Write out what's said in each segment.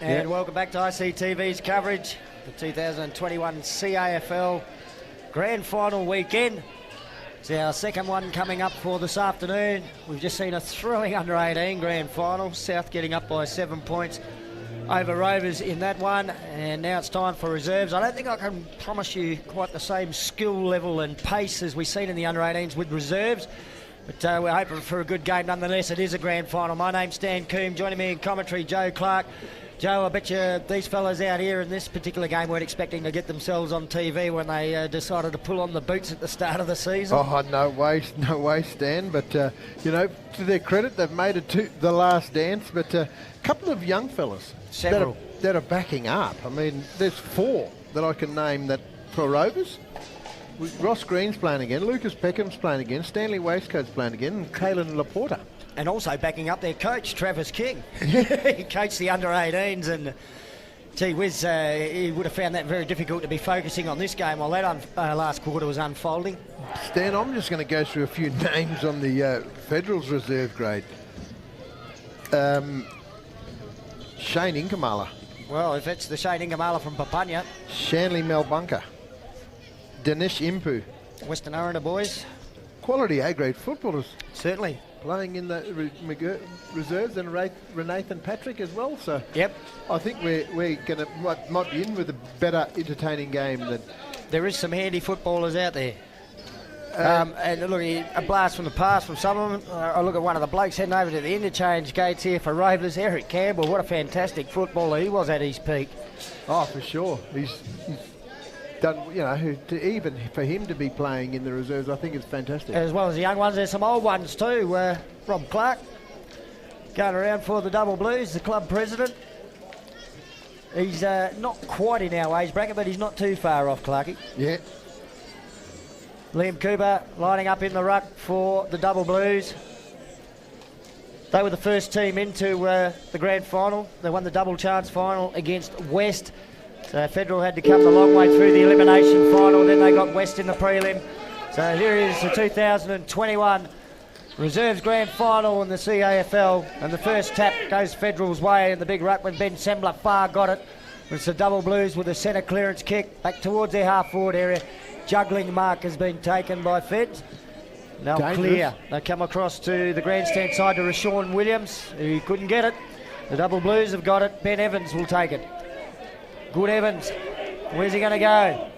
And welcome back to ICTV's coverage, the 2021 CAFL Grand Final weekend. It's our second one coming up for this afternoon. We've just seen a thrilling under-18 Grand Final. South getting up by 7 points over Rovers in that one, and now it's time for reserves. I don't think I can promise you quite the same skill level and pace as we've seen in the under-18s with reserves, but we're hoping for a good game nonetheless. It is a Grand Final. My name's Stan Coombe. Joining me in commentary, Joe Clark. Joe, I bet you these fellas out here in this particular game weren't expecting to get themselves on TV when they decided to pull on the boots at the start of the season. Oh, no way, Stan. But, you know, to their credit, they've made it to the last dance. But a couple of young fellas that are backing up. I mean, there's 4 that I can name that for Rovers. Ross Green's playing again, Lucas Peckham's playing again, Stanley Waistcoat's playing again, and Kalen Laporta. And also backing up their coach, Travis King. He coached the under-18s, and gee whiz, he would have found that very difficult to be focusing on this game while that last quarter was unfolding. Stan, I'm just going to go through a few names on the Federals reserve grade. Shane Inkamala. Well, if it's the Shane Inkamala from Papunya. Shanley Malbunka. Dinesh Impu. Western Aranda boys. Quality A-grade footballers. Certainly. Playing in the reserves, and Renathan Patrick as well. So yep, I think we're going to might be in with a better entertaining game than. There is some handy footballers out there. And look, a blast from the past from some of them. I look at one of the blokes heading over to the interchange gates here for Rovers, Eric Campbell. What a fantastic footballer he was at his peak. Oh, for sure. He's done, you know, even for him to be playing in the reserves, I think it's fantastic. As well as the young ones, there's some old ones too. Rob Clark going around for the Double Blues, the club president. He's not quite in our age bracket, but he's not too far off, Clarkie. Yeah. Liam Cooper lining up in the ruck for the Double Blues. They were the first team into the grand final. They won the double chance final against West. So Federal had to come the long way through the elimination final. Then they got West in the prelim. So here is the 2021 Reserves Grand Final in the CAFL. And the first tap goes Federal's way in the big ruck when Ben Sembler far got it. It's the Double Blues with a centre clearance kick back towards their half-forward area. Juggling mark has been taken by Feds. Now clear. They come across to the grandstand side to Rashawn Williams, who couldn't get it. The Double Blues have got it. Ben Evans will take it. Good Evans. Where's he going to go?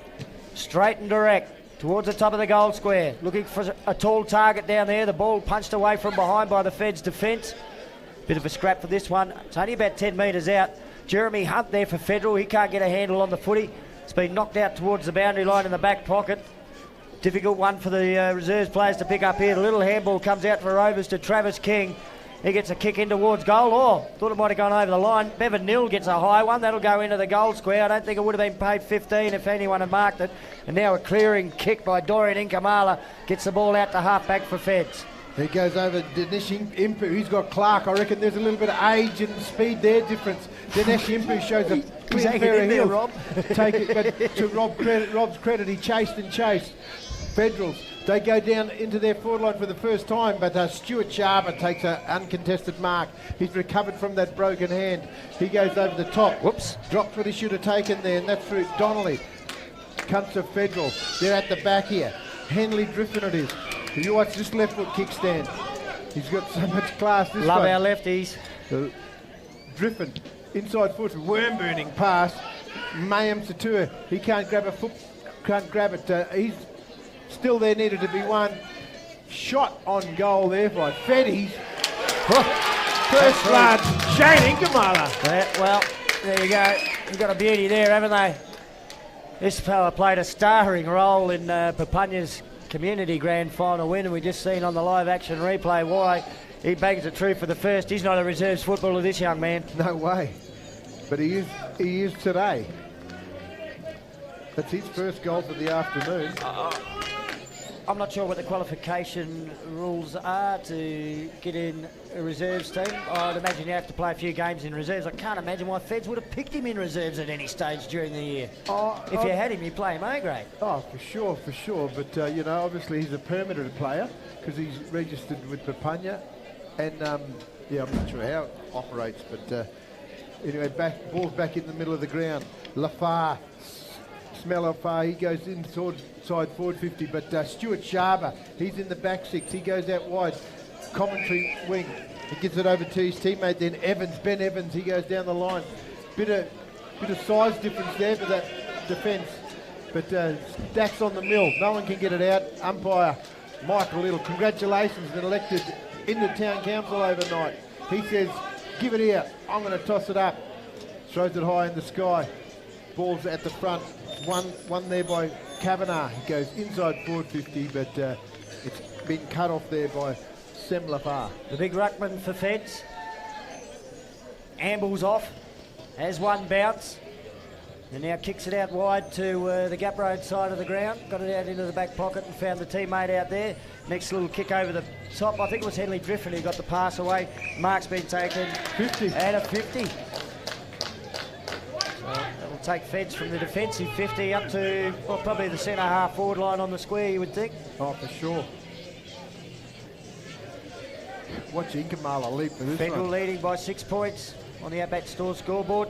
Straight and direct towards the top of the goal square. Looking for a tall target down there. The ball punched away from behind by the Feds defence. Bit of a scrap for this one. It's only about 10 metres out. Jeremy Hunt there for Federal. He can't get a handle on the footy. It's been knocked out towards the boundary line in the back pocket. Difficult one for the reserves players to pick up here. The little handball comes out for Rovers to Travis King. He gets a kick in towards goal. Oh, thought it might have gone over the line. Bevan Nill gets a high one. That'll go into the goal square. I don't think it would have been paid 15 if anyone had marked it. And now a clearing kick by Dorian Inkamala gets the ball out to half-back for Feds. He goes over Dinesh Impu. He's got Clark. I reckon there's a little bit of age and speed there difference. Dinesh Impu shows a clean pair of heels. Rob. Take it, but to Rob's credit, he chased and chased. Federals, they go down into their forward line for the first time, but Stuart Sharper takes an uncontested mark. He's recovered from that broken hand. He goes over the top. Whoops. Drops what he should have taken there, and that's through Donnelly. Comes to Federal. They're at the back here. Henley Driffin it is. You watch this left foot kickstand. He's got so much class. This Love one. Our lefties. Driffin, inside foot, worm burning pass. Mayhem Satua, he can't grab it. He's still there, needed to be one. Shot on goal there by Feddies. First blood, Shane Inkamala. Well, there you go. You've got a beauty there, haven't they? This fella played a starring role in Papunya's community grand final win, and we just seen on the live action replay why he bangs it true for the first. He's not a reserves footballer, this young man. No way. But he is today. That's his first goal for the afternoon. I'm not sure what the qualification rules are to get in a reserves team. I'd imagine you have to play a few games in reserves. I can't imagine why Feds would have picked him in reserves at any stage during the year. If you had him, you play him A-grade. Oh, for sure. But, you know, obviously he's a permitted player because he's registered with Papunya. And, yeah, I'm not sure how it operates, but Anyway, ball's back in the middle of the ground. Lafar, smell Lafar, he goes inside forward 50, but Stuart Sharber, he's in the back 6, he goes out wide. Commentary wing, he gets it over to his teammate, then Ben Evans, he goes down the line. Bit of size difference there for that defence, but Dax on the mill, no one can get it out. Umpire Michael Little, congratulations, been elected in the town council overnight. He says, give it here, I'm going to toss it up. Throws it high in the sky. Ball's at the front. One there by Kavanagh. He goes inside forward 50, but it's been cut off there by Semlafar. The big ruckman for Feds. Ambles off. Has one bounce. And now kicks it out wide to the Gap Road side of the ground. Got it out into the back pocket and found the teammate out there. Next little kick over the top. I think it was Henley Driffin who got the pass away. Mark's been taken 50. Out of 50. So that'll take Feds from the defensive 50 up to, well, probably the centre half forward line on the square, you would think. Oh, for sure. Watch Inkamala leap for this Federal one. leading by 6 points on the Outback Store scoreboard.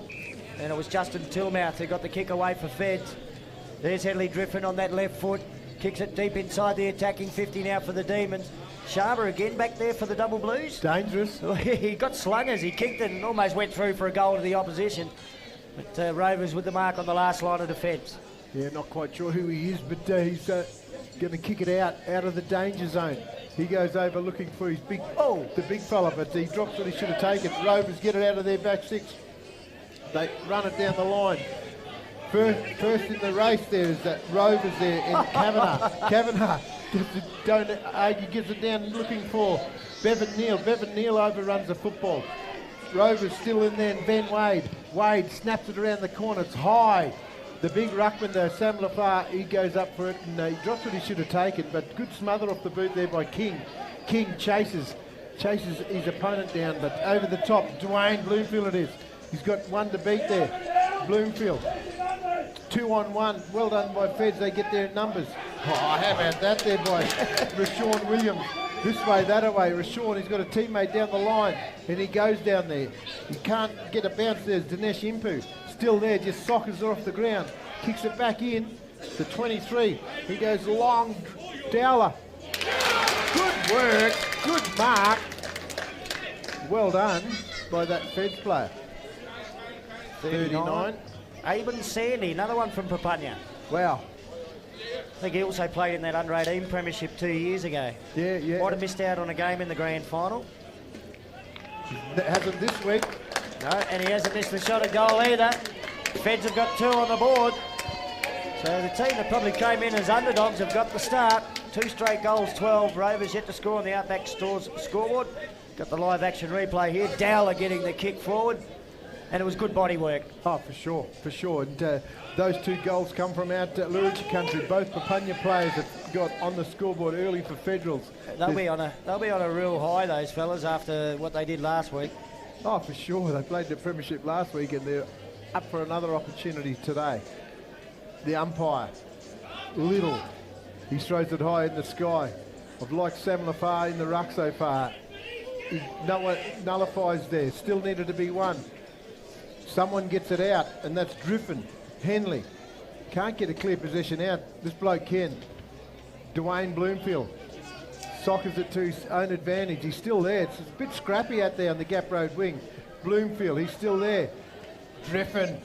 And it was Justin Tillmouth who got the kick away for Feds. There's Hedley Driffin on that left foot. Kicks it deep inside the attacking 50 now for the Demons. Sharber again back there for the Double Blues. Dangerous. He got slung as he kicked it and almost went through for a goal to the opposition. But Rovers with the mark on the last line of defence. Yeah, not quite sure who he is, but he's going to kick it out of the danger zone. He goes over looking for his the big fella, but he drops what he should have taken. Rovers get it out of their back 6. They run it down the line. First in the race there is that Rovers there in Kavanagh. Kavanagh, don't argue, gives it down looking for Bevan Neal. Bevan Neal overruns the football. Rovers still in there and Ben Wade. Wade snaps it around the corner. It's high. The big ruckman though, Sam Lafar, he goes up for it and he drops what he should have taken, but good smother off the boot there by King. King chases his opponent down, but over the top, Dwayne Bloomfield it is. He's got one to beat there. Bloomfield. 2-on-1. Well done by Feds. They get their numbers. Oh, how about that there by Rashawn Williams. This way, that away. Rashawn, he's got a teammate down the line and he goes down there. He can't get a bounce. There's Dinesh Impu. Still there, just sockers it off the ground. Kicks it back in. The 23. He goes long. Dowler. Good work. Good mark. Well done by that Feds player. 39. Aben Sandy, another one from Papunya. Wow. I think he also played in that under-18 premiership 2 years ago. Yeah. Might have missed out on a game in the grand final. Hasn't this week. No, and he hasn't missed a shot at goal either. Feds have got 2 on the board. So the team that probably came in as underdogs have got the start. 2 straight goals, 12. Rovers yet to score on the Outback Stores scoreboard. Got the live action replay here. Dowler getting the kick forward. And it was good body work. Oh, for sure. And those 2 goals come from out Lurichi country. Both Papunya players have got on the scoreboard early for Federals. They'll be on a real high, those fellas, after what they did last week. Oh, for sure. They played the premiership last week and they're up for another opportunity today. The umpire, Little, he throws it high in the sky. I've liked Sam Lafar in the ruck so far. He nullifies there. Still needed to be one. Someone gets it out, and that's Driffin. Henley can't get a clear possession out. This bloke can. Dwayne Bloomfield sockers it to his own advantage. He's still there. It's a bit scrappy out there on the Gap Road wing. Bloomfield, he's still there. Driffin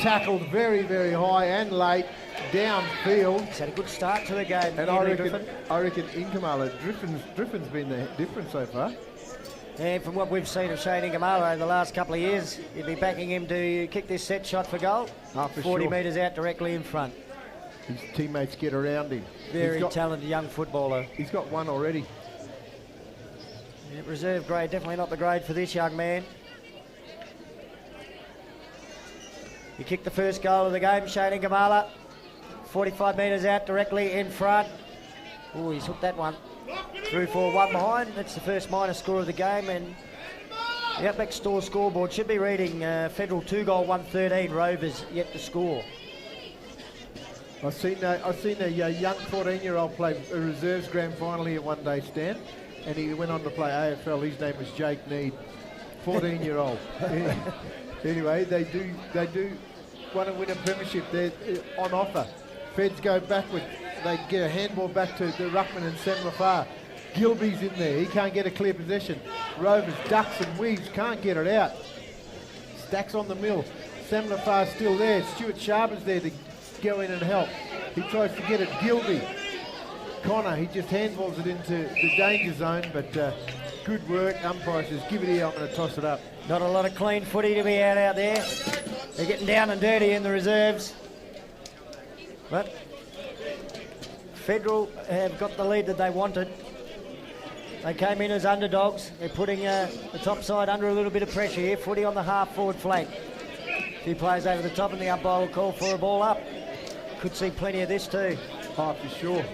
tackled very, very high and late downfield. He's had a good start to the game. And I reckon Inkamala, Driffin's been the difference so far. And from what we've seen of Shane Ingamala over the last couple of years, you'd be backing him to kick this set shot for goal. Oh, for 40 sure. metres out directly in front. His teammates get around him. Very talented young footballer. He's got one already. Yeah, reserve grade, definitely not the grade for this young man. He kicked the first goal of the game, Shane Ingamala. 45 metres out directly in front. Oh, he's hooked that one. Through for 1 behind. That's the first minor score of the game, and the Outback Store scoreboard should be reading Federal 2 goal 113, Rovers yet to score. I've seen a young 14-year-old play a reserves grand final here one day, Stan, and he went on to play AFL. His name was Jake Need. 14-year-old. Anyway, they do want to win a premiership. They're on offer. Feds go backward. They get a handball back to the ruckman and Semlafar. Gilby's in there. He can't get a clear possession. Rovers ducks and weaves. Can't get it out. Stacks on the mill. Semlafar's still there. Stuart Sharpen's there to go in and help. He tries to get it. Gilby. Connor, he just handballs it into the danger zone, but good work. Umpire says, give it here, I'm going to toss it up. Not a lot of clean footy to be out there. They're getting down and dirty in the reserves. But Federal have got the lead that they wanted. They came in as underdogs. They're putting the top side under a little bit of pressure here. Footy on the half-forward flank. A few players over the top and the umpire will call for a ball up. Could see plenty of this too. Oh, for sure.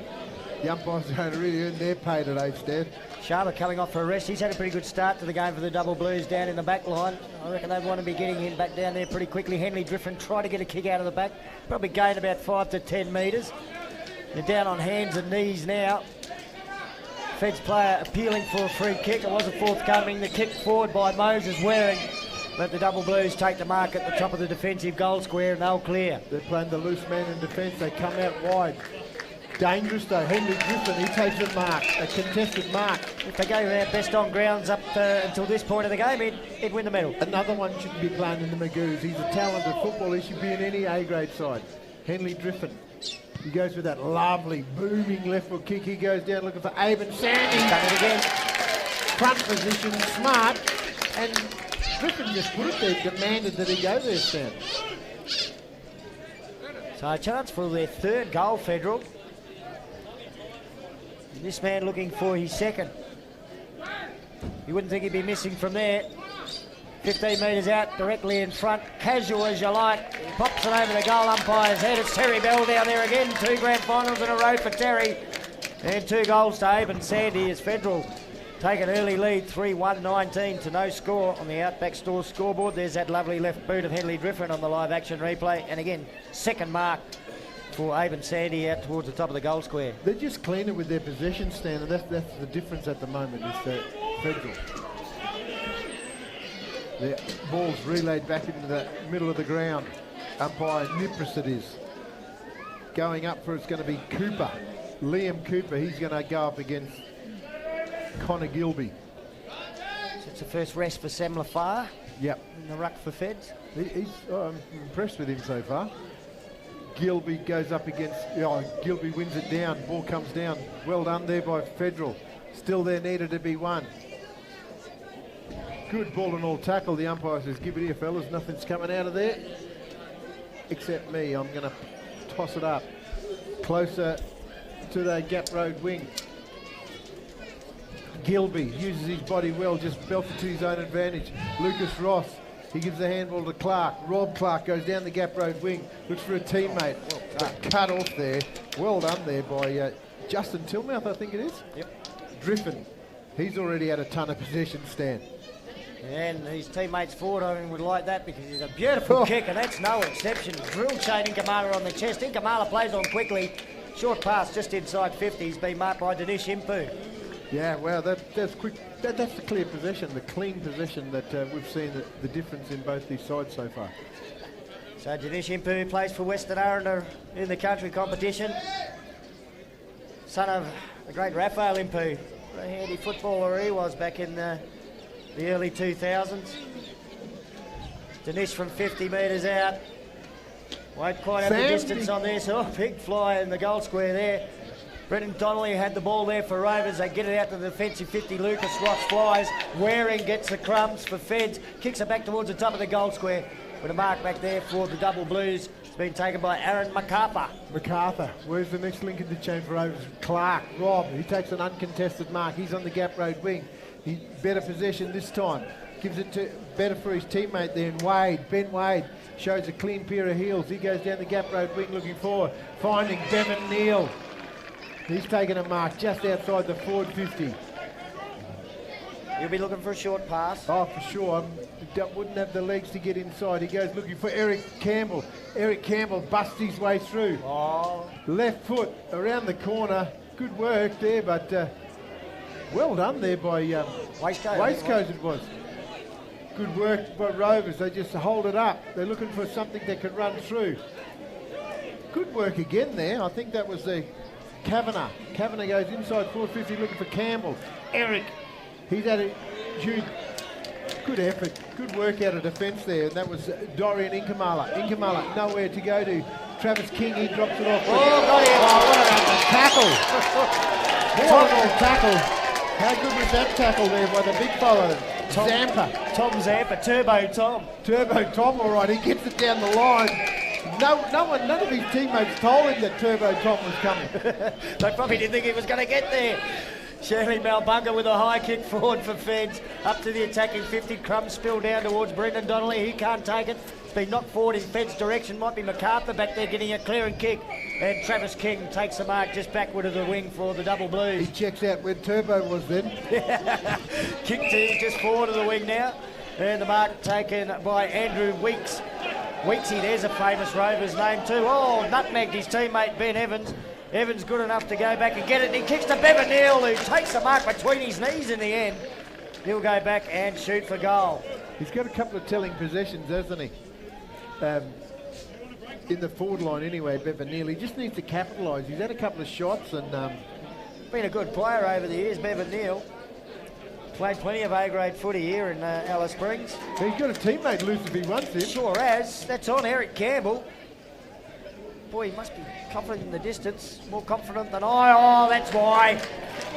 The umpires are going to really earn their pay today, Stan. Sharma coming off for a rest. He's had a pretty good start to the game for the Double Blues down in the back line. I reckon they want to be getting him back down there pretty quickly. Henley Driffin tried to get a kick out of the back. Probably gained about 5 to 10 metres. They're down on hands and knees now. Feds player appealing for a free kick. It wasn't forthcoming. The kick forward by Moses Waring. Let the Double Blues take the mark at the top of the defensive goal square and they'll clear. They're playing the loose man in defence. They come out wide. Dangerous though. Henry Griffin, he takes a mark, a contested mark. If they go their best on grounds up until this point of the game, he'd win the medal. Another one shouldn't be playing in the Magoos. He's a talented footballer. He should be in any A-grade side. Henley Griffin. He goes with that lovely, booming left foot kick. He goes down looking for Aben Sandy. Done it again. Front position, smart. And Griffin just put it there, demanded that he go there, Stan. So a chance for their third goal, Federal. This man looking for his second. You wouldn't think he'd be missing from there. 15 metres out, directly in front. Casual as you like. He pops it over the goal umpire's head. It's Terry Bell down there again. 2 grand finals in a row for Terry. And 2 goals to Aben Sandy as Federal take an early lead, 3-1-19 to no score on the Outback Store scoreboard. There's that lovely left boot of Henley Griffin on the live action replay. And again, second mark for Aben Sandy out towards the top of the goal square. They're just cleaner with their possession standard. That's the difference at the moment, is the Federal. The ball's relayed back into the middle of the ground. Umpire Nipris it is. Going up for it's going to be Cooper. Liam Cooper, he's going to go up against Connor Gilby. So it's the first rest for Semlafar. Yep. In the ruck for Feds. I'm impressed with him so far. Gilby goes up against, Gilby wins it down, ball comes down. Well done there by Federal. Still there needed to be one. Good ball and all tackle. The umpire says, give it here, fellas. Nothing's coming out of there. Except me. I'm going to toss it up. Closer to the Gap Road wing. Gilby uses his body well, just belted to his own advantage. Lucas Ross, he gives the handball to Clark. Rob Clark goes down the Gap Road wing, looks for a teammate. But cut off there. Well done there by Justin Tillmouth, I think it is. Yep. Driffin, he's already had a ton of possession, Stan. And his teammates forward, I would like that because he's a beautiful kick, and that's no exception. Drill chain Inkamala on the chest. Inkamala plays on quickly. Short pass just inside 50. He's been marked by Dinesh Impu. Yeah, well, that's quick. That's the clear possession, the clean possession that we've seen the difference in both these sides so far. So Dinesh Impu plays for Western Arundel in the country competition. Son of the great Raphael Impu. A handy footballer he was back in the early 2000s. Dinesh from 50 metres out. Won't quite have the distance on this. Oh, big fly in the goal square there. Brendan Donnelly had the ball there for Rovers. They get it out to the defensive 50. Lucas Ross flies. Waring gets the crumbs for Feds. Kicks it back towards the top of the goal square. With a mark back there for the Double Blues. It's been taken by Aaron MacArthur. MacArthur, where's the next link in the chain for Rovers? Clark, Rob, he takes an uncontested mark. He's on the Gap Road wing. He better possession this time. Gives it to better for his teammate there in Wade. Ben Wade shows a clean pair of heels. He goes down the Gap Road wing looking forward. Finding Bevan Neal. He's taken a mark just outside the forward 50. You'll be looking for a short pass. Oh, for sure. Wouldn't have the legs to get inside. He goes looking for Eric Campbell. Eric Campbell busts his way through. Oh. Left foot around the corner. Good work there, but well done there by Waistcoat. Waistcoat it was. Good work by Rovers. They just hold it up. They're looking for something they can run through. Good work again there. I think that was the Kavanagh. Kavanagh goes inside 450 looking for Campbell. Eric, he's at it. Jude. Good effort. Good work out of defence there. And that was Dorian Inkamala. Inkamala, nowhere to go to. Travis King, he drops it off. Oh, got him. Oh, what a tackle. What a tackle. How good was that tackle there by the big fellow? Tom Zampa, Turbo Tom. Turbo Tom, all right. He gets it down the line. None of his teammates told him that Turbo Tom was coming. They probably didn't think he was going to get there. Shirley Malbunga with a high kick forward for Feds. Up to the attacking 50. Crumbs spill down towards Brendan Donnelly. He can't take it. It's been knocked forward in Feds' direction. Might be MacArthur back there getting a clearing kick. And Travis King takes the mark just backward of the wing for the Double Blues. He checks out where Turbo was then. Kick team just forward of the wing now. And the mark taken by Andrew Weeks. Weeksy, there's a famous Rovers name too. Oh, nutmegged his teammate Ben Evans. Evans good enough to go back and get it. And he kicks to Bevan Neal, who takes the mark between his knees in the end. He'll go back and shoot for goal. He's got a couple of telling possessions, hasn't he? In the forward line anyway, Bevan Neal. He just needs to capitalise. He's had a couple of shots and... been a good player over the years, Bevan Neal. Played plenty of A-grade footy here in Alice Springs. He's got a teammate loose if he wants him. Sure has. That's on Eric Campbell. Boy, he must be confident in the distance. More confident than I. Oh, that's why.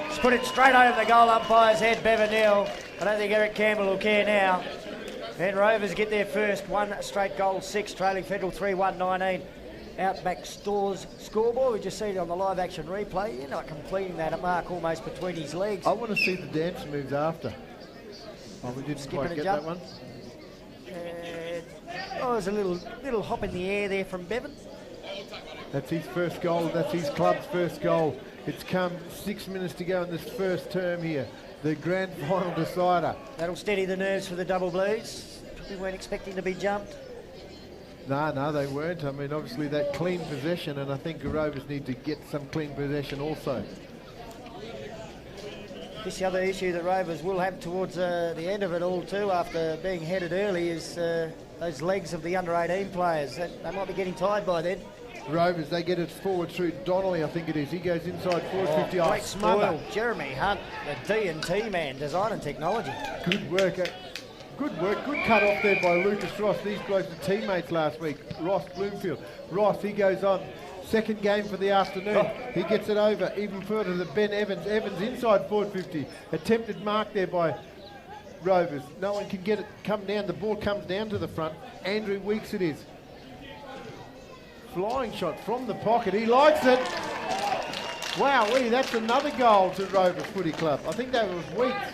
Just put it straight over the goal umpire's head, Bevan Neal. I don't think Eric Campbell will care now. And Rovers get their first. One straight goal, 6, trailing Federal 3-1-19. Outback Stores scoreboard. We just see it on the live action replay. You're not completing that mark almost between his legs. I want to see the dance moves after. Oh, we didn't quite get that one. There's a little hop in the air there from Bevan. That's his first goal. That's his club's first goal. It's come 6 minutes to go in this first term here. The grand final decider. That'll steady the nerves for the Double Blues. Probably weren't expecting to be jumped. No, they weren't. I mean, obviously that clean possession, and I think the Rovers need to get some clean possession also. This the other issue that Rovers will have towards the end of it all too, after being headed early, is those legs of the under-18 players. They might be getting tired by then. Rovers, they get it forward through Donnelly, I think it is. He goes inside 450. Great spoil. Jeremy Hunt, the D&T man, design and technology. Good work. Good work, good cut off there by Lucas Ross. These blokes were teammates last week. Ross Bloomfield. Ross, he goes on. Second game for the afternoon. He gets it over even further to Ben Evans. Evans inside 450. Attempted mark there by Rovers. No one can get it, come down. The ball comes down to the front. Andrew Weeks it is. Flying shot from the pocket. He likes it. Wowee, that's another goal to Rovers Footy Club. I think that was Weeks.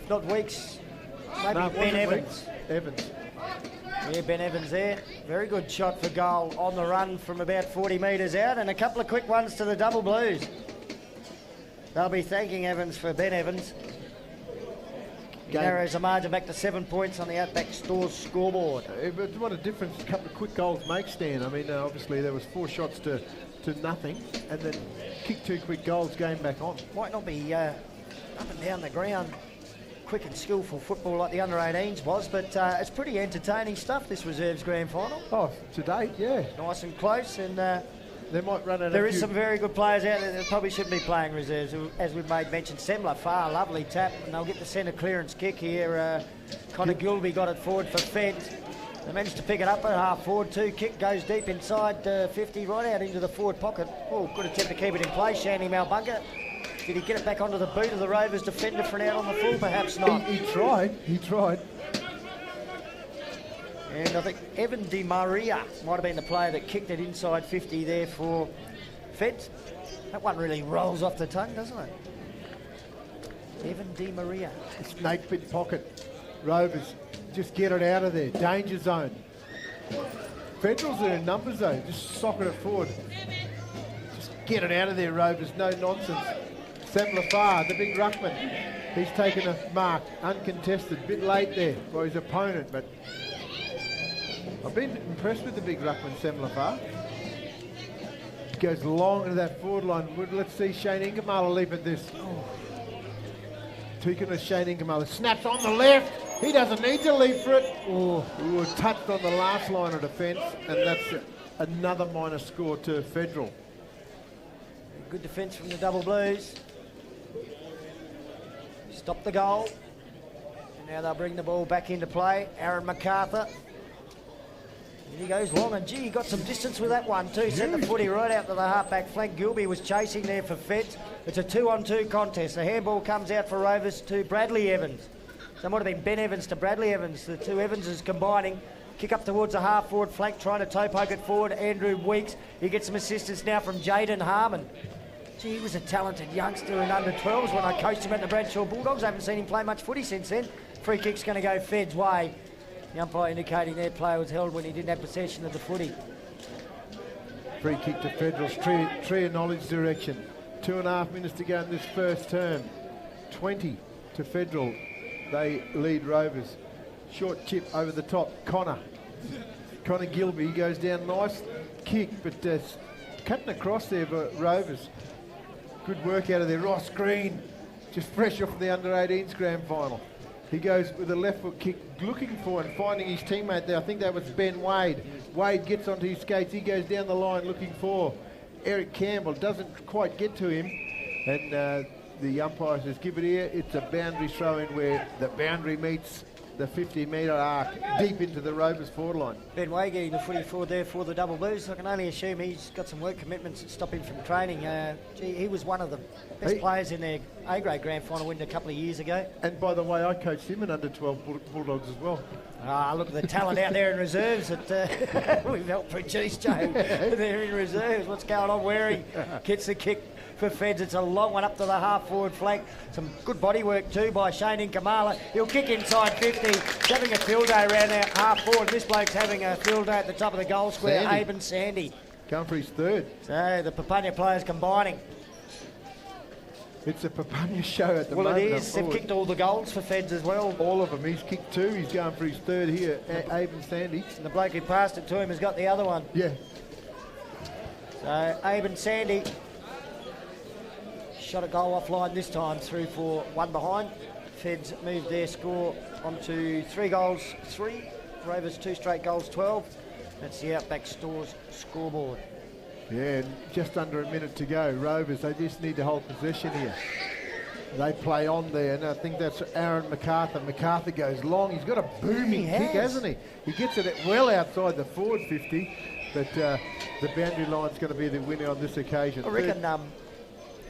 Not Weeks, maybe Ben Evans. Evans. Yeah, Ben Evans there. Very good shot for goal on the run from about 40 metres out, and a couple of quick ones to the Double Blues. They'll be thanking Evans for Ben Evans. Narrows the margin back to 7 points on the Outback Stores scoreboard. But what a difference a couple of quick goals make, Stan. I mean, obviously there was 4 shots to nothing, and then kick 2 quick goals, game back on. Might not be up and down the ground quick and skillful football like the under-18s was, but it's pretty entertaining stuff, this reserves grand final. Oh, to date, yeah. Nice and close, and they might run out. There is some very good players out there that probably shouldn't be playing reserves, as we've made mention. Semler far, lovely tap, and they'll get the centre clearance kick here. Connor Gilby got it forward for Feds. They managed to pick it up at half forward too. Kick goes deep inside 50, right out into the forward pocket. Oh, good attempt to keep it in place, Shandy Malbunga. Did he get it back onto the boot of the Rovers defender for an out on the full? Perhaps not. He tried. And I think Evan Di Maria might have been the player that kicked it inside 50 there for Feds. That one really rolls off the tongue, doesn't it? Evan Di Maria. Snake pit pocket. Rovers, just get it out of there. Danger zone. Federals are in numbers though. Just socket it forward. Just get it out of there, Rovers. No nonsense. Sam Lafar, the big ruckman, he's taken a mark, uncontested, bit late there by his opponent, but I've been impressed with the big ruckman, Sam Lafar. Goes long into that forward line. Let's see Shane Ingamala leap at this. Tweaking with Shane Ingamala. Snaps on the left. He doesn't need to leap for it. Oh, we were touched on the last line of defence, and that's another minor score to Federal. Good defence from the Double Blues. Stop the goal. And now they'll bring the ball back into play. Aaron MacArthur. And he goes long, and gee, he got some distance with that one too. Sent the footy right out to the half-back flank. Gilby was chasing there for Feds. It's a 2-on-2 contest. The handball comes out for Rovers to Bradley Evans. So it might have been Ben Evans to Bradley Evans. The two Evanses combining. Kick up towards the half-forward flank, trying to toe poke it forward. Andrew Weeks. He gets some assistance now from Jaden Harmon. Gee, he was a talented youngster in under-12s when I coached him at the Bradshaw Bulldogs. I haven't seen him play much footy since then. Free kick's going to go Fed's way. The umpire indicating their player was held when he didn't have possession of the footy. Free kick to Federal's Tree of Knowledge direction. 2.5 minutes to go in this first term. 20 to Federal. They lead Rovers. Short chip over the top. Connor Gilby goes down, nice kick, but cutting across there for Rovers. Good work out of there. Ross Green, just fresh off the under-18s grand final. He goes with a left foot kick, looking for and finding his teammate there. I think that was Ben Wade. Wade gets onto his skates. He goes down the line looking for Eric Campbell. Doesn't quite get to him. And the umpire says, give it here. It's a boundary throw-in where the boundary meets the 50-metre arc deep into the Rovers forward line. Ben Way getting the footy forward there for the Double Blues. I can only assume he's got some work commitments that stop him from training. Gee, he was one of the best players in their A-grade grand final win a couple of years ago. And by the way, I coached him in under-12 Bulldogs as well. Ah, look at the talent out there in reserves that we've helped produce, Joe. They're in reserves. What's going on? Where he gets the kick for Feds. It's a long one up to the half-forward flank. Some good body work too by Shane Inkamala. He'll kick inside 50. He's having a field day around there half-forward. This bloke's having a field day at the top of the goal square. Aben Sandy. Going for his third. So the Papunya players combining. It's a Papunya show at the moment. Well, it is. They've kicked all the goals for Feds as well. All of them. He's kicked two. He's going for his third here. Aben Sandy. And the bloke who passed it to him has got the other one. Yeah. So Aben Sandy shot a goal offline this time through for one behind. Feds moved their score onto 3 goals, 3. Rovers 2 straight goals, 12. That's the Outback Stores scoreboard. Yeah, just under a minute to go. Rovers, they just need to hold possession here. They play on there, and I think that's Aaron MacArthur. MacArthur goes long. He's got a booming kick, hasn't he? He gets it well outside the forward 50, but the boundary line's going to be the winner on this occasion. I reckon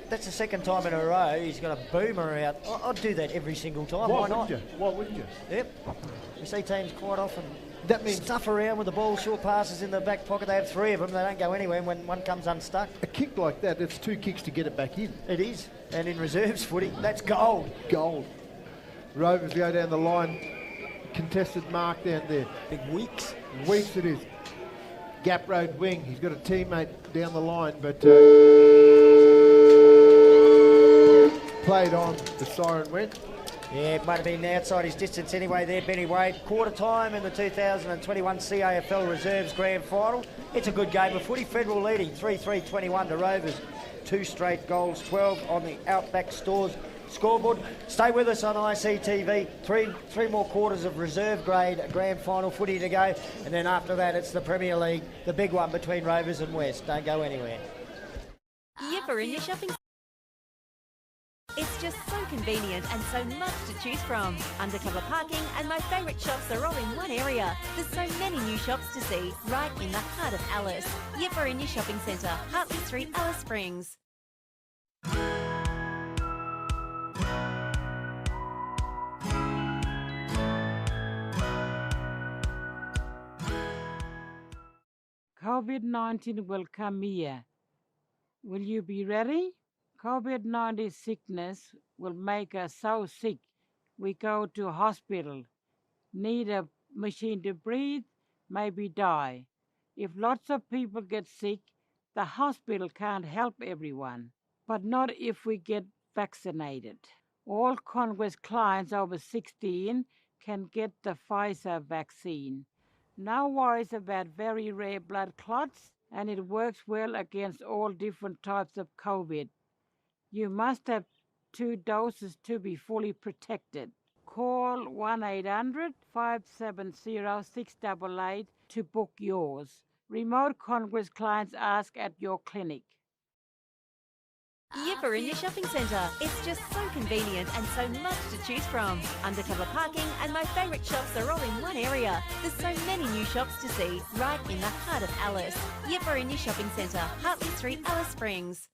that's the second time in a row he's got a boomer out. I'd do that every single time. Why not? Why wouldn't you? Yep. We see teams quite often that means stuff around with the ball, short passes in the back pocket. They have 3 of them. They don't go anywhere when one comes unstuck. A kick like that, it's 2 kicks to get it back in. It is. And in reserves footy, that's gold. Gold. Rovers go down the line. Contested mark down there. Big Weeks. Weeks it is. Gap road wing. He's got a teammate down the line, but played on. The siren went. Yeah, it might have been outside his distance anyway there, Benny Wade. Quarter time in the 2021 CAFL Reserves Grand Final. It's a good game of footy. Federal leading 3-3-21 to Rovers. 2 straight goals, 12 on the Outback Stores scoreboard. Stay with us on ICTV. Three more quarters of reserve grade grand final footy to go. And then after that, it's the Premier League, the big one between Rovers and West. Don't go anywhere. Yipper in your shopping. It's just so convenient and so much to choose from. Undercover parking and my favourite shops are all in one area. There's so many new shops to see right in the heart of Alice. Yipper in your shopping centre, Hartley Street, Alice Springs. COVID-19 will come here. Will you be ready? COVID-19 sickness will make us so sick. We go to hospital, need a machine to breathe, maybe die. If lots of people get sick, the hospital can't help everyone. But not if we get vaccinated. All Congress clients over 16 can get the Pfizer vaccine. No worries about very rare blood clots, and it works well against all different types of COVID. You must have 2 doses to be fully protected. Call 1-800-570-688 to book yours. Remote Congress clients ask at your clinic. Yipper in your shopping centre. It's just so convenient and so much to choose from. Undercover parking and my favourite shops are all in one area. There's so many new shops to see right in the heart of Alice. Yipper in your shopping centre, Hartley Street, Alice Springs.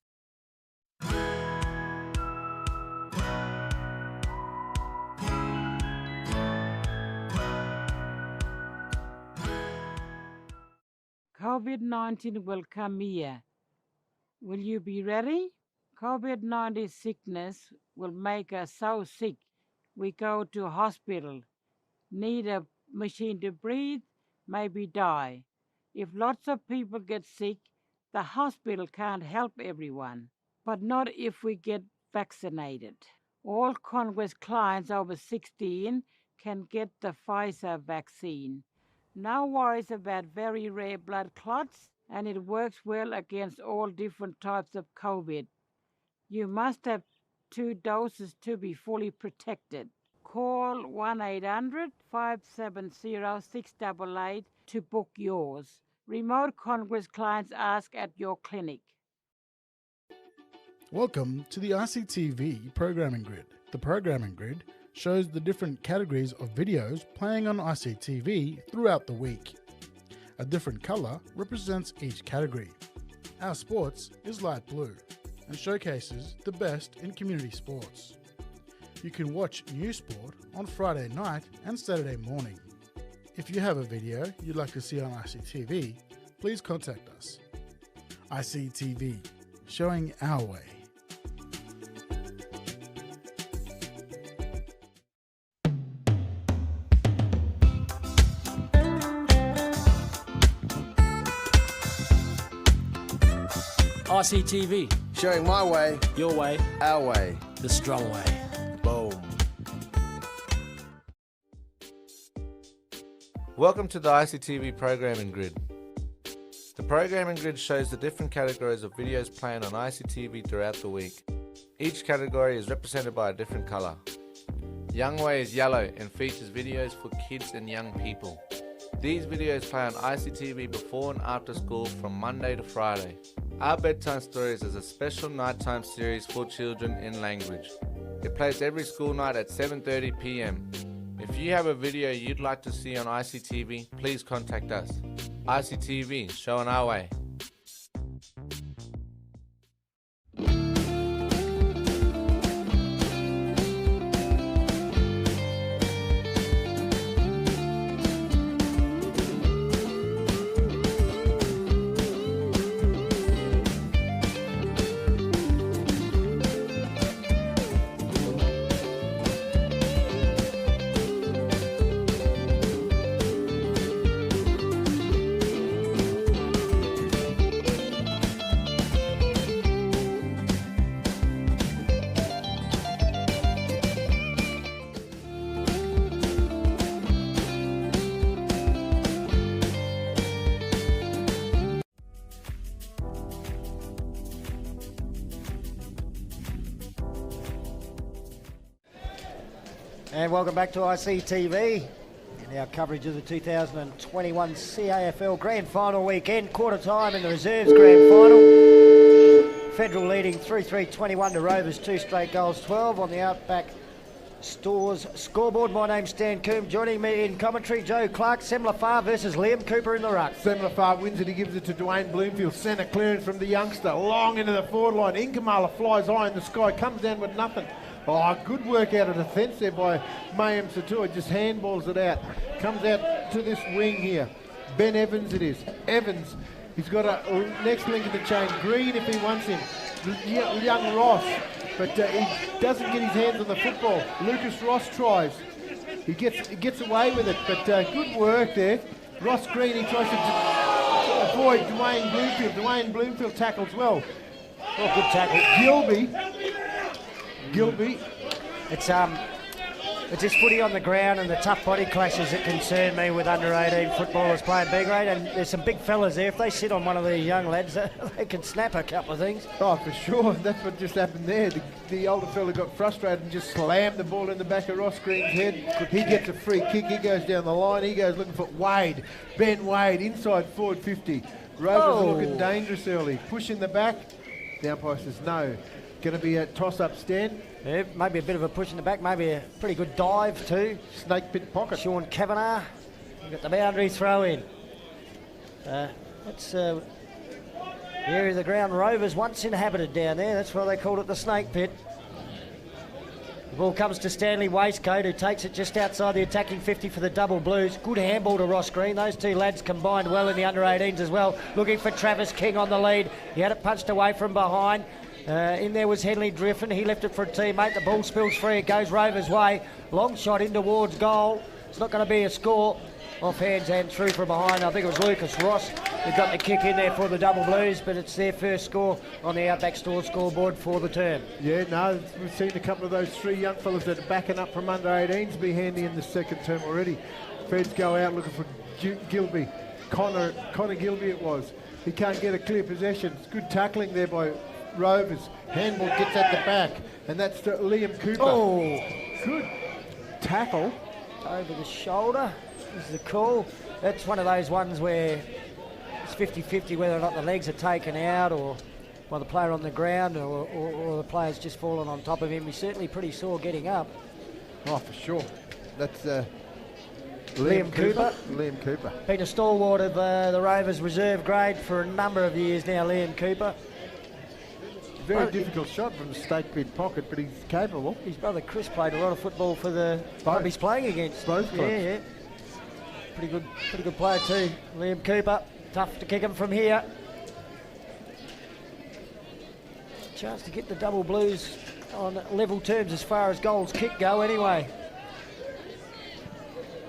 COVID-19 will come here. Will you be ready? COVID-19 sickness will make us so sick we go to hospital, need a machine to breathe, maybe die. If lots of people get sick, the hospital can't help everyone, but not if we get vaccinated. All Congress clients over 16 can get the Pfizer vaccine. No worries about very rare blood clots, and it works well against all different types of COVID. You must have 2 doses to be fully protected. Call 1-800-570-688 to book yours. Remote Congress clients ask at your clinic. Welcome to the ICTV Programming Grid. The Programming Grid shows the different categories of videos playing on ICTV throughout the week. A different colour represents each category. Our sports is light blue and showcases the best in community sports. You can watch new sport on Friday night and Saturday morning. If you have a video you'd like to see on ICTV, please contact us. ICTV, showing our way. ICTV, showing my way, your way, our way, the strong way. Boom. Welcome to the ICTV Programming Grid. The Programming Grid shows the different categories of videos playing on ICTV throughout the week. Each category is represented by a different colour. Young Way is yellow and features videos for kids and young people. These videos play on ICTV before and after school from Monday to Friday. Our Bedtime Stories is a special nighttime series for children in language. It plays every school night at 7:30 p.m. If you have a video you'd like to see on ICTV, please contact us. ICTV, showing our way. And welcome back to ICTV and our coverage of the 2021 CAFL Grand Final weekend. Quarter time in the Reserves Grand Final. Federal leading 3-3-21 to Rovers, 2 straight goals, 12 on the Outback Stores scoreboard. My name's Stan Coombe. Joining me in commentary, Joe Clark. Semlafar versus Liam Cooper in the ruck. Semlafar wins it. He gives it to Dwayne Bloomfield. Centre clearance from the youngster. Long into the forward line. Inkamala flies high in the sky. Comes down with nothing. Oh, good work out of defence there by Mayim Satua. Just handballs it out. Comes out to this wing here. Ben Evans it is. Evans. He's got a next link in the chain. Green if he wants him. Young Ross. But he doesn't get his hands on the football. Lucas Ross tries. He gets away with it. But good work there. Ross Green, he tries to avoid Dwayne Bloomfield. Dwayne Bloomfield tackles well. Oh, good tackle. Gilby. It's It's this footy on the ground and the tough body clashes that concern me with under-18 footballers playing B grade, and there's some big fellas there. If they sit on one of these young lads, they can snap a couple of things. Oh, for sure. That's what just happened there. The older fella got frustrated and just slammed the ball in the back of Ross Green's head. He gets a free kick. He goes down the line. He goes looking for Wade. Ben Wade, inside forward 50. Rovers are looking dangerous early. Push in the back. The umpire says no. Going to be a toss-up stand. Yeah, maybe a bit of a push in the back, maybe a pretty good dive too. Snake pit pocket. Sean Kavanagh, got the boundary throw in. That's the area of the ground Rovers once inhabited down there. That's why they called it the Snake Pit. The ball comes to Stanley Waistcoat, who takes it just outside the attacking 50 for the double blues. Good handball to Ross Green. Those two lads combined well in the under-18s as well. Looking for Travis King on the lead. He had it punched away from behind. In there was Henley Driffin. He left it for a teammate. The ball spills free. It goes Rovers' way. Long shot in towards goal. It's not going to be a score. Off hands and through from behind. I think it was Lucas Ross who got the kick in there for the double blues, but it's their first score on the Outback Store scoreboard for the term. Yeah, no, we've seen a couple of those three young fellas that are backing up from under-18s be handy in the second term already. Feds go out looking for Gilby. Connor Gilby it was. He can't get a clear possession. It's good tackling there by Rovers. Handball gets at the back, and that's to Liam Cooper. Oh, good tackle. Over the shoulder is the call. That's one of those ones where it's 50-50 whether or not the legs are taken out or by the player on the ground or the player's just fallen on top of him. He's certainly pretty sore getting up. Oh, for sure. That's Liam Cooper. Liam Cooper. Been a stalwart of the Rovers reserve grade for a number of years now, Liam Cooper. Very difficult shot from the stake pit pocket, but he's capable. His brother Chris played a lot of football for the club he's playing against. Both clubs. Yeah. Pretty good player too, Liam Cooper. Tough to kick him from here. Chance to get the double blues on level terms as far as goals kick go anyway.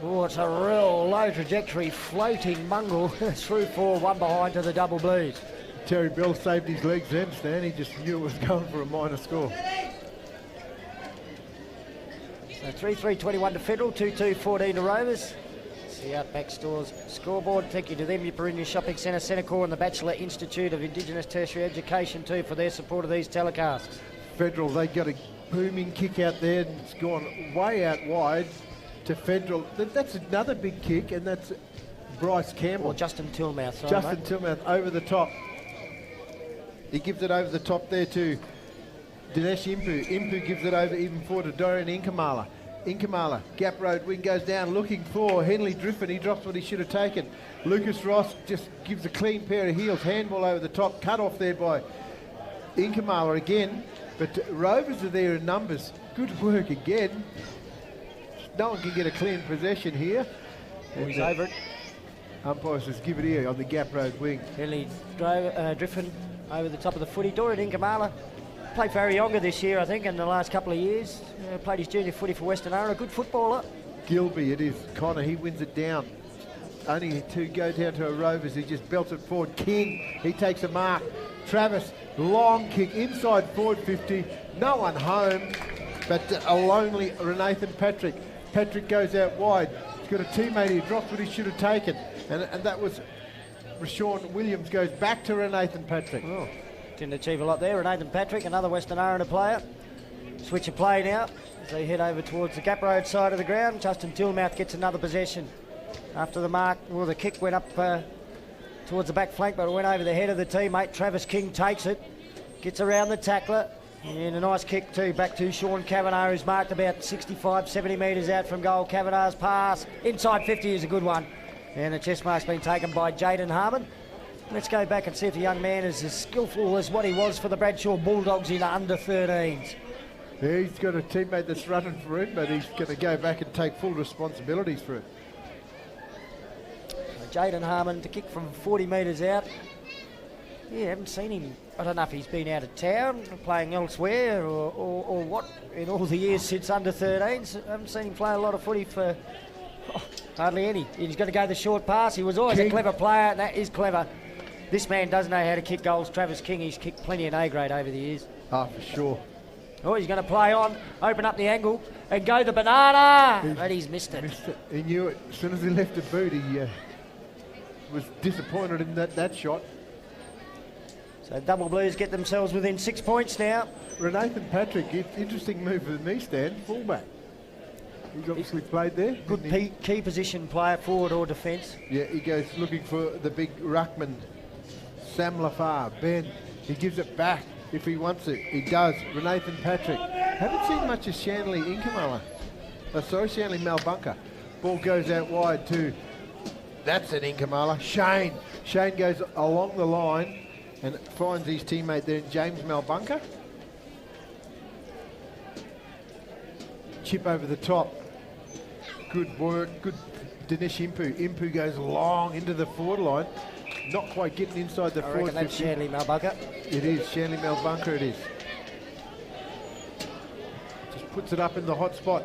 Oh, it's a real low trajectory, floating mongrel through 4-1 behind to the double blues. Terry Bell saved his legs then, Stan. He just knew it was going for a minor score. So 3-3-21 to Federal, 2-2-14 to Rovers. The Outback Stores scoreboard. Thank you to them, your Perinia Shopping Centre, Centrecore and the Batchelor Institute of Indigenous Tertiary Education too for their support of these telecasts. Federal, they got a booming kick out there and it's gone way out wide to Federal. That's another big kick, and that's Bryce Campbell. Or Justin Tillmouth. Sorry, Justin mate. Tillmouth over the top. He gives it over the top there to Dinesh Impu. Impu gives it over even forward to Dorian Inkamala. Inkamala, gap road wing goes down looking for Henley Driffin. He drops what he should have taken. Lucas Ross just gives a clean pair of heels. Handball over the top, cut off there by Inkamala again. But Rovers are there in numbers. Good work again. No one can get a clean possession here. He's over it. Umpire says give it here on the gap road wing. Henley Driffin over the top of the footy. Dorian Inkamala played for Arionga this year, I think, in the last couple of years. Played his junior footy for Western Ara. A good footballer. Gilby, it is. Connor, he wins it down. Only to go down to a Rovers. He just belts it forward. King, he takes a mark. Travis, long kick inside forward 50. No one home, but a lonely Renathan Patrick. Patrick goes out wide. He's got a teammate here, drops what he should have taken. And that was Rashawn Williams goes back to Renathan Patrick. Oh, didn't achieve a lot there. Renathan Patrick, another Western Arana player. Switch of play now as they head over towards the Gap Road side of the ground. Justin Tillmouth gets another possession. After the mark, well, the kick went up towards the back flank, but it went over the head of the teammate. Travis King takes it, gets around the tackler, and a nice kick too, back to Sean Kavanagh, who's marked about 65, 70 metres out from goal. Kavanagh's pass, inside 50 is a good one. And the chest mark's been taken by Jaden Harmon. Let's go back and see if the young man is as skillful as what he was for the Bradshaw Bulldogs in under-13s. Yeah, he's got a teammate that's running for him, but he's going to go back and take full responsibilities for it. So Jaden Harmon to kick from 40 metres out. Yeah, haven't seen him. I don't know if he's been out of town, playing elsewhere, or what, in all the years since under-13s. I haven't seen him play a lot of footy for hardly any. He's got to go the short pass. He was always a clever player, and that is clever. This man does know how to kick goals. Travis King, he's kicked plenty in A grade over the years. Oh, for sure. Oh, he's going to play on, open up the angle, and go the banana. But he's missed it. He knew it. As soon as he left the boot, he was disappointed in that shot. So Double Blues get themselves within 6 points now. Renathan Patrick, interesting move for me, Stan, fullback. He's obviously played there. Good key position player, forward or defence. Yeah, he goes looking for the big ruckman, Sam Lafar. Ben, he gives it back if he wants it. He does. Renathan Patrick. Haven't seen much of Shanley Inkamala. Shanley Malbunker. Ball goes out wide too. That's an Inkamala. Shane goes along the line and finds his teammate there, James Malbunker. Chip over the top. Good work. Good Dinesh Impu. Impu goes long into the forward line. Not quite getting inside the I forward. reckon that's Shanley Malbunker. It is. Shanley Malbunker it is. Just puts it up in the hot spot.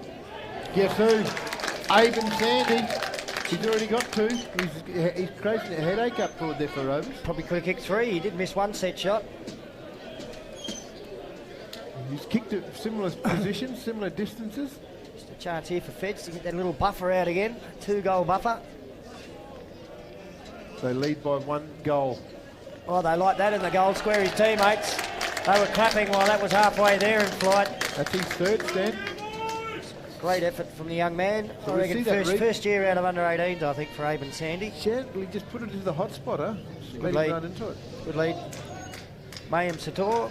Guess who? Aben Sandy. He's already got two. He's creating a headache up forward there for Rovers. Probably could have kicked 3. He did miss one set shot. He's kicked at similar positions, similar distances. Just a chance here for Feds to get that little buffer out again. 2-goal buffer. They lead by 1 goal. Oh, they like that in the goal square, his teammates. They were clapping while that was halfway there in flight. That's his third, Stan. Great effort from the young man. So I we reckon see that, first year out of under 18s, I think, for Aben Sandy. Shanley just put it into the hot spot, huh? Just let him lead. run into it. Good lead. Mayhem Sator,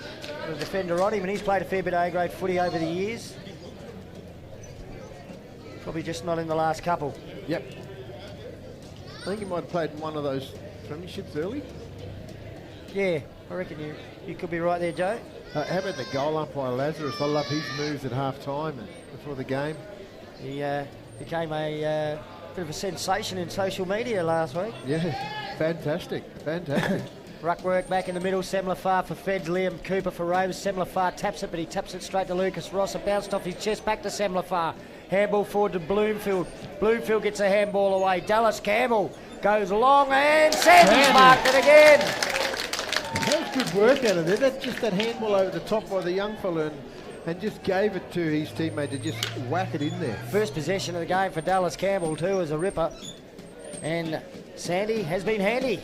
the defender on him, and he's played a fair bit of A-grade footy over the years. Probably just not in the last couple. Yep. I think he might have played in one of those premierships early. Yeah, I reckon you could be right there, Joe. How about the goal umpire Lazarus? I love his moves at half time and before the game. He became a bit of a sensation in social media last week. Yeah, fantastic. Ruck work back in the middle. Semlafar for Feds. Liam Cooper for Rovers. Semlafar taps it, but he taps it straight to Lucas Ross. It bounced off his chest back to Semlafar. Handball forward to Bloomfield. Bloomfield gets a handball away. Dallas Campbell goes long and Sandy's marked it again. That was good work out of there. That's just that handball over the top by the young fella and just gave it to his teammate to just whack it in there. First possession of the game for Dallas Campbell too as a ripper. And Sandy has been handy.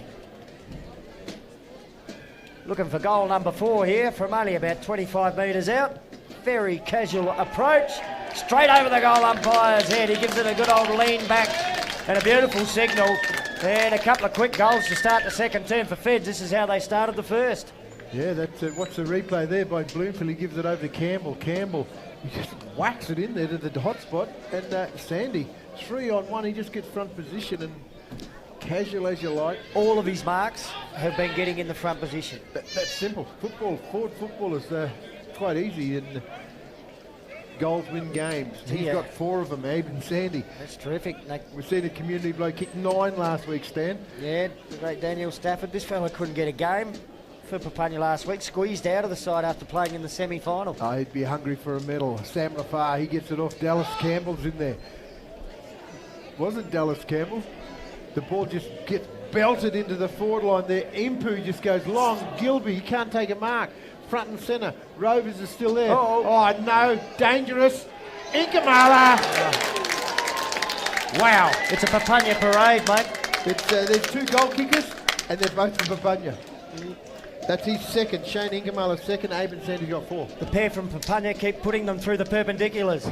Looking for goal number 4 here from only about 25 metres out. Very casual approach. Straight over the goal umpire's head. He gives it a good old lean back and a beautiful signal. And a couple of quick goals to start the second term for Feds. This is how they started the first. Yeah, that's watch the replay there by Bloomfield. He gives it over to Campbell. Campbell, he just whacks it in there to the hot spot. And Sandy, 3-on-1, he just gets front position and casual as you like. All of his marks have been getting in the front position. That's simple. Forward football is quite easy and goals win games. He's got 4 of them, Abe and Sandy. That's terrific. We've seen a community bloke kick 9 last week, Stan. Yeah, the great Daniel Stafford. This fella couldn't get a game for Papunya last week. Squeezed out of the side after playing in the semi-final. Oh, he'd be hungry for a medal. Sam Lafar, he gets it off. Dallas Campbell's in there. Wasn't Dallas Campbell? The ball just gets belted into the forward line there. Impu just goes long. Gilby, he can't take a mark. Front and centre. Rovers is still there. Oh no, dangerous. Inkamala. Wow. It's a Papunya parade, mate. There's 2 goal kickers and they're both from Papunya. That's his second. Shane Inkamala's second. Aben Sandy's got 4. The pair from Papunya keep putting them through the perpendiculars.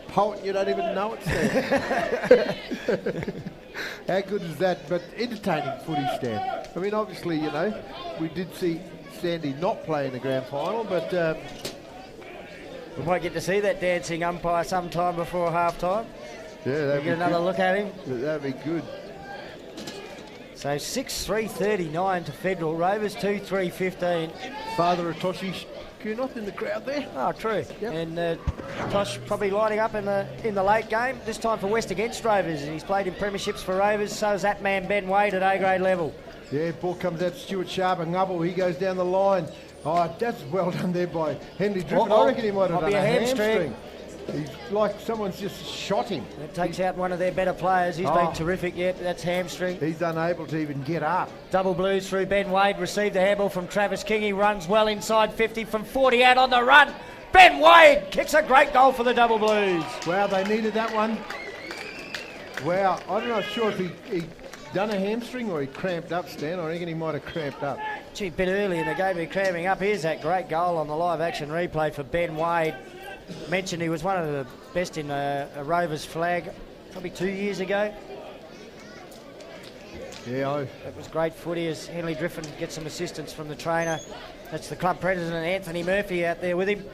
Poet, you don't even know it's there. How good is that? But entertaining footy, Stan. I mean, obviously, you know, we did see Sandy not play in the grand final, but we might get to see that dancing umpire sometime before half-time. Yeah, we'll get another look at him. That'd be good. So 6-3-39 to Federal. Rovers 2-3-15. Father of Toshi Kunnoth in the crowd there. Oh, true. Yep. And Tosh probably lining up in the late game. This time for West against Rovers. And he's played in premierships for Rovers. So is that man Ben Wade at A-grade level. Yeah, ball comes out to Stuart Sharp and Ngubble. He goes down the line. Oh, that's well done there by Henry Drippin. I reckon he might have done a hamstring. He's like someone's just shot him. That takes out one of their better players. He's been terrific. Yep, that's hamstring. He's unable to even get up. Double Blues through Ben Wade. Received the handball from Travis King. He runs well inside 50 from 40 out on the run. Ben Wade kicks a great goal for the Double Blues. Wow, they needed that one. Wow, I'm not sure if he done a hamstring or he cramped up, Stan. I reckon he might have cramped up. Gee, a bit early in the game, he cramping up. Here's that great goal on the live action replay for Ben Wade. Mentioned he was one of the best in a Rovers flag probably 2 years ago. Yeah, It was great footy as Henley Driffin gets some assistance from the trainer. That's the club president, Anthony Murphy, out there with him.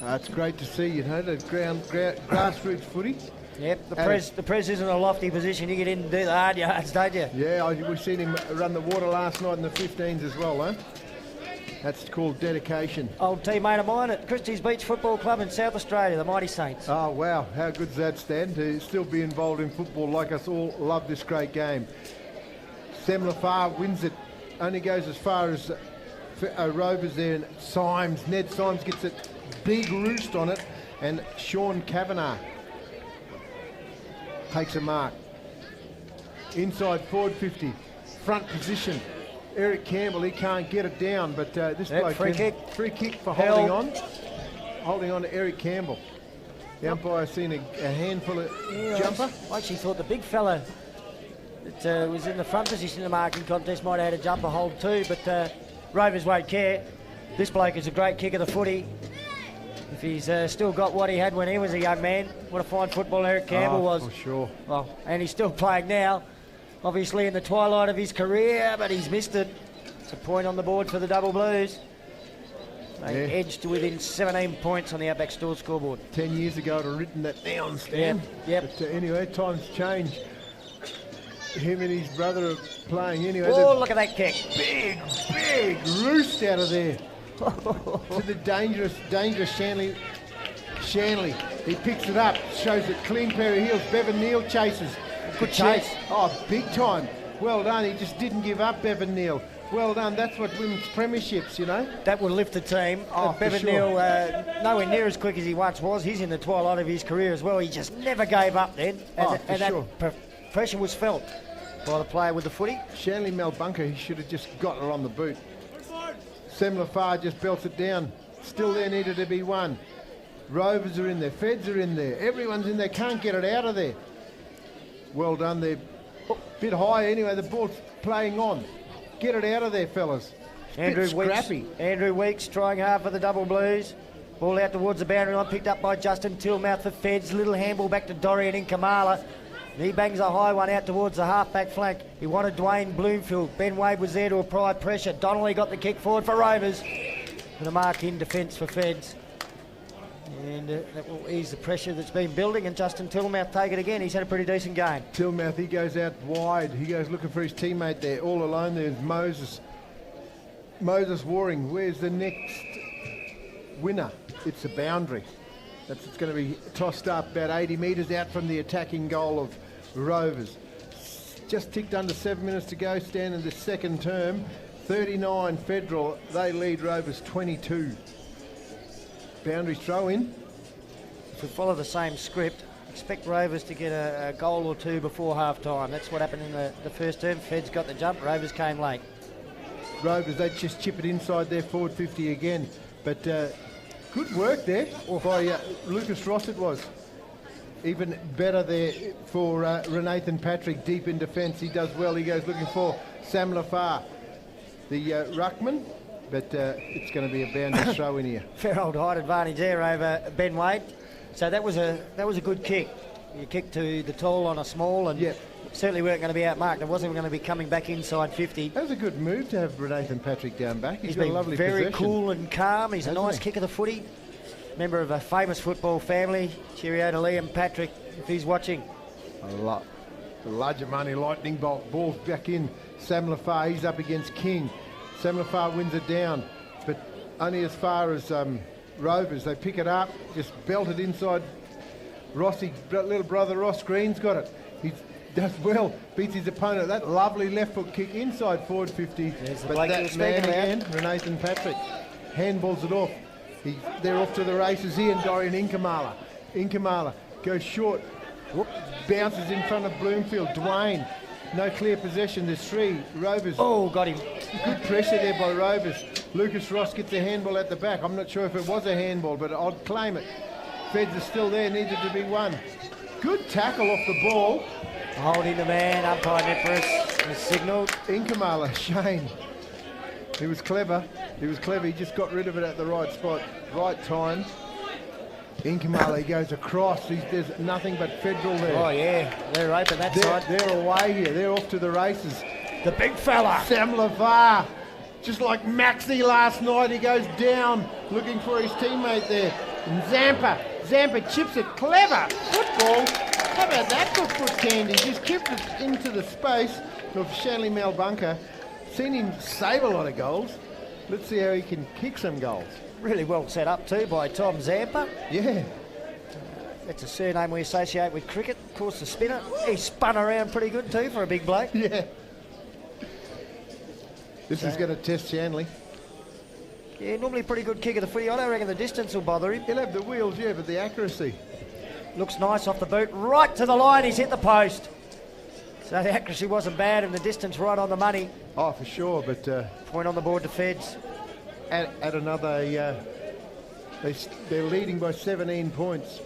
it's great to see, you know, the grassroots footy. Yep, the Prez isn't a lofty position. You get in and do the hard yards, don't you? Yeah, we've seen him run the water last night in the 15s as well, huh? That's called dedication. Old teammate of mine at Christie's Beach Football Club in South Australia, the Mighty Saints. Oh, wow. How good's that, Stan, to still be involved in football like us all love this great game. Semler Farr wins it. Only goes as far as Rovers there. And Symes, Ned Symes gets a big roost on it. And Sean Kavanagh takes a mark. Inside forward 50. Front position. Eric Campbell, he can't get it down, but this bloke free kick. Free kick for Held. holding on to Eric Campbell. The umpire seen a handful of jumper. I actually thought the big fella that was in the front position in the marking contest might have had a jumper hold too, but Rovers won't care. This bloke is a great kick of the footy. If he's still got what he had when he was a young man, what a fine footballer Eric Campbell was. For sure. Well, and he's still playing now. Obviously in the twilight of his career, but he's missed it. It's a point on the board for the Double Blues. They edged to within 17 points on the Outback Store scoreboard. 10 years ago, I'd have written that down, Stan. Yep. But anyway, times change. Him and his brother are playing anyway. Oh, look at that kick. Big roost out of there. To the dangerous Shanley. He picks it up, shows a clean pair of heels. Bevan Neal chases. Good chase. Oh, big time. Well done. He just didn't give up, Bevan Neal. Well done. That's what wins premierships, you know. That will lift the team. Bevan Neal, nowhere near as quick as he once was. He's in the twilight of his career as well. He just never gave up then. And that pressure was felt by the player with the footy. Shanley Malbunker, he should have just got her on the boot. Semler Farr just belts it down. Still there needed to be one. Rovers are in there. Feds are in there. Everyone's in there. Can't get it out of there. Well done there. Bit high anyway. The ball's playing on. Get it out of there, fellas. Andrew Weeks trying hard for the Double Blues. Ball out towards the boundary line, picked up by Justin Tillmouth for Feds. Little handball back to Dorian in Kamala. He bangs a high one out towards the half-back flank. He wanted Dwayne Bloomfield. Ben Wade was there to apply pressure. Donnelly got the kick forward for Rovers. And a mark in defence for Feds. And that will ease the pressure that's been building, and Justin Tillmouth take it again. He's had a pretty decent game. Tillmouth, he goes out wide. He goes looking for his teammate there. All alone there's Moses. Moses Waring. Where's the next winner? It's a boundary. It's going to be tossed up about 80 metres out from the attacking goal of Rovers. Just ticked under 7 minutes to go, Stan, in the second term. 39 Federal. They lead Rovers 22. Boundary throw in. If we follow the same script, expect Rovers to get a goal or two before half-time. That's what happened in the first term. Feds got the jump, Rovers came late. Rovers, they just chip it inside their forward 50 again. But good work there by Lucas Ross it was. Even better there for Renathan Patrick deep in defence. He does well. He goes looking for Sam Lafar, the ruckman. But it's going to be a boundary throw in here. Fair old height advantage there over Ben Wade. So that was a good kick. You kicked to the tall on a small, and certainly weren't going to be outmarked. It wasn't going to be coming back inside 50. That was a good move to have Renathan Patrick down back. He's got been a lovely very possession. cool and calm. He's a nice kick of the footy. Member of a famous football family. Cheerio to Liam Patrick, if he's watching. A lot. The larger money lightning bolt. Ball back in. Sam Lafar, he's up against King. Sam Lafar wins it down, but only as far as Rovers. They pick it up, just belt it inside. Rossi, little brother Ross Green's got it. He does well, beats his opponent. That lovely left foot kick inside forward 50. But that man again, Renathan Patrick, handballs it off. They're off to the races here, and Dorian Inkamala. Inkamala goes short, bounces in front of Bloomfield. Dwayne, no clear possession. There's three. Rovers. Oh, got him. Good pressure there by Rovers. Lucas Ross gets a handball at the back. I'm not sure if it was a handball, but I'd claim it. Feds are still there, needed to be won. Good tackle off the ball. Holding the man, umpire Nepris has signalled. Inkamala, Shane. He was clever. He was clever. He just got rid of it at the right spot, right time. Inkamala, he goes across. There's nothing but Federal there. Oh, yeah. They're open that side. They're away here. They're off to the races. The big fella. Sam Lavar, just like Maxi last night, he goes down looking for his teammate there. And Zampa chips it. Clever football. How about that for foot candy? Just chipped it into the space of Shanley Malbunker. Seen him save a lot of goals. Let's see how he can kick some goals. Really well set up too by Tom Zampa. Yeah. That's a surname we associate with cricket. Of course, the spinner. He spun around pretty good too for a big bloke. Yeah. This is going to test Shanley. Yeah, normally a pretty good kick of the footy. I don't reckon the distance will bother him. He'll have the wheels, yeah, but the accuracy. Looks nice off the boot. Right to the line. He's hit the post. So the accuracy wasn't bad and the distance right on the money. Oh, for sure, but... point on the board to Feds. At another... they're leading by 17 points.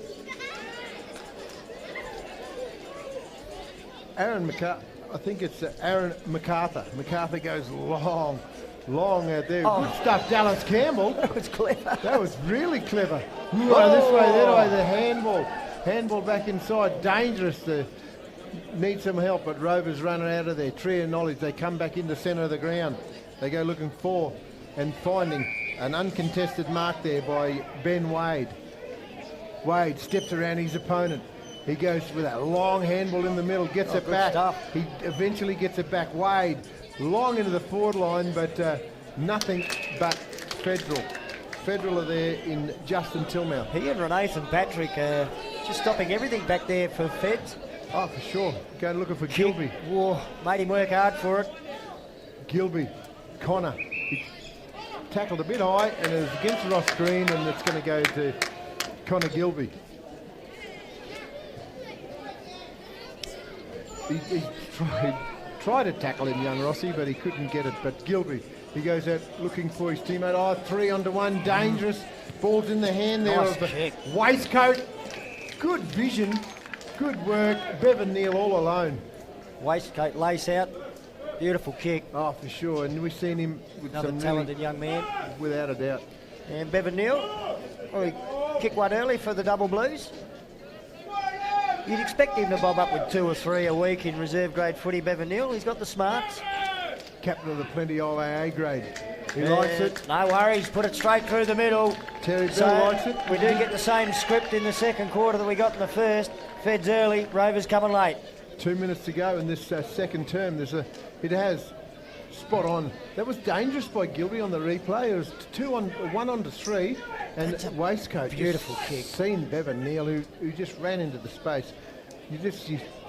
I think it's Aaron MacArthur. MacArthur goes long out there. Oh. Good stuff, Dallas Campbell. That was clever. That was really clever. This way, that way, the handball. Handball back inside. Dangerous to need some help, but Rovers running out of there. Tree of knowledge. They come back in the centre of the ground. They go looking for and finding an uncontested mark there by Ben Wade. Wade steps around his opponent. He goes with that long handball in the middle, gets it back. Stuff. He eventually gets it back. Wade, long into the forward line, but nothing but Federal. Federal are there in Justin Tillmouth. He and Renathan Patrick just stopping everything back there for Feds. Oh, for sure. Going looking for Gilby. Whoa, made him work hard for it. Gilby, Connor. He tackled a bit high, and it was against Ross Green, and it's going to go to Connor Gilby. He tried to tackle him, young Rossi, but he couldn't get it. But Gilby, he goes out looking for his teammate. Oh, 3-on-1, dangerous. Ball's in the hand there Nice of the kick. waistcoat. Good vision, good work. Bevan Neal all alone. Waistcoat lace out. Beautiful kick. Oh, for sure. And we've seen him with Another some talented young man. without a doubt. And Bevan Neal, he kicked one early for the Double Blues. You'd expect him to bob up with 2 or 3 a week in reserve grade footy, Bevan Neal. He's got the smarts. Captain of the Plenty Old AA grade. He likes it. No worries, put it straight through the middle. Terry Bell likes it. We do get the same script in the second quarter that we got in the first. Feds early, Rovers coming late. 2 minutes to go in this second term. It has spot on. That was dangerous by Gilby on the replay. It was 1 on to 3, and That's a waistcoat. beautiful just kick. Seen Bevan Neal who just ran into the space.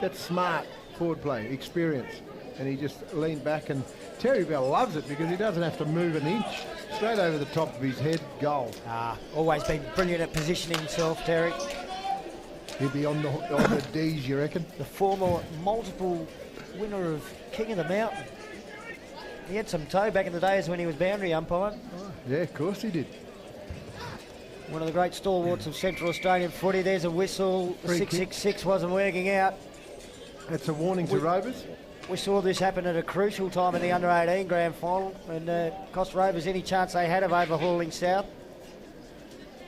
That's smart forward play, experience, and he just leaned back. And Terry Bell loves it because he doesn't have to move an inch. Straight over the top of his head, goal. Always been brilliant at positioning himself, Terry. He'll be on the D's, you reckon? The former multiple winner of King of the Mountain. He had some toe back in the days when he was boundary umpire. Yeah, of course he did. One of the great stalwarts of Central Australian footy. There's a whistle. The Free kick. 666 wasn't working out. That's a warning to Rovers. We saw this happen at a crucial time in the under-18 grand final and cost Rovers any chance they had of overhauling South.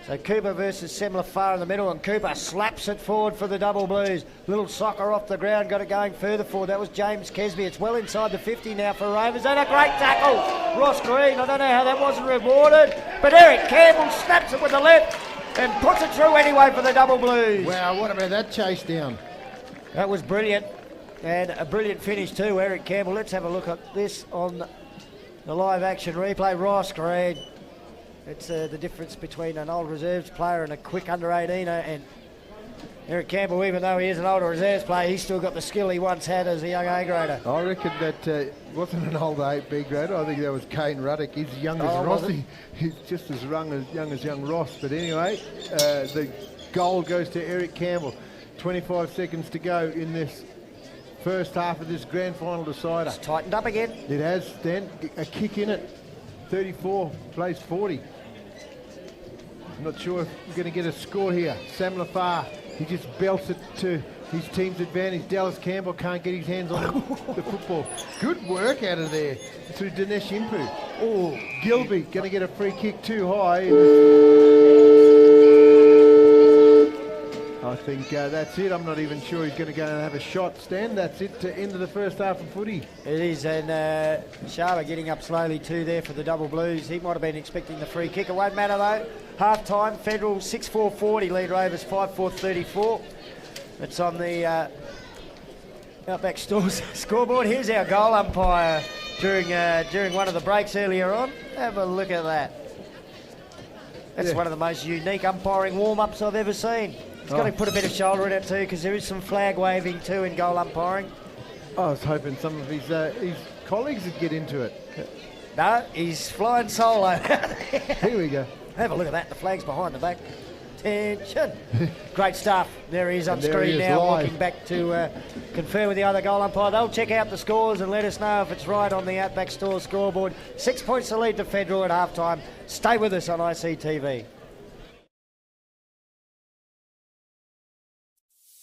So Cooper versus Semler far in the middle, and Cooper slaps it forward for the Double Blues. Little soccer off the ground, got it going further forward. That was James Kesby. It's well inside the 50 now for Rovers. And a great tackle. Ross Green, I don't know how that wasn't rewarded, but Eric Campbell snaps it with the left and puts it through anyway for the Double Blues. Wow, what about that chase down? That was brilliant, and a brilliant finish too, Eric Campbell. Let's have a look at this on the live action replay. Ross Green. It's the difference between an old reserves player and a quick under-18er, and Eric Campbell, even though he is an older reserves player, he's still got the skill he once had as a young A-grader. I reckon that wasn't an old B grader. I think that was Kane Ruddock. He's young as Rossi. He's just as young as young Ross. But anyway, the goal goes to Eric Campbell. 25 seconds to go in this first half of this grand final decider. It's tightened up again. It has, Dan. A kick in it. 34 plays 40. I'm not sure if we're going to get a score here. Sam Lafar, he just belts it to his team's advantage. Dallas Campbell can't get his hands on the football. Good work out of there to Dinesh Impu. Oh, Gilby going to get a free kick too high. I think that's it. I'm not even sure he's going to go and have a shot. Stan, that's it to end of the first half of footy. It is, and Sharma getting up slowly too there for the double blues. He might have been expecting the free kick. It won't matter though. Half time, Federal 6-4-40, lead Rovers 5-4-34. It's on the Outback Stores scoreboard. Here's our goal umpire during one of the breaks earlier on. Have a look at that. That's one of the most unique umpiring warm-ups I've ever seen. He's got to put a bit of shoulder in it too, because there is some flag waving too in goal umpiring. I was hoping some of his colleagues would get into it. No, he's flying solo. Here we go. Have a look at that. The flag's behind the back. Attention. Great stuff. There he is on There screen he is now, live. walking back to confirm with the other goal umpire. They'll check out the scores and let us know if it's right on the Outback Store scoreboard. 6 points to lead to Federal at half-time. Stay with us on ICTV.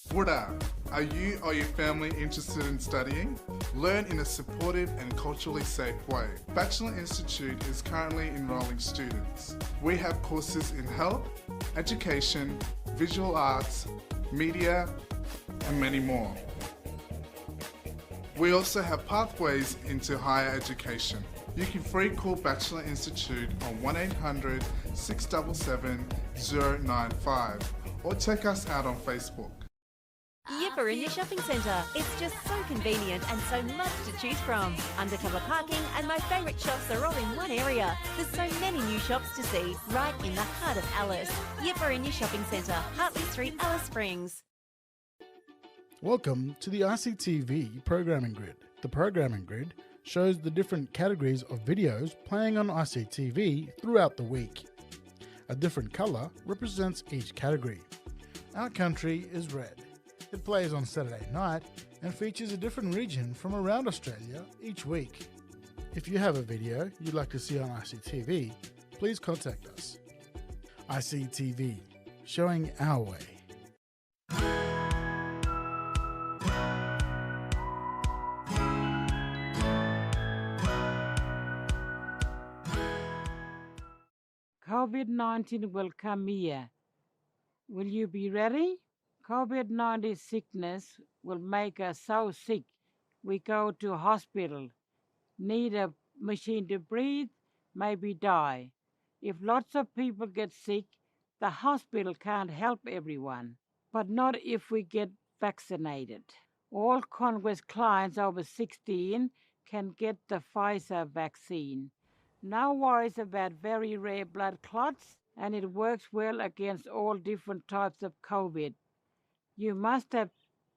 Buddha, are you or your family interested in studying? Learn in a supportive and culturally safe way. Bachelor Institute is currently enrolling students. We have courses in health, education, visual arts, media, and many more. We also have pathways into higher education. You can free call Bachelor Institute on 1-800 677 095 or check us out on Facebook. Yipper in your shopping centre. It's just so convenient and so much to choose from. Undercover parking and my favourite shops are all in one area. There's so many new shops to see right in the heart of Alice. Yipper in your shopping centre, Hartley Street, Alice Springs. Welcome to the ICTV Programming Grid. The Programming Grid shows the different categories of videos playing on ICTV throughout the week. A different colour represents each category. Our country is red. It plays on Saturday night and features a different region from around Australia each week. If you have a video you'd like to see on ICTV, please contact us. ICTV, showing our way. COVID-19 will come here. Will you be ready? COVID-19 sickness will make us so sick we go to hospital, need a machine to breathe, maybe die. If lots of people get sick, the hospital can't help everyone, but not if we get vaccinated. All Congress clients over 16 can get the Pfizer vaccine. No worries about very rare blood clots, and it works well against all different types of COVID. You must have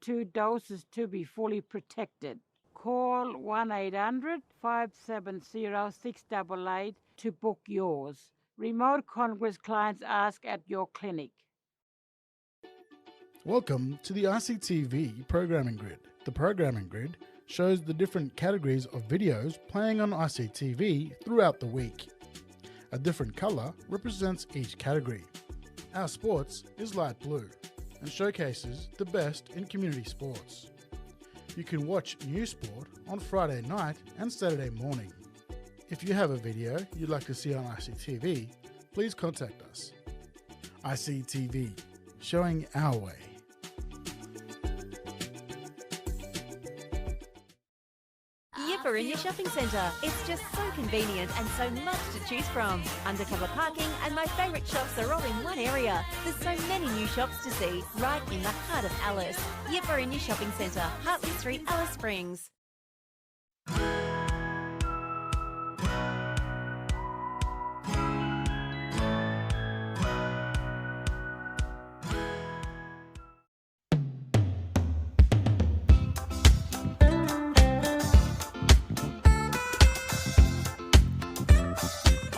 2 doses to be fully protected. Call 1-800-570-688 to book yours. Remote Congress clients ask at your clinic. Welcome to the ICTV Programming Grid. The Programming Grid shows the different categories of videos playing on ICTV throughout the week. A different colour represents each category. Our sports is light blue and showcases the best in community sports. You can watch new sport on Friday night and Saturday morning. If you have a video you'd like to see on ICTV, please contact us. ICTV, showing our way. Yipper in your shopping centre. It's just so convenient and so much to choose from. Undercover parking and my favourite shops are all in one area. There's so many new shops to see right in the heart of Alice. Yipper in your shopping centre, Hartley Street, Alice Springs.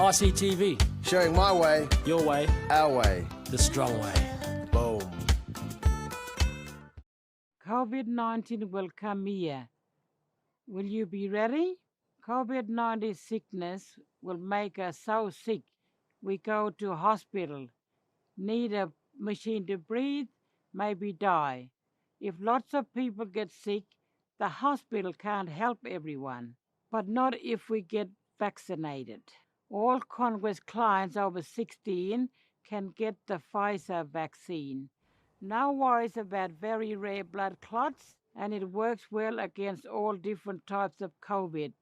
ICTV, Showing my way, your way, our way. the strong way. Boom. COVID-19 will come here. Will you be ready? COVID-19 sickness will make us so sick. We go to hospital, need a machine to breathe, maybe die. If lots of people get sick, the hospital can't help everyone, but not if we get vaccinated. All Congress clients over 16 can get the Pfizer vaccine. No worries about very rare blood clots, and it works well against all different types of COVID.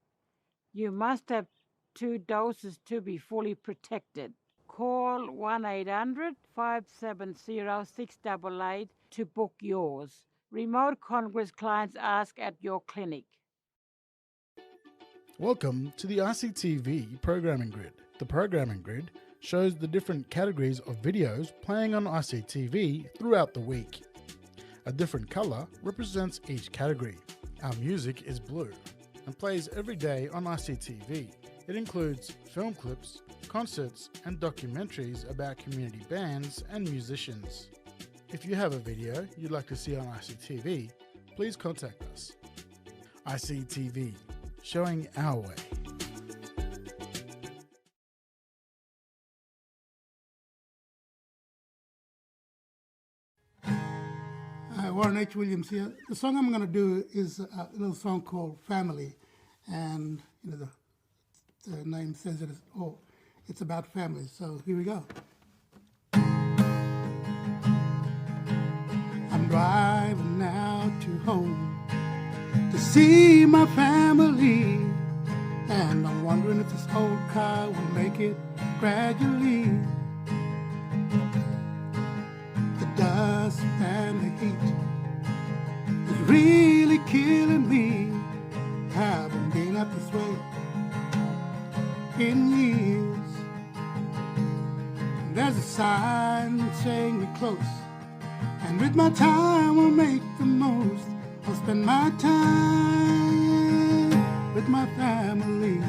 You must have 2 doses to be fully protected. Call 1-800-570-688 to book yours. Remote Congress clients ask at your clinic. Welcome to the ICTV Programming Grid. The Programming Grid shows the different categories of videos playing on ICTV throughout the week. A different colour represents each category. Our music is blue and plays every day on ICTV. It includes film clips, concerts and documentaries about community bands and musicians. If you have a video you'd like to see on ICTV, please contact us. ICTV, showing our way. Warren H. Williams here. The song I'm going to do is a little song called Family, and the name says it all. It's about family, so here we go. I'm driving now to home to see my family, and I'm wondering if this old car will make it gradually. The dust and the heat is really killing me. Haven't been up this way in years. There's a sign saying we're close, and with my time I'll make the most. I'll spend my time with my family.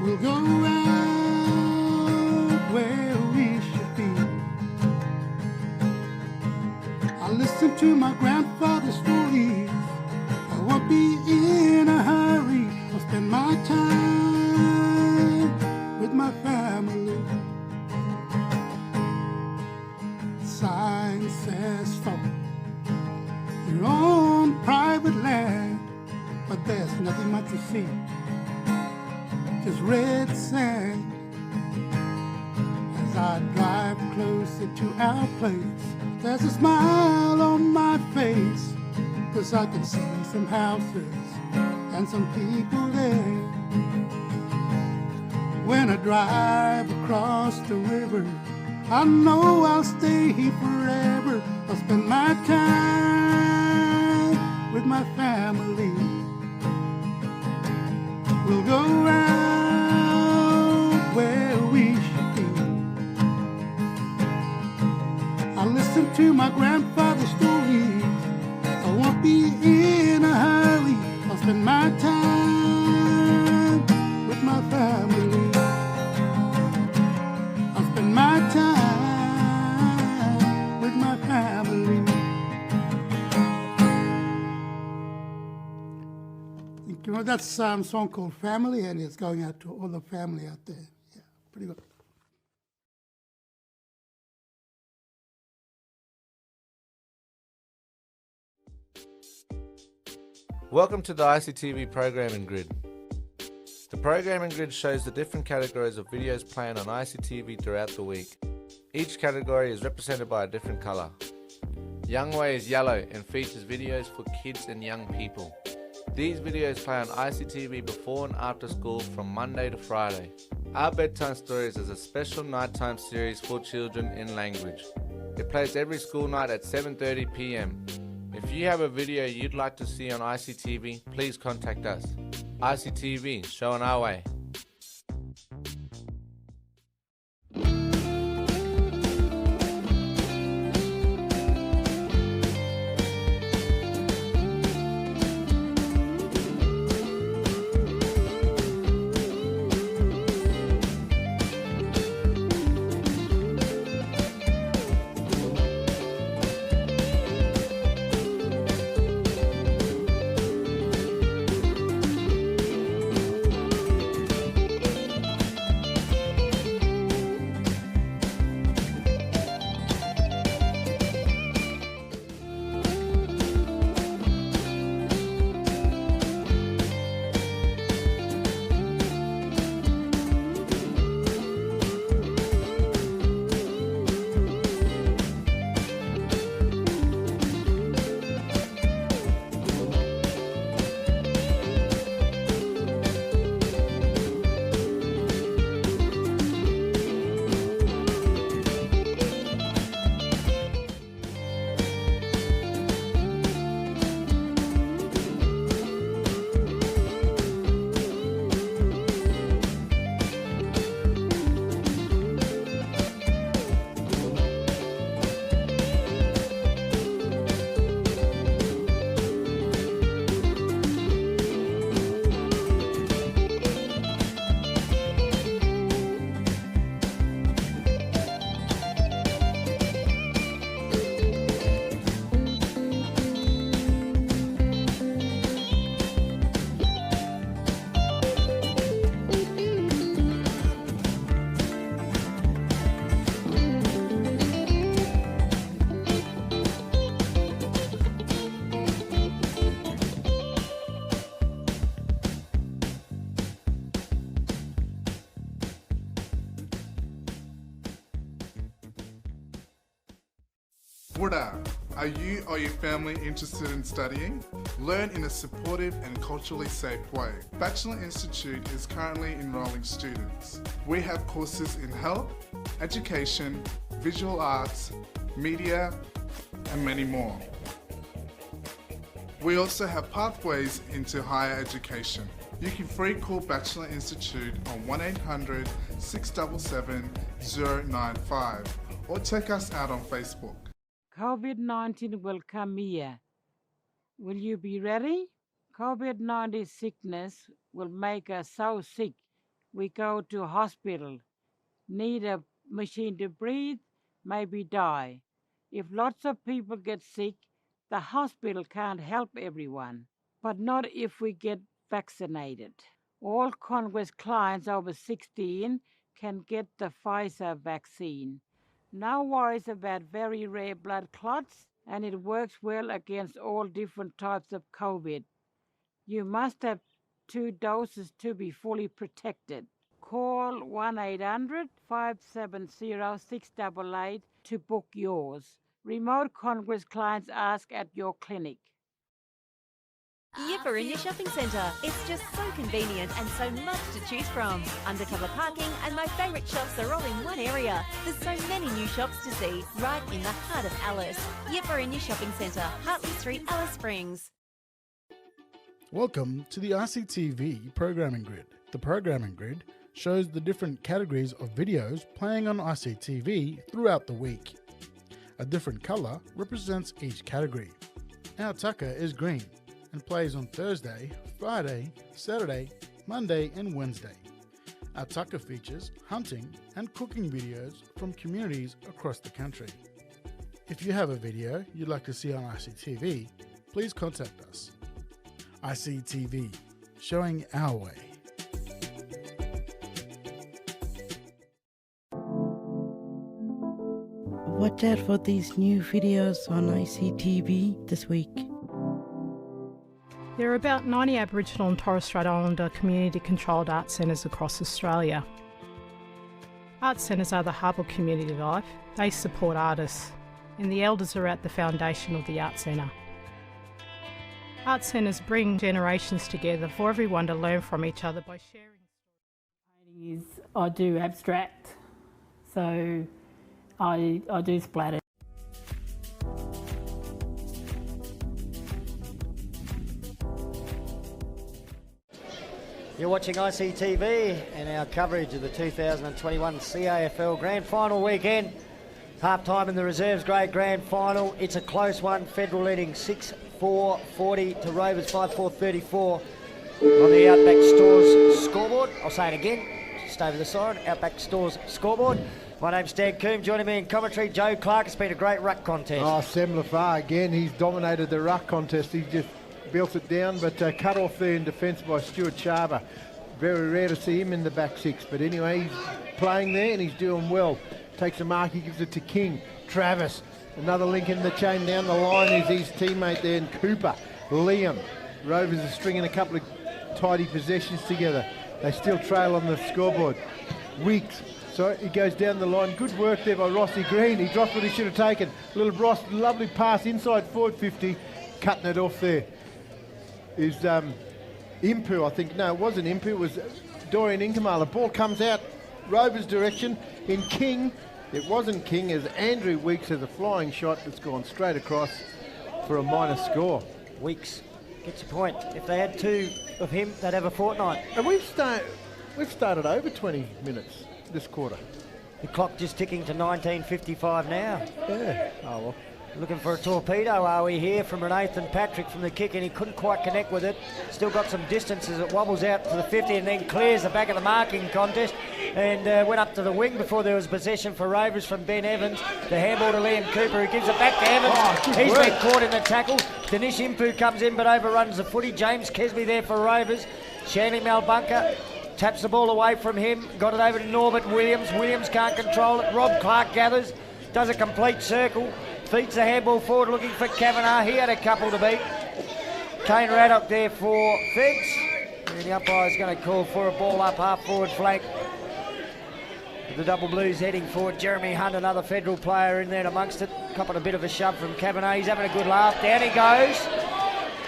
We'll go out where we should be. I'll listen to my grandfather's stories. I won't be in a hurry. I'll spend my time with my family. Sign says stop. You're on private land, but there's nothing much to see. Just red sand. As I drive closer to our place, there's a smile on my face, 'cause I can see some houses and some people there. When I drive across the river, I know I'll stay here forever. I'll spend my time with my family. We'll go round where we should be. I'll listen to my grandfather's stories. I won't be in a hurry. I'll spend my time with my family. I'll spend my time with my family. You know, that's a song called Family, and it's going out to all the family out there. Yeah, pretty good. Welcome to the ICTV Programming Grid. The Programming Grid shows the different categories of videos playing on ICTV throughout the week. Each category is represented by a different colour. Young Way is yellow and features videos for kids and young people. These videos play on ICTV before and after school from Monday to Friday. Our Bedtime Stories is a special nighttime series for children in language. It plays every school night at 7:30 p.m. If you have a video you'd like to see on ICTV, please contact us. ICTV, showing our way. Buddha, are you or your family interested in studying? Learn in a supportive and culturally safe way. Bachelor Institute is currently enrolling students. We have courses in health, education, visual arts, media, and many more. We also have pathways into higher education. You can free call Bachelor Institute on 1800 677 095 or check us out on Facebook. COVID-19 will come here. Will you be ready? COVID-19 sickness will make us so sick. We go to hospital, need a machine to breathe, maybe die. If lots of people get sick, the hospital can't help everyone, but not if we get vaccinated. All Congress clients over 16 can get the Pfizer vaccine. No worries about very rare blood clots, and it works well against all different types of COVID. You must have 2 doses to be fully protected. Call 1-800-570-688 to book yours. Remote Congress clients ask at your clinic. Yipper in your shopping centre. It's just so convenient and so much to choose from. Undercover parking and my favourite shops are all in one area. There's so many new shops to see right in the heart of Alice. Yipper in your shopping centre, Hartley Street, Alice Springs. Welcome to the ICTV Programming Grid. The Programming Grid shows the different categories of videos playing on ICTV throughout the week. A different colour represents each category. Our tucker is green and plays on Thursday, Friday, Saturday, Monday and Wednesday. Our tucker features hunting and cooking videos from communities across the country. If you have a video you'd like to see on ICTV, please contact us. ICTV, showing our way. Watch out for these new videos on ICTV this week. There are about 90 Aboriginal and Torres Strait Islander community-controlled art centres across Australia. Art centres are the hub of community life. They support artists, and the elders are at the foundation of the art centre. Art centres bring generations together for everyone to learn from each other by sharing. I do abstract, so I do splatter. You're watching ICTV and our coverage of the 2021 CAFL Grand Final weekend. Half-time in the Reserves Grade Grand Final. It's a close one. Federal leading 6-4-40 to Rovers 5-4-34 on the Outback Stores scoreboard. I'll say it again, just over the side, Outback Stores scoreboard. My name's Dan Coombe, joining me in commentary, Joe Clark. It's been a great ruck contest. Oh, Sam Lafar again, he's dominated the ruck contest. He's just built it down, but cut off there in defence by Stuart Charver. Very rare to see him in the back six, but anyway, he's playing there and he's doing well. Takes a mark, he gives it to King. Travis, another link in the chain down the line is his teammate there, and Cooper. Liam. Rovers are stringing a couple of tidy possessions together. They still trail on the scoreboard. Weeks. So he goes down the line. Good work there by Rossi Green. He dropped what he should have taken. Little Ross, lovely pass inside forward 50. Cutting it off there is Impu, I think. No, it wasn't Impu. It was Dorian Inkamala. The ball comes out Rovers' direction in King. It wasn't King, as Andrew Weeks has a flying shot that's gone straight across for a minor score. Weeks gets a point. If they had 2 of him, they'd have a fortnight. And we've started over 20 minutes this quarter. The clock just ticking to 19:55 now. Yeah. Oh well. Looking for a torpedo, are we here, from Nathan Patrick from the kick, and he couldn't quite connect with it. Still got some distance as it wobbles out to the 50 and then clears the back of the marking contest and went up to the wing before there was possession for Rovers from Ben Evans. The handball to Liam Cooper, who gives it back to Evans. He's been caught in the tackle. Danish Impu comes in but overruns the footy. James Kesby there for Rovers. Shanley Malbunka taps the ball away from him. Got it over to Norbert Williams. Williams can't control it. Rob Clark gathers. Does a complete circle. Feeds the handball forward looking for Kavanagh. He had a couple to beat. Kane Raddock there for Feds. And the umpire's going to call for a ball up half forward flank. The double blues heading forward. Jeremy Hunt, another federal player in there amongst it. copping a bit of a shove from Cabernet. He's having a good laugh. Down he goes.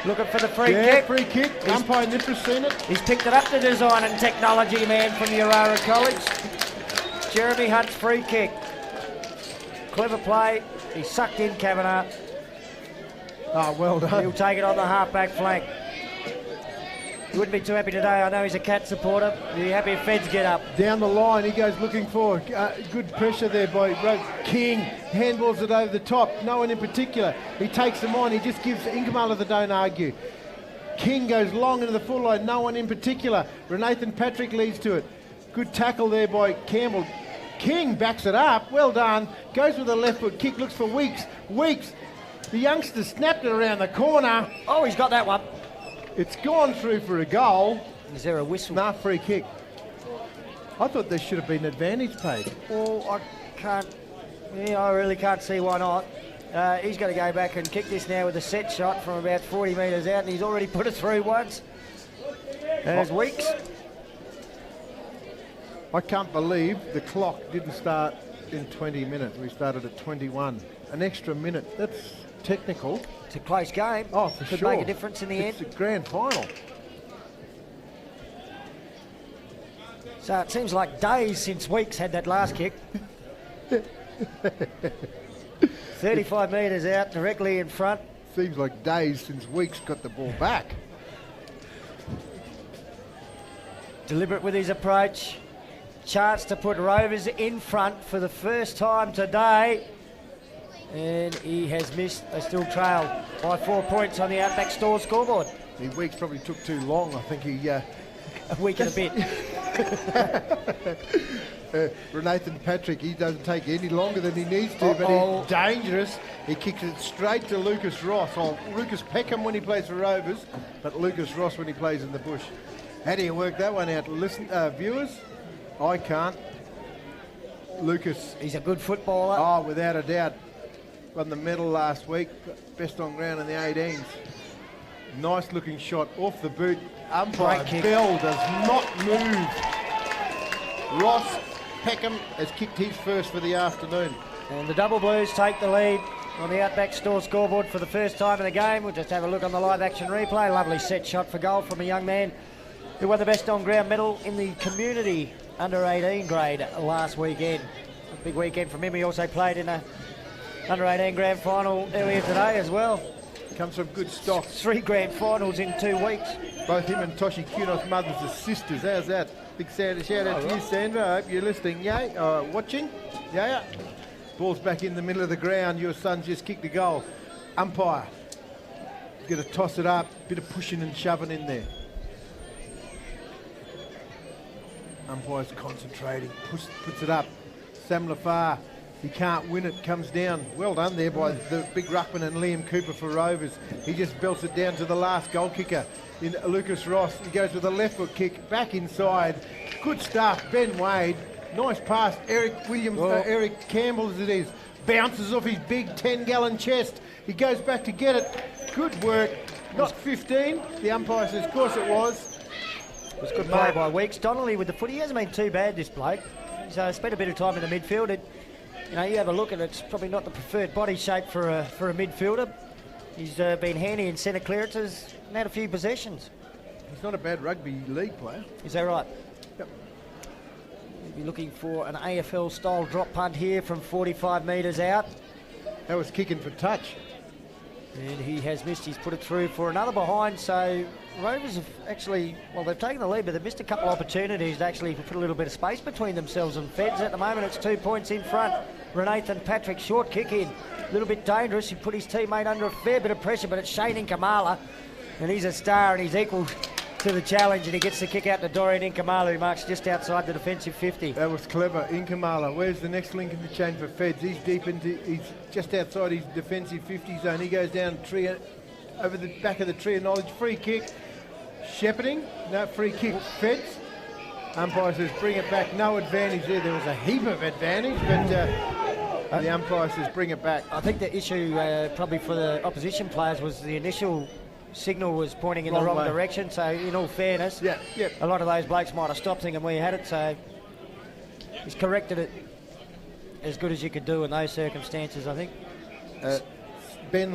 Looking for the free kick. Free kick. Umpire Nipra's seen it. He's picked it up, the design and technology man from Aurora College. Jeremy Hunt's free kick. Clever play. He sucked in Cabernet. Oh, well done. He'll take it on the half-back flank. He wouldn't be too happy today. I know he's a Cat supporter. He'd be happy if Feds get up. Down the line, he goes looking for good pressure there by King. Handballs it over the top. No one in particular. He takes them on. He just gives Inkamala the don't argue. King goes long into the full line. No one in particular. Renathan Patrick leads to it. Good tackle there by Campbell. King backs it up. Well done. Goes with a left foot kick. Looks for Weeks. Weeks. The youngster snapped it around the corner. Oh, he's got that one. It's gone through for a goal. Is there a whistle? Nah, free kick. I thought there should have been advantage paid. Well, I can't. Yeah, I really can't see why not. He's going to go back and kick this now with a set shot from about 40 metres out, and he's already put it through once. There's Weeks. I can't believe the clock didn't start in 20 minutes. We started at 21. An extra minute. That's technical. It's a close game. Oh, for Could sure. make a difference in the end. It's a grand final. So it seems like days since Weeks had that last kick. 35 metres out, directly in front. Seems like days since Weeks got the ball back. Deliberate with his approach. Chance to put Rovers in front for the first time today. And he has missed. They still trail by 4 points on the Outback Store scoreboard. Weeks probably took too long. I think he... a week and a bit. Renathan Patrick, he doesn't take any longer than he needs to, but he's dangerous. He kicks it straight to Lucas Ross. Oh, Lucas Peckham when he plays for Rovers, but Lucas Ross when he plays in the bush. How do you work that one out? Listen, viewers, I can't. Lucas. He's a good footballer. Oh, without a doubt. Won the medal last week, best on ground in the 18s. Nice looking shot off the boot. Umpire Bell does not move. Ross Peckham has kicked his first for the afternoon. And the Double Blues take the lead on the Outback Store scoreboard for the first time in the game. We'll just have a look on the live action replay. Lovely set shot for goal from a young man who won the best on ground medal in the community under 18 grade last weekend. A big weekend from him. He also played in a under 18 grand final earlier today as well. Comes from good stock. 3 grand finals in 2 weeks. Both him and Toshi Kunos' mothers are sisters. How's that? Big shout out to you, Sandra. I hope you're listening. Yeah, watching. Yeah. Ball's back in the middle of the ground. Your son just kicked a goal. Umpire. Going to toss it up. Bit of pushing and shoving in there. Umpire's concentrating. Puts it up. Sam Lafar. He can't win it, comes down. Well done there by the big ruckman and Liam Cooper for Rovers. He just belts it down to the last goal kicker in Lucas Ross. He goes with a left foot kick, back inside. Good stuff, Ben Wade. Nice pass, Eric Williams, Eric Campbell as it is. Bounces off his big 10-gallon chest. He goes back to get it. Good work. Not 15. The umpire says, of course it was. It was good play by Weeks. Donnelly with the foot. He hasn't been too bad, this bloke. He's spent a bit of time in the midfield. You know, you have a look at it, it's probably not the preferred body shape for a midfielder. He's been handy in centre clearances and had a few possessions. He's not a bad rugby league player. Is that right? Yep. We'll be looking for an AFL-style drop punt here from 45 metres out. That was kicking for touch. And he has missed. He's put it through for another behind. So Rovers have actually, well, they've taken the lead, but they've missed a couple of opportunities to actually put a little bit of space between themselves and Feds. At the moment, it's 2 points in front. Renathan Patrick, short kick in. A little bit dangerous. He put his teammate under a fair bit of pressure, but it's Shane Inkamala. And he's a star, and he's equal to the challenge, and he gets the kick out to Dorian Inkamala, who marks just outside the defensive 50. That was clever. Inkamala, where's the next link in the chain for Feds? He's deep into, he's just outside his defensive 50 zone. He goes down tree, over the back of the tree of knowledge. Free kick. Shepherding. No, free kick. Feds. Umpire says bring it back. No advantage there. There was a heap of advantage, but the umpire says bring it back. I think the issue probably for the opposition players was the initial signal was pointing in the wrong direction, so in all fairness, a lot of those blokes might have stopped thinking we had it, so he's corrected it as good as you could do in those circumstances, I think. Ben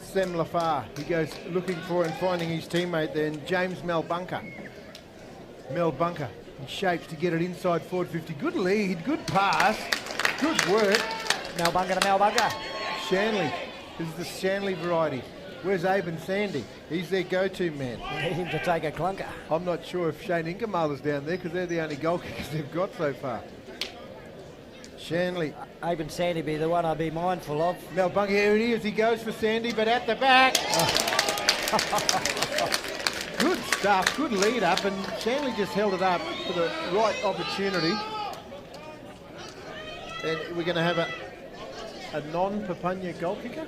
Semlafar. He goes looking for and finding his teammate there, and James Melbunker. He shapes to get it inside forward 50. Good lead, good pass, good work. Melbunker to Melbunker. Shanley. This is the Shanley variety. Where's Abe and Sandy? He's their go-to man. Need him to take a clunker. I'm not sure if Shane Inkamala's down there because they're the only goal kickers they've got so far. Shanley. Abe and Sandy be the one I'd be mindful of. Melbunker, here it is. He goes for Sandy, but at the back. Good stuff, good lead up, and Shanley just held it up for the right opportunity. And we're going to have a non-Papunya goal kicker,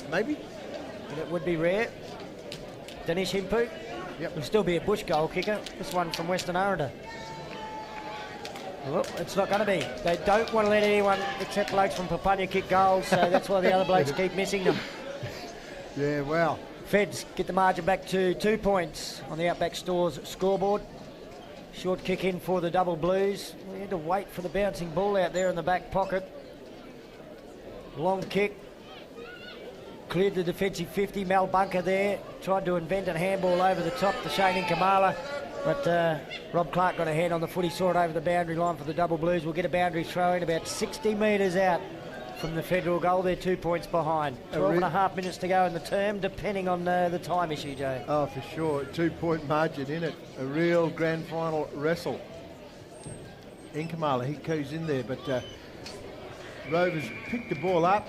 maybe? And it would be rare. Dinesh Himpu. Yep. Will still be a Bush goal kicker. This one from Western Aranda. Well, it's not going to be. They don't want to let anyone except blokes from Papunya kick goals, so that's why the other blokes keep missing them. Yeah, well. Feds get the margin back to 2 points on the Outback Stores scoreboard. Short kick in for the Double Blues. We had to wait for the bouncing ball out there in the back pocket. Long kick. Cleared the defensive 50. Melbunker there. Tried to invent a handball over the top to Shane Inkamala. But Rob Clark got a hand on the foot. He saw it over the boundary line for the Double Blues. We'll get a boundary throw in about 60 metres out from the Federal goal. They're 2 points behind. 12 and a half minutes to go in the term, depending on the time issue, Joe. Oh, for sure. 2 point margin in it. A real grand final wrestle. Inkamala, he goes in there, but Rovers picked the ball up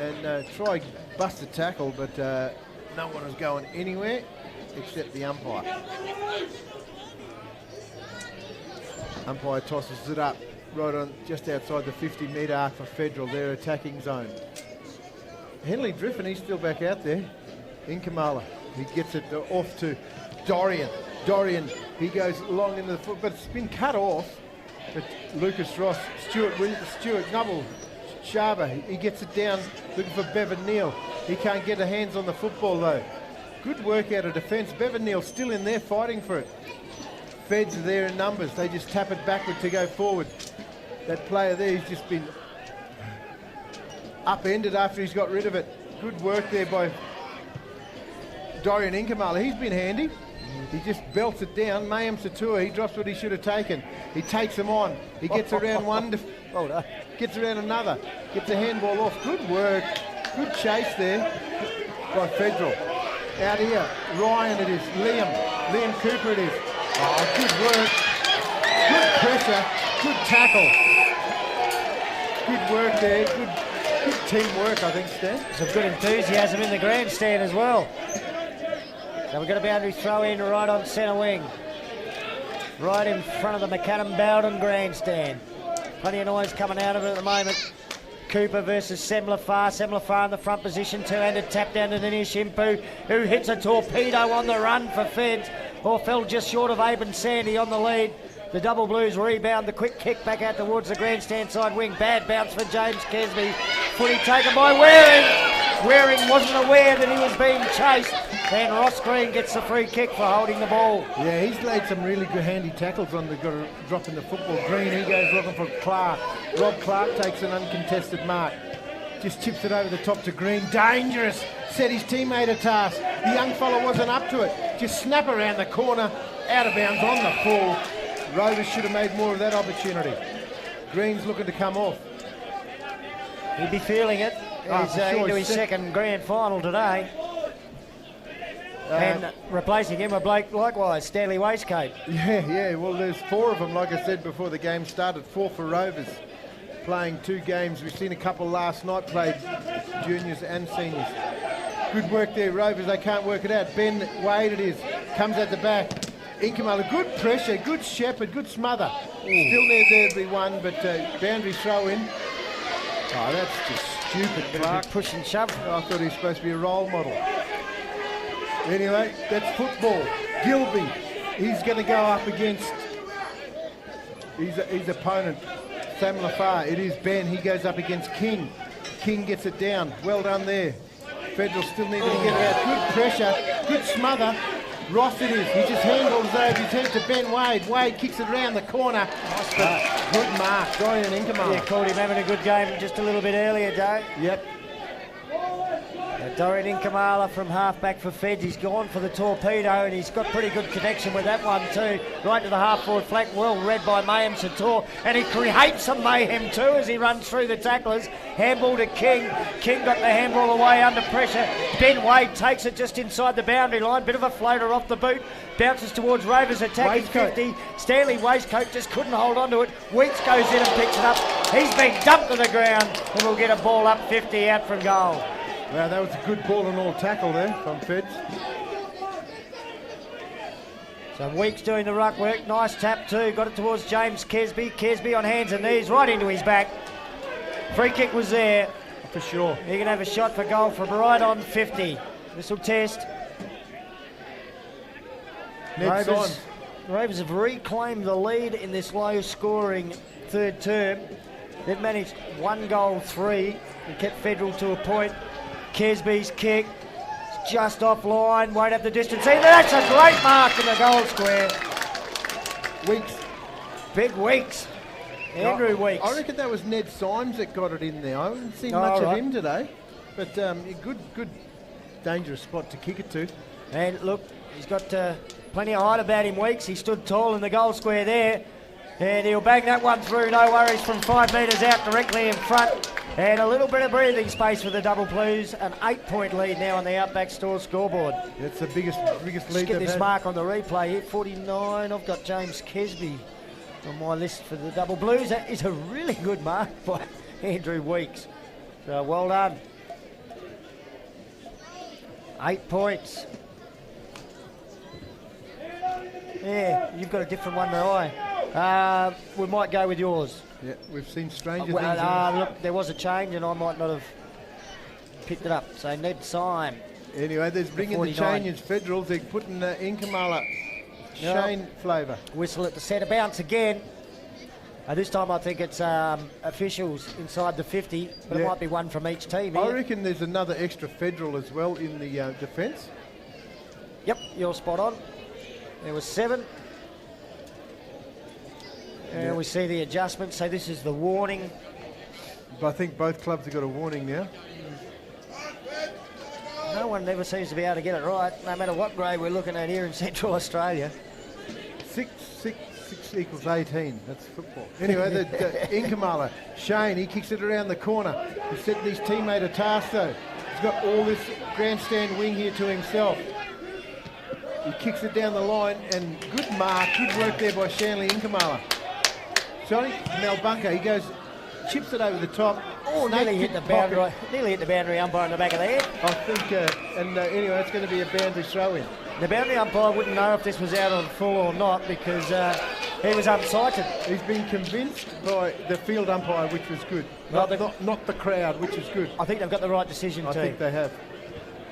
and tried bust a tackle, but no one was going anywhere except the umpire. Umpire tosses it up right on just outside the 50-metre arc for Federal, their attacking zone. Henley Driffin, he's still back out there. Inkamala, he gets it off to Dorian. Dorian, he goes long into the foot, but it's been cut off. But Lucas Ross, Stuart Nubble, Sharber, he gets it down, looking for Bevan Neal. He can't get the hands on the football though. Good work out of defence. Bevan Neal still in there fighting for it. Feds are there in numbers. They just tap it backward to go forward. That player there, he's just been upended after he's got rid of it. Good work there by Dorian Inkamala. He's been handy. He just belts it down. Mayhem Satua, he drops what he should have taken. He takes him on. He gets around one, gets around another, gets a handball off. Good work. Good chase there by Federal. Out here, Ryan it is. Liam Cooper it is. Oh, good work. Good pressure. Good tackle. Good work there. Good teamwork, I think, Stan. Some good enthusiasm in the grandstand as well. So we've got a boundary throw in right on centre wing. Right in front of the McAdam Bowden grandstand. Plenty of noise coming out of it at the moment. Cooper versus Semlafar. Semlafar in the front position. Two-handed tap down to Dinesh Himpu, who hits a torpedo on the run for Feds, or fell just short of Abe and Sandy on the lead. The Double Blues rebound. The quick kick back out towards the grandstand side wing. Bad bounce for James Kesby. Footy taken by Waring. Waring wasn't aware that he was being chased. Then Ross Green gets the free kick for holding the ball. Yeah, he's laid some really good handy tackles on the drop in the football. Green, he goes looking for Clark. Rob Clark takes an uncontested mark. Just chips it over the top to Green. Dangerous. Set his teammate a task. The young fella wasn't up to it. Just snap around the corner. Out of bounds on the full. Rovers should have made more of that opportunity. Green's looking to come off. He'd be feeling it. He's into his second grand final today. And replacing him a bloke likewise, Stanley Waistcoat. Yeah, well there's 4 of them, like I said before the game started, 4 for Rovers. Playing 2 games. We've seen a couple last night played, juniors and seniors. Good work there, Rovers, they can't work it out. Ben Wade it is, comes at the back. Inkamala, good pressure, good shepherd, good smother. Still near there to be one, but boundary throw in. Oh, that's just stupid. Clark push and shove. I thought he was supposed to be a role model. Anyway, that's football. Gilby, he's going to go up against his opponent, Sam Lafar. It is Ben, he goes up against King. King gets it down. Well done there. Federal still needed to get it out. Good pressure, good smother. Ross it is. He just handles over his head to Ben Wade. Wade kicks it around the corner. Good mark. Dorian Inkamala. Yeah, called him having a good game just a little bit earlier, Joe. Yep. Dorian Inkamala from half-back for Feds. He's gone for the torpedo and he's got pretty good connection with that one too. Right to the half-forward flank, well read by Mayhem Sator. And he creates some mayhem too as he runs through the tacklers. Handball to King. King got the handball away under pressure. Ben Wade takes it just inside the boundary line. Bit of a floater off the boot. Bounces towards Rovers attacking Waistcoat. 50. Stanley Waistcoat just couldn't hold on to it. Weeks goes in and picks it up. He's been dumped to the ground and we'll get a ball up 50 out from goal. Wow, that was a good ball and all tackle there from Feds. So Weeks doing the ruck work. Nice tap too. Got it towards James Kesby. Kesby on hands and knees right into his back. Free kick was there. For sure. He can have a shot for goal from right on 50. This will test. Rovers have reclaimed the lead in this low-scoring third term. They've managed 1 goal, 3 and kept Federal to a point. Kesby's kick, it's just offline, won't have the distance either. That's a great mark in the goal square. Weeks. Big Weeks. Andrew Weeks. I reckon that was Ned Symes that got it in there. I haven't seen much of him today. But a good, dangerous spot to kick it to. And look, he's got plenty of height about him, Weeks. He stood tall in the goal square there. And he'll bang that one through, no worries, from 5 metres out directly in front. And a little bit of breathing space for the Double Blues. An 8-point lead now on the Outback Store scoreboard. That's the biggest lead Let's they've get this had. mark on the replay here, 49. I've got James Kesby on my list for the Double Blues. That is a really good mark by Andrew Weeks. So well done. 8 points. Yeah, you've got a different one than I. We might go with yours. Yeah, we've seen stranger things. Look, there was a change and I might not have picked it up. So Ned Syme. Anyway, there's bringing the change in Federals. They're putting Inkamala Shane flavour. Whistle at the centre, bounce again. This time I think it's officials inside the 50, but it might be one from each team. I reckon there's another extra Federal as well in the defence. Yep, you're spot on. There was 7. And we see the adjustment, so this is the warning. But I think both clubs have got a warning now. No one ever seems to be able to get it right, no matter what grade we're looking at here in Central Australia. 6 equals 18. That's football. Anyway, the Inkamala, Shane, he kicks it around the corner. He's setting his teammate a task though. He's got all this grandstand wing here to himself. He kicks it down the line and good mark, good work there by Shanley Inkamala. Johnny Malbunka, he goes, chips it over the top. Oh, nearly hit the boundary. Nearly hit the boundary umpire in the back of the head. I think, anyway, it's going to be a boundary throw-in. The boundary umpire wouldn't know if this was out on full or not because he was unsighted. He's been convinced by the field umpire, which was good. Not the crowd, which is good. I think they've got the right decision too. I think they have.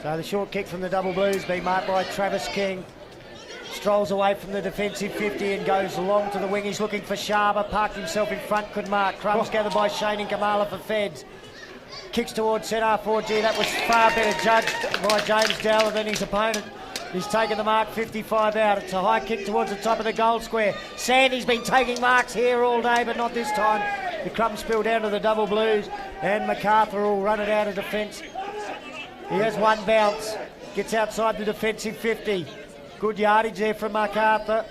So the short kick from the Double Blues being marked by Travis King. Strolls away from the defensive 50 and goes long to the wing. He's looking for Sharba, parked himself in front, could mark. Crumbs gathered by Shane and Kamala for Feds. Kicks towards centre 4G. That was far better judged by James Dowler than his opponent. He's taken the mark 55 out. It's a high kick towards the top of the goal square. Sandy's been taking marks here all day, but not this time. The crumbs spill down to the Double Blues and MacArthur will run it out of defence. He has one bounce. Gets outside the defensive 50. Good yardage there from MacArthur.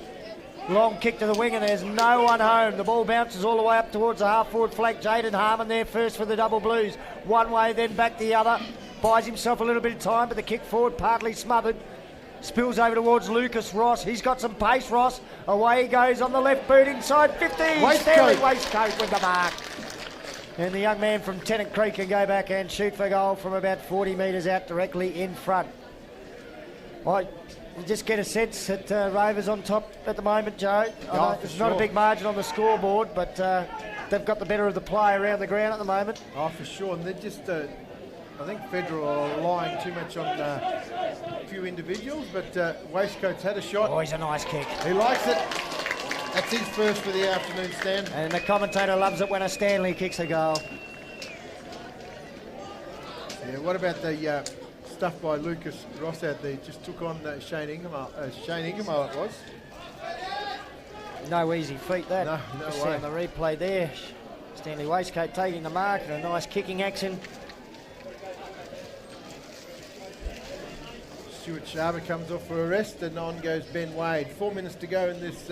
Long kick to the wing and there's no one home. The ball bounces all the way up towards the half-forward flank. Jaden Harmon there first for the Double Blues. One way, then back the other. Buys himself a little bit of time, but the kick forward partly smothered. Spills over towards Lucas Ross. He's got some pace, Ross. Away he goes on the left boot inside 50. Stanley Waistcoat with the mark. And the young man from Tennant Creek can go back and shoot for goal from about 40 metres out directly in front. You just get a sense that Rovers on top at the moment, Joe. It's not a big margin on the scoreboard, but they've got the better of the play around the ground at the moment. Oh, for sure. And they're just, I think Federal are relying too much on a few individuals, but Waistcoat's had a shot. Oh, he's a nice kick. He likes it. That's his first for the afternoon, Stan. And the commentator loves it when a Stanley kicks a goal. Yeah, what about the stuff by Lucas Ross out there. Just took on Shane Ingemar it was. No easy feat that. No Just way. seeing the replay there. Stanley Waistcoat taking the mark and a nice kicking action. Stuart Sharma comes off for a rest and on goes Ben Wade. 4 minutes to go in this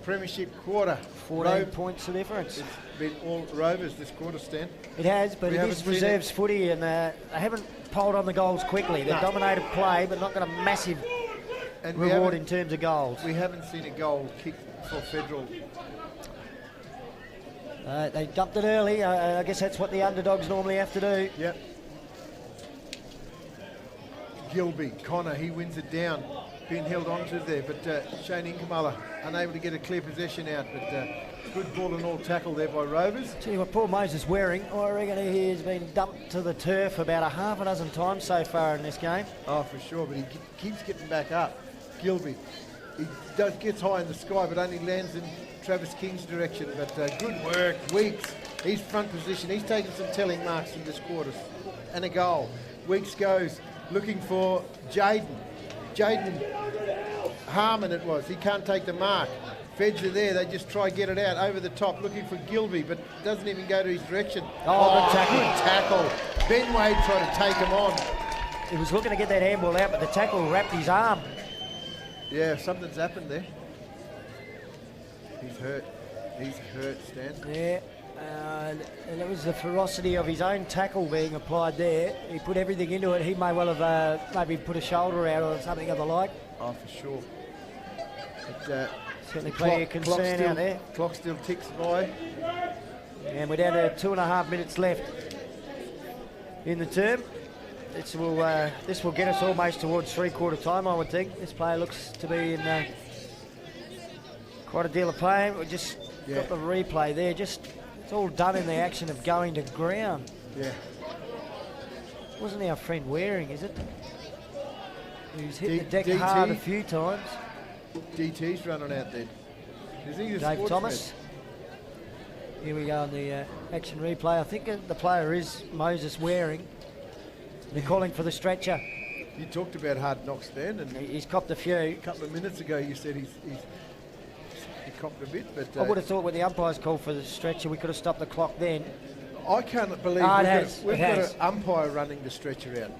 premiership quarter. 14 points the difference. It's been all Rovers this quarter, Stan. It has, but We it haven't is seen reserves footy and they haven't piled on the goals quickly. They've dominated play but not got a massive reward in terms of goals. We haven't seen a goal kicked for Federal. They dumped it early. I guess that's what the underdogs normally have to do. Yep. Gilby, Connor, he wins it down. Being held onto there, but Shane Inkamala unable to get a clear possession out, but good ball and all tackle there by Rovers. Tell you what, poor Moses Waring, I reckon he has been dumped to the turf about a half a dozen times so far in this game. Oh, for sure, but he keeps getting back up. Gilby, he gets high in the sky, but only lands in Travis King's direction, but good work. Weeks, he's front position. He's taken some telling marks in this quarter. And a goal. Weeks goes looking for Jaden Harmon it was. He can't take the mark. Feds are there. They just try get it out over the top looking for Gilby, but doesn't even go to his direction. Oh, good tackle. Ben Wade tried to take him on. He was looking to get that handball out, but the tackle wrapped his arm. Yeah, something's happened there. He's hurt. He's hurt, Stan. Yeah. And it was the ferocity of his own tackle being applied there. He put everything into it. He may well have maybe put a shoulder out or something of the like. Oh, for sure. But, certainly plenty of concern out there. Clock still ticks by. And we're down to 2.5 minutes left in the term. This will get us almost towards three-quarter time, I would think. This player looks to be in quite a deal of pain. We just got the replay there. It's all done in the action of going to ground. Yeah. Wasn't our friend Waring, is it? He's hit the deck DT. hard a few times. DT's running out there. Is he a Dave sportsman? Thomas. Here we go on the action replay. I think the player is Moses Waring. They're calling for the stretcher. You talked about hard knocks, Dan, and he's copped a few. A couple of minutes ago you said he copped a bit, but I would have thought when the umpires called for the stretcher, we could have stopped the clock then. I can't believe we've got an umpire running the stretcher out.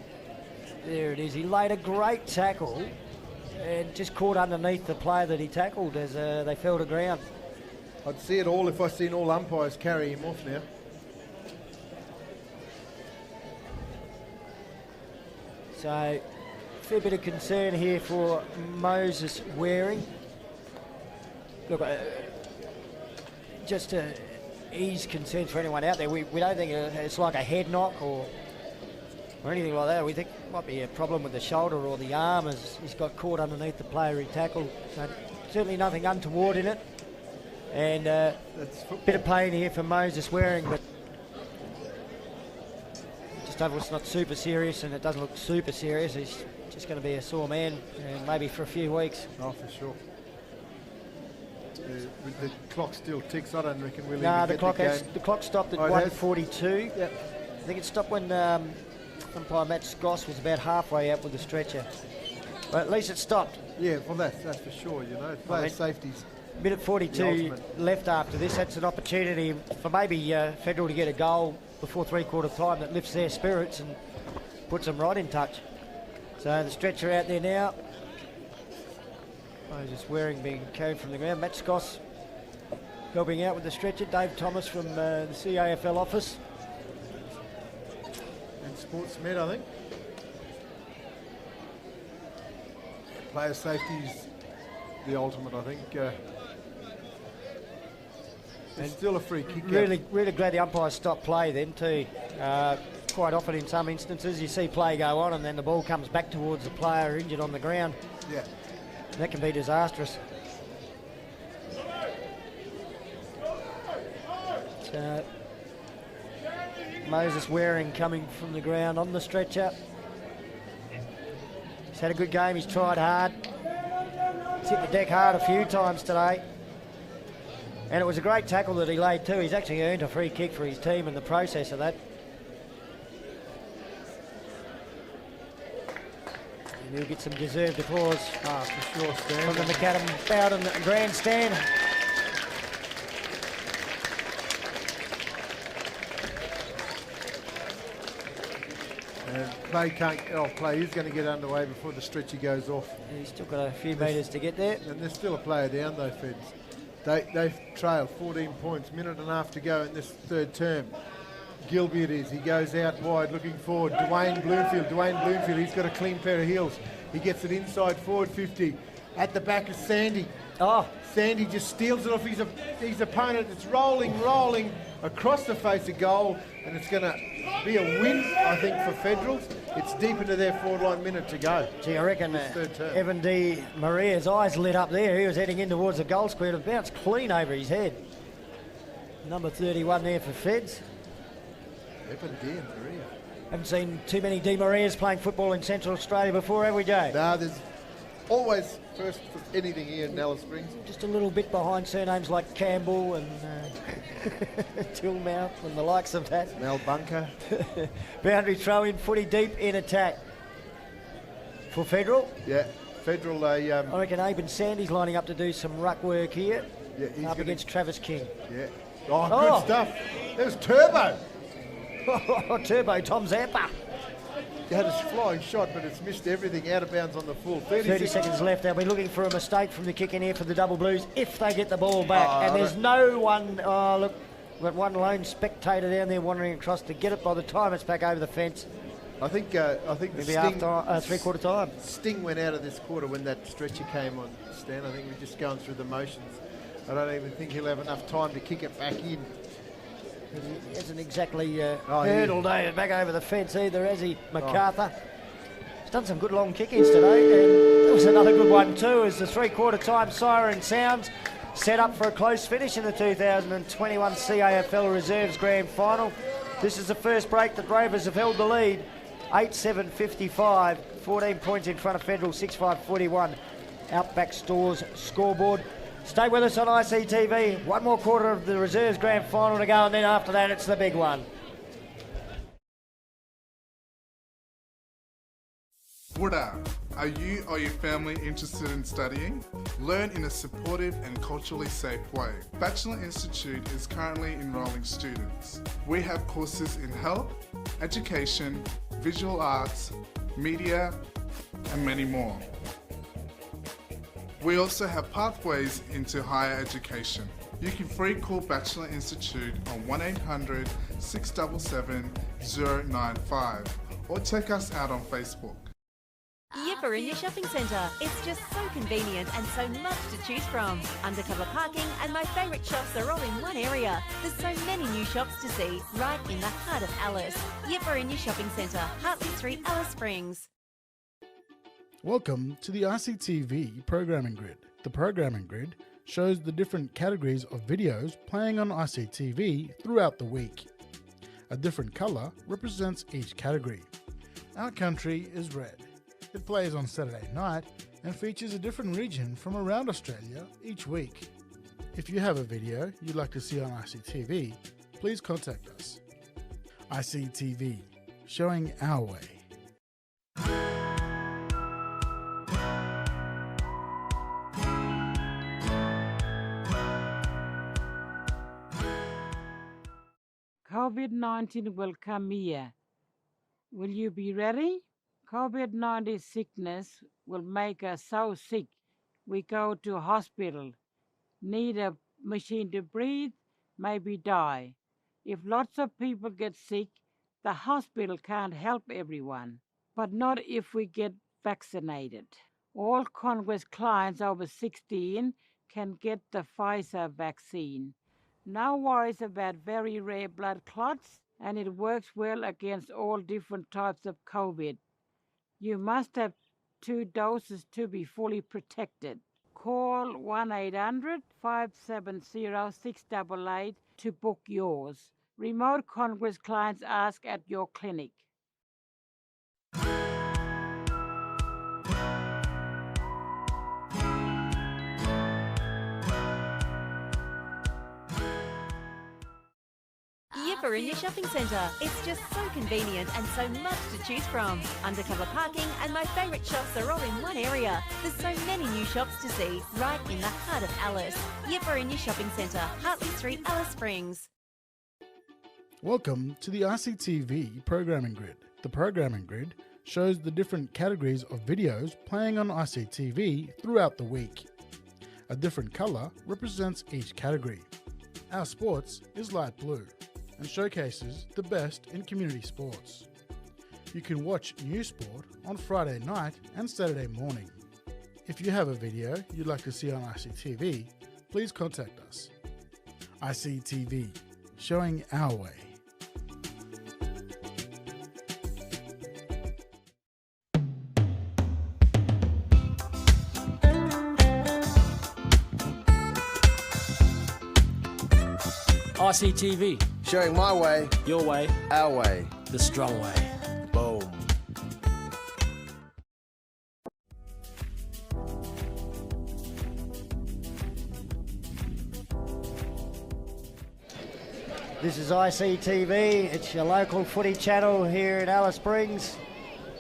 There it is. He laid a great tackle and just caught underneath the player that he tackled as they fell to ground. I'd see it all if I seen all umpires carry him off now. So, fair bit of concern here for Moses Waring. Look, just to ease concerns for anyone out there, we don't think it's like a head knock or anything like that. We think it might be a problem with the shoulder or the arm as he's got caught underneath the player he tackled. So certainly nothing untoward in it. And a bit of pain here for Moses Waring, but just hope it's not super serious, and it doesn't look super serious. He's just going to be a sore man, maybe for a few weeks. Oh, for sure. The clock still ticks. I don't reckon we'll No, even get the clock stopped at 1:42. Yep. I think it stopped when umpire Matt Scoss was about halfway out with the stretcher. But at least it stopped. Yeah, well that's for sure. You know, player safety's. Minute 42 left after this. That's an opportunity for maybe Federal to get a goal before three-quarter time that lifts their spirits and puts them right in touch. So the stretcher out there now. Moses Waring being carried from the ground. Matt Scoss helping out with the stretcher. Dave Thomas from the CAFL office. And Sportsmed, I think. Player safety is the ultimate, I think. It's still a free kick. Really glad the umpires stopped play then too. Quite often in some instances you see play go on and then the ball comes back towards the player injured on the ground. Yeah. That can be disastrous. So, Moses Waring coming from the ground on the stretcher. He's had a good game, he's tried hard. He's hit the deck hard a few times today. And it was a great tackle that he laid too. He's actually earned a free kick for his team in the process of that. He'll get some deserved applause for sure, Stan. from the McAdam Bowden grandstand. And play is going to get underway before the stretcher goes off. He's still got a few metres to get there. And there's still a player down though, Feds. They've trailed 14 points, minute and a half to go in this third term. Gilby it is, he goes out wide looking forward. Dwayne Bloomfield, he's got a clean pair of heels. He gets it inside forward 50. At the back is Sandy. Sandy just steals it off his opponent. It's rolling across the face of goal, and it's going to be a win, I think, for Federals. It's deep into their forward line, minute to go. Gee, I reckon Evan D. Maria's eyes lit up there. He was heading in towards the goal square and bounced clean over his head. Number 31 there for Feds. Evan D. Maria. Haven't seen too many Di Marias playing football in Central Australia before, have we, Jay? No, there's always first for anything here in Alice Springs. Just a little bit behind surnames like Campbell and Tillmouth and the likes of that. Mel Bunker. Boundary throw in, footy deep in attack. For Federal? Yeah, Federal. I reckon Abe and Sandy's lining up to do some ruck work here. Yeah, he's up against Travis King. Yeah. Oh, good stuff. There's Turbo. Turbo, Tom Zampa. He had a flying shot, but it's missed everything out of bounds on the full. 30 seconds left. They'll be looking for a mistake from the kick in here for the Double Blues if they get the ball back. And there's no one. Look, we've got one lone spectator down there wandering across to get it by the time it's back over the fence. I think maybe Sting, after three-quarter time. Sting went out of this quarter when that stretcher came on, Stan. I think we're just going through the motions. I don't even think he'll have enough time to kick it back in. He hasn't exactly hurdled back over the fence either, has he, MacArthur? He's done some good long kick-ins today, and there was another good one too as the three-quarter time siren sounds, set up for a close finish in the 2021 CAFL Reserves Grand Final. This is the first break that Rovers have held the lead, 8-7-55, 14 points in front of Federal, 6-5-41. Outback Stores scoreboard. Stay with us on ICTV. One more quarter of the Reserves Grand Final to go, and then after that, it's the big one. Wooda, are you or your family interested in studying? Learn in a supportive and culturally safe way. Bachelor Institute is currently enrolling students. We have courses in health, education, visual arts, media, and many more. We also have pathways into higher education. You can free call Bachelor Institute on 1800 677 095 or check us out on Facebook. Yipper in your shopping centre. It's just so convenient and so much to choose from. Undercover parking and my favourite shops are all in one area. There's so many new shops to see right in the heart of Alice. Yipper in your shopping centre, Hartley Street, Alice Springs. Welcome to the ICTV Programming Grid. The Programming Grid shows the different categories of videos playing on ICTV throughout the week. A different colour represents each category. Our country is red. It plays on Saturday night and features a different region from around Australia each week. If you have a video you'd like to see on ICTV, please contact us. ICTV, showing our way. COVID-19 will come here. Will you be ready? COVID-19 sickness will make us so sick we go to hospital, need a machine to breathe, maybe die. If lots of people get sick, the hospital can't help everyone, but not if we get vaccinated. All Congress clients over 16 can get the Pfizer vaccine. No worries about very rare blood clots, and it works well against all different types of COVID. You must have 2 doses to be fully protected. Call 1-800-570-688 to book yours. Remote Congress clients ask at your clinic. Yipper in your shopping centre. It's just so convenient and so much to choose from. Undercover parking and my favourite shops are all in one area. There's so many new shops to see right in the heart of Alice. Yipper in your shopping centre, Hartley Street, Alice Springs. Welcome to the ICTV Programming Grid. The Programming Grid shows the different categories of videos playing on ICTV throughout the week. A different colour represents each category. Our sports is light blue and showcases the best in community sports. You can watch new sport on Friday night and Saturday morning. If you have a video you'd like to see on ICTV, please contact us. ICTV, showing our way. ICTV. Showing my way, Your way. our way. The strong way. Boom. This is ICTV. It's your local footy channel here in Alice Springs.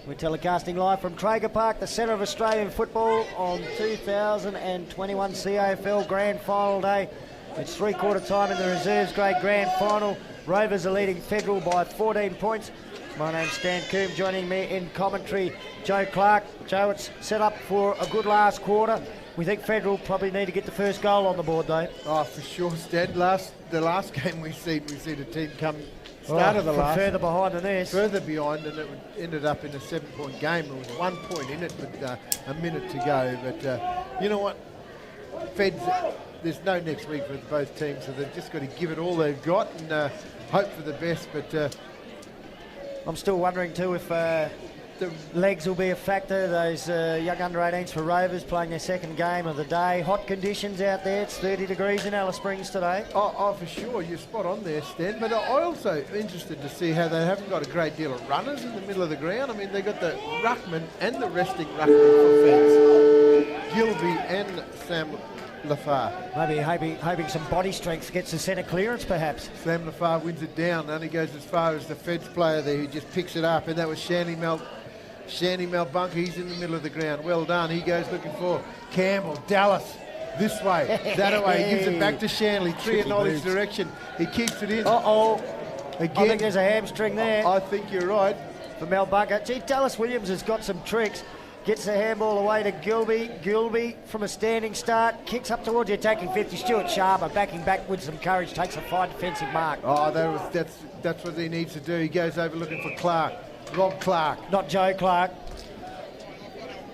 We're telecasting live from Traeger Park, the centre of Australian football, on 2021 CAFL Grand Final Day. It's three-quarter time in the reserves grade grand final. Rovers are leading Federal by 14 points. My name's Stan Coombe. Joining me in commentary, Joe Clark. Joe, it's set up for a good last quarter. We think Federal probably need to get the first goal on the board, though. Oh, for sure, Stan. The last game we see the team come start of the last. Further behind than this. Further behind, and it ended up in a 7-point game. There was 1 point in it with a minute to go. But you know what? Feds, there's no next week for both teams, so they've just got to give it all they've got and hope for the best. But I'm still wondering too if the legs will be a factor. Those young under-18s for Rovers playing their second game of the day. Hot conditions out there. It's 30 degrees in Alice Springs today. Oh, for sure. You're spot on there, Stan. But I also interested to see how they haven't got a great deal of runners in the middle of the ground. I mean, they've got the ruckman and the resting ruckman for Feds. Gilby and Sam Lafar. Maybe hoping some body strength gets the centre clearance, perhaps. Sam Lafar wins it down, only goes as far as the Feds player there who just picks it up, and that was Shanny Malbunker. He's in the middle of the ground. Well done. He goes looking for Campbell. Dallas this way, that way. He gives it back to Shanley. Three in Ollie's direction. He keeps it in. Uh-oh. Again. I think there's a hamstring there. I think you're right. For Malbunker. Gee, Dallas Williams has got some tricks. Gets the handball away to Gilby. Gilby from a standing start. Kicks up towards the attacking 50. Stuart Sharper backing back with some courage. Takes a fine defensive mark. Oh, that's what he needs to do. He goes over looking for Clark. Rob Clark. Not Joe Clark.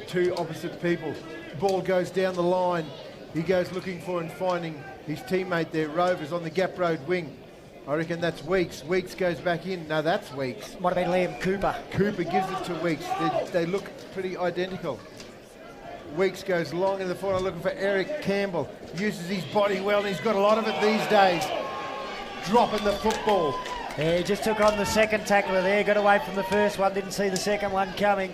Two opposite people. Ball goes down the line. He goes looking for and finding his teammate there, Rovers, on the Gap Road wing. I reckon that's Weeks. Weeks goes back in. No, that's Weeks. Might have been Liam Cooper. Cooper gives it to Weeks. They look pretty identical. Weeks goes long in the corner looking for Eric Campbell. Uses his body well, and he's got a lot of it these days. Dropping the football. Yeah, he just took on the second tackler there. Got away from the first one. Didn't see the second one coming.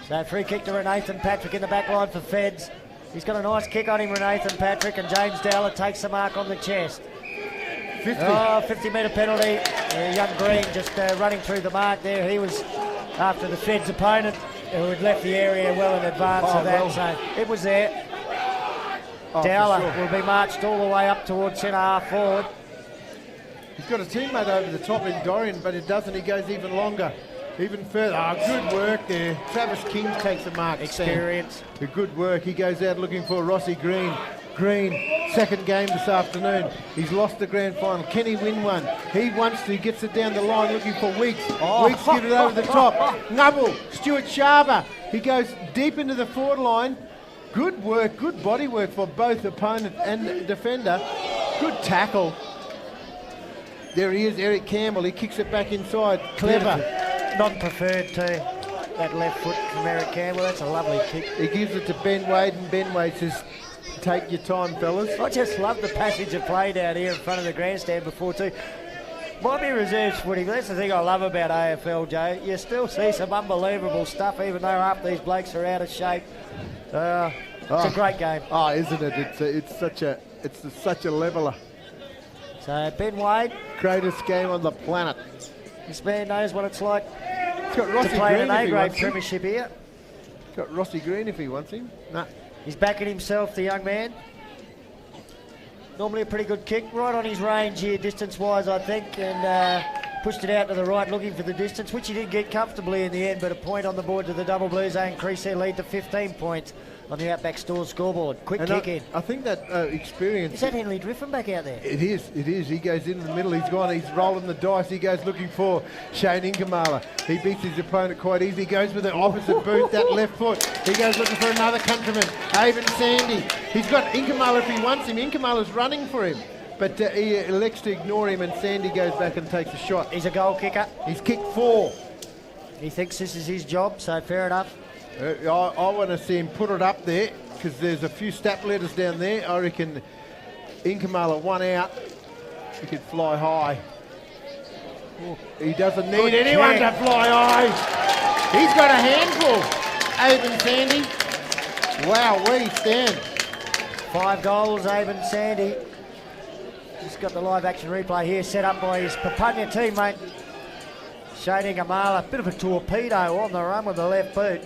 So free kick to Renathan Patrick in the back line for Feds. He's got a nice kick on him, Renathan Patrick, and James Dowler takes the mark on the chest. 50-metre penalty. Young Green just running through the mark there. He was after the Feds opponent who had left the area well in advance of that. Well. So it was there. Dowler will be marched all the way up towards centre half forward. He's got a teammate over the top in Dorian, but it doesn't. He goes even longer, even further. Good work there. Travis King takes the mark. Experience. Good work. He goes out looking for Rossi Green. Green, second game this afternoon. He's lost the grand final. Can he win one? He wants to. He gets it down the line looking for Weeks. Weeks gives it over the top. Nubble, Stuart Sharper. He goes deep into the forward line. Good work, good body work for both opponent and defender. Good tackle. There he is, Eric Campbell. He kicks it back inside. Clever. Non-preferred too. That left foot from Eric Campbell. That's a lovely kick. He gives it to Ben Wade, and Ben Wade says, take your time, fellas. I just love the passage of play down here in front of the grandstand before too. Might be reserves footy, but that's the thing I love about AFL, Joe. You still see some unbelievable stuff, even though half these blokes are out of shape. It's a great game. Oh, isn't it? It's such a leveler. So Ben Wade, Greatest game on the planet. this man knows what it's like He's got to Rossi play Green an if he A-grade wants him. premiership here. He's got Rossi Green if he wants him. Nah. He's backing himself, the young man. Normally a pretty good kick, right on his range here, distance-wise, I think, and pushed it out to the right, looking for the distance, which he did get comfortably in the end, but a point on the board to the Double Blues. They increase their lead to 15 points on the Outback Stores scoreboard. Quick kick in. I think that experience... Is that Henley Driffen back out there? It is. He goes in the middle. He's rolling the dice. He goes looking for Shane Inkamala. He beats his opponent quite easy. He goes with the opposite boot, that left foot. He goes looking for another countryman, Avon Sandy. He's got Inkamala if he wants him. Inkamala's running for him. But he elects to ignore him, and Sandy goes back and takes a shot. He's a goal kicker. He's kicked 4. He thinks this is his job, so fair enough. I want to see him put it up there, because there's a few stat letters down there. I reckon Inkamala 1 out. He could fly high. He doesn't need anyone to fly high. He's got a handful. Avon Sandy. Wow, we stand. 5 goals, Avon Sandy. He's got the live action replay here set up by his Papunya teammate, Shane Inkamala. Bit of a torpedo on the run with the left boot.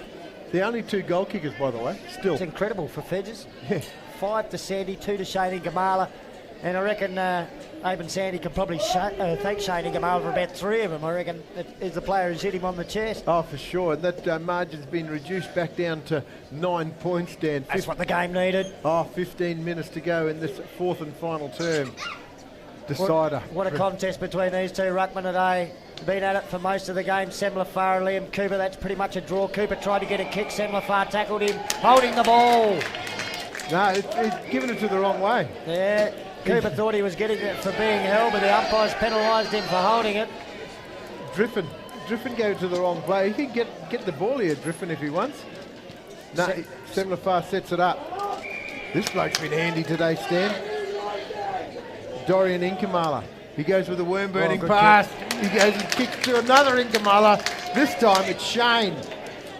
The only 2 goal kickers, by the way, still. It's incredible for Fedges. Yeah. 5 to Sandy, 2 to Shane Inkamala. And I reckon Avon Sandy can probably thank Shane Inkamala for about 3 of them. I reckon it is the player who's hit him on the chest. Oh, for sure. And that margin's been reduced back down to 9 points, Dan. That's what the game needed. 15 minutes to go in this 4th and final term. Decider. What a contest between these two ruckmen today. Been at it for most of the game. Semlafar and Liam Cooper, that's pretty much a draw. Cooper tried to get a kick. Semlafar tackled him, holding the ball. No, it's giving it to the wrong way. Yeah, Cooper thought he was getting it for being held, but the umpires penalised him for holding it. Driffen gave it to the wrong play. He can get the ball here, Driffen, if he wants. No, Semlafar sets it up. This bloke's been handy today, Stan. Dorian Inkamala. He goes with a worm-burning pass. He goes and kicks to another Inkamala. This time it's Shane,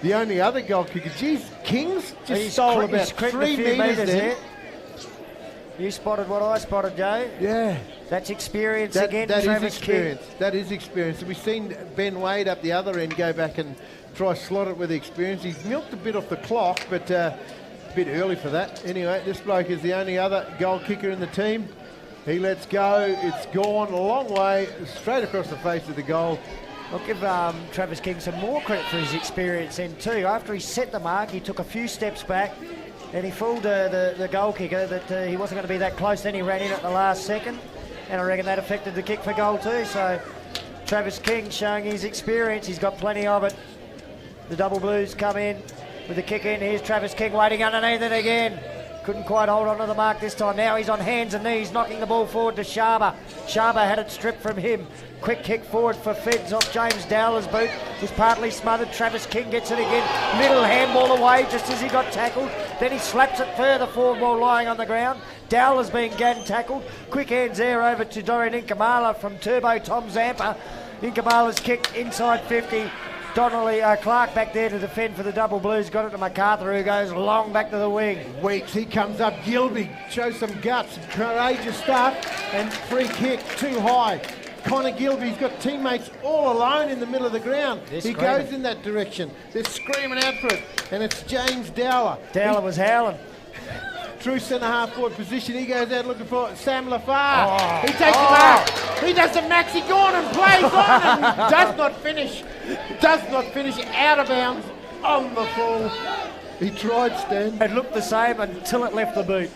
the only other goal kicker. Geez, Kings just stole about 3 metres there. You spotted what I spotted, Joe. Yeah. That's experience again. That is experience. That is experience. We've seen Ben Wade up the other end go back and try slot it with experience. He's milked a bit off the clock, but a bit early for that. Anyway, this bloke is the only other goal kicker in the team. He lets go. It's gone a long way, straight across the face of the goal. I'll give Travis King some more credit for his experience then too. After he set the mark, he took a few steps back and he fooled the goal kicker that he wasn't going to be that close. Then he ran in at the last second, and I reckon that affected the kick for goal too. So Travis King showing his experience. He's got plenty of it. The Double Blues come in with the kick in. Here's Travis King waiting underneath it again. Couldn't quite hold on to the mark this time. Now he's on hands and knees, knocking the ball forward to Sharba. Sharba had it stripped from him. Quick kick forward for Feds off James Dowler's boot. He's partly smothered. Travis King gets it again. Little handball away just as he got tackled. Then he slaps it further forward while lying on the ground. Dowler's being gang tackled. Quick hands there over to Dorian Inkamala from Turbo Tom Zampa. Inkamala's kick inside 50. Donnelly Clark back there to defend for the Double Blues. Got it to MacArthur, who goes long back to the wing. Weeks, he comes up. Gilby shows some guts, courageous stuff, and free kick too high. Connor Gilby's got teammates all alone in the middle of the ground. He goes in that direction. They're screaming out for it, and it's James Dowler. Dowler was howling. True centre half forward position. He goes out looking for Sam Lafar. He takes him out. He does the Maxi Gorn and plays on and does not finish. Does not finish out of bounds on the full. He tried, Stan. It looked the same until it left the boot.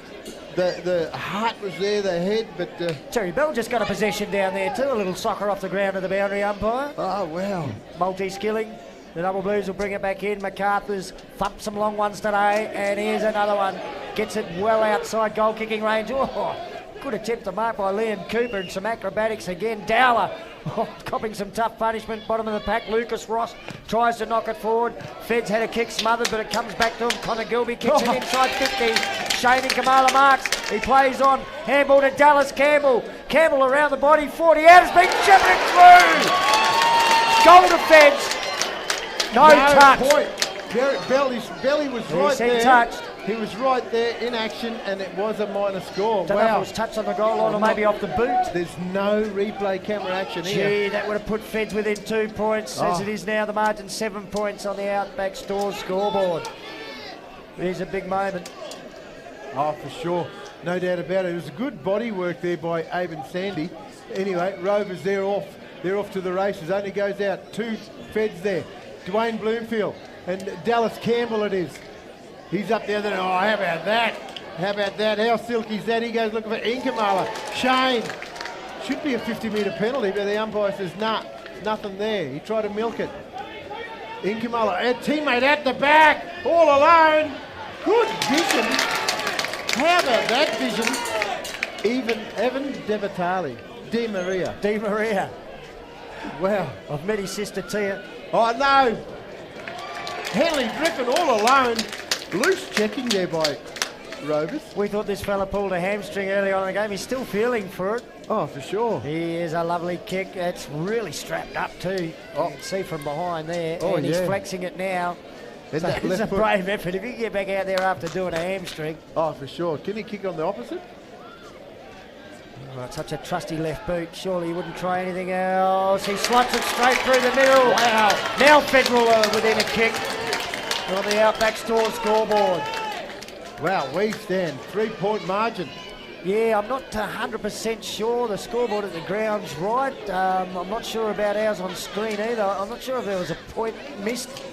The heart was there, the head, but... Terry Bell just got a possession down there too. A little soccer off the ground of the boundary umpire. Oh, wow. Multi-skilling. The Double Blues will bring it back in. MacArthur's thumped some long ones today, and here's another one. Gets it well outside goal kicking range. Oh, good attempt to mark by Liam Cooper and some acrobatics again. Dowler copping some tough punishment. Bottom of the pack, Lucas Ross tries to knock it forward. Feds had a kick smothered, but it comes back to him. Connor Gilby kicks it inside 50. Shane Inkamala marks. He plays on. Handball to Dallas Campbell. Campbell around the body. 40 out. Has been shepherded through. Goal to Feds. No touch. Point. Belly was right there. He touched. He was right there in action, and it was a minor score. Don't know if it was touch on the goal line or maybe off the boot. There's no replay camera action here. Gee, that would have put Feds within 2 points. As it is now, the margin 7 points on the Outback Stores scoreboard. It is a big moment. Oh, for sure. No doubt about it. It was good body work there by Abe and Sandy. Anyway, Rovers, they're off. They're off to the races. Only goes out 2 Feds there. Dwayne Bloomfield and Dallas Campbell it is. He's up there. Oh, how about that? How about that? How silky's that? He goes looking for Inkamala. Shane. Should be a 50-metre penalty, but the umpire says, nah, nothing there. He tried to milk it. Inkamala, a teammate at the back, all alone. Good vision. How about that vision? Evan Devatali. Di Maria. Di Maria. Wow. I've met his sister Tia. Oh, no. Henley Griffin all alone. Loose checking there by Rovers. We thought this fella pulled a hamstring early on in the game. He's still feeling for it. Oh, for sure. He is a lovely kick. It's really strapped up too. Oh. You can see from behind there. Oh, and he's flexing it now. So it's a brave effort. If you can get back out there after doing a hamstring. Oh, for sure. Can he kick on the opposite? Oh, it's such a trusty left boot. Surely he wouldn't try anything else. He slots it straight through the middle. Wow. Now Federal within a kick on the Outback Store scoreboard. Wow, we stand 3-point margin. Yeah, I'm not 100% sure the scoreboard at the ground's right. I'm not sure about ours on screen either. I'm not sure if there was a point missed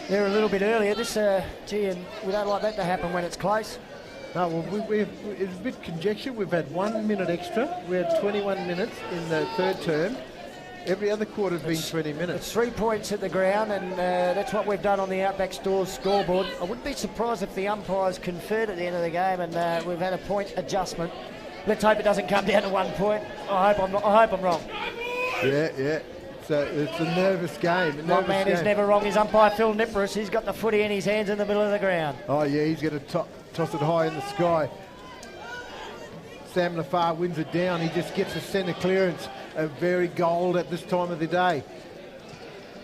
there a little bit earlier. This, gee, and we don't like that to happen when it's close. No, well, it's a bit conjecture. We've had 1 minute extra. We had 21 minutes in the third term. Every other quarter's been 20 minutes. It's 3 points at the ground, and that's what we've done on the Outback Stores scoreboard. I wouldn't be surprised if the umpires conferred at the end of the game and we've had a point adjustment. Let's hope it doesn't come down to 1 point. I hope I'm wrong. Yeah. So it's a nervous game. One man who's never wrong is umpire Phil Nippers. He's got the footy in his hands in the middle of the ground. Oh, yeah, he's going to toss it high in the sky. Sam Lafar wins it down. He just gets a centre clearance. A very gold at this time of the day.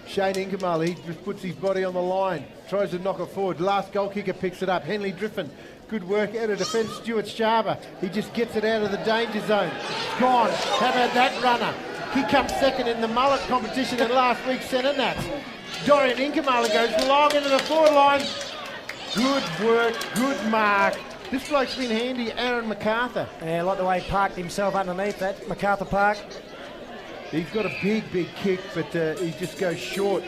Shane Inkamala, he just puts his body on the line. Tries to knock it forward. Last goal kicker picks it up. Henley Griffin. Good work out of defence. Stuart Sharber. He just gets it out of the danger zone. Gone. How about that runner? He comes second in the mullet competition in last week's centre nats. Dorian Inkamala goes long into the forward line. Good work. Good mark. This bloke's been handy, Aaron MacArthur. Yeah, I like the way he parked himself underneath that, MacArthur Park. He's got a big kick, but he just goes short.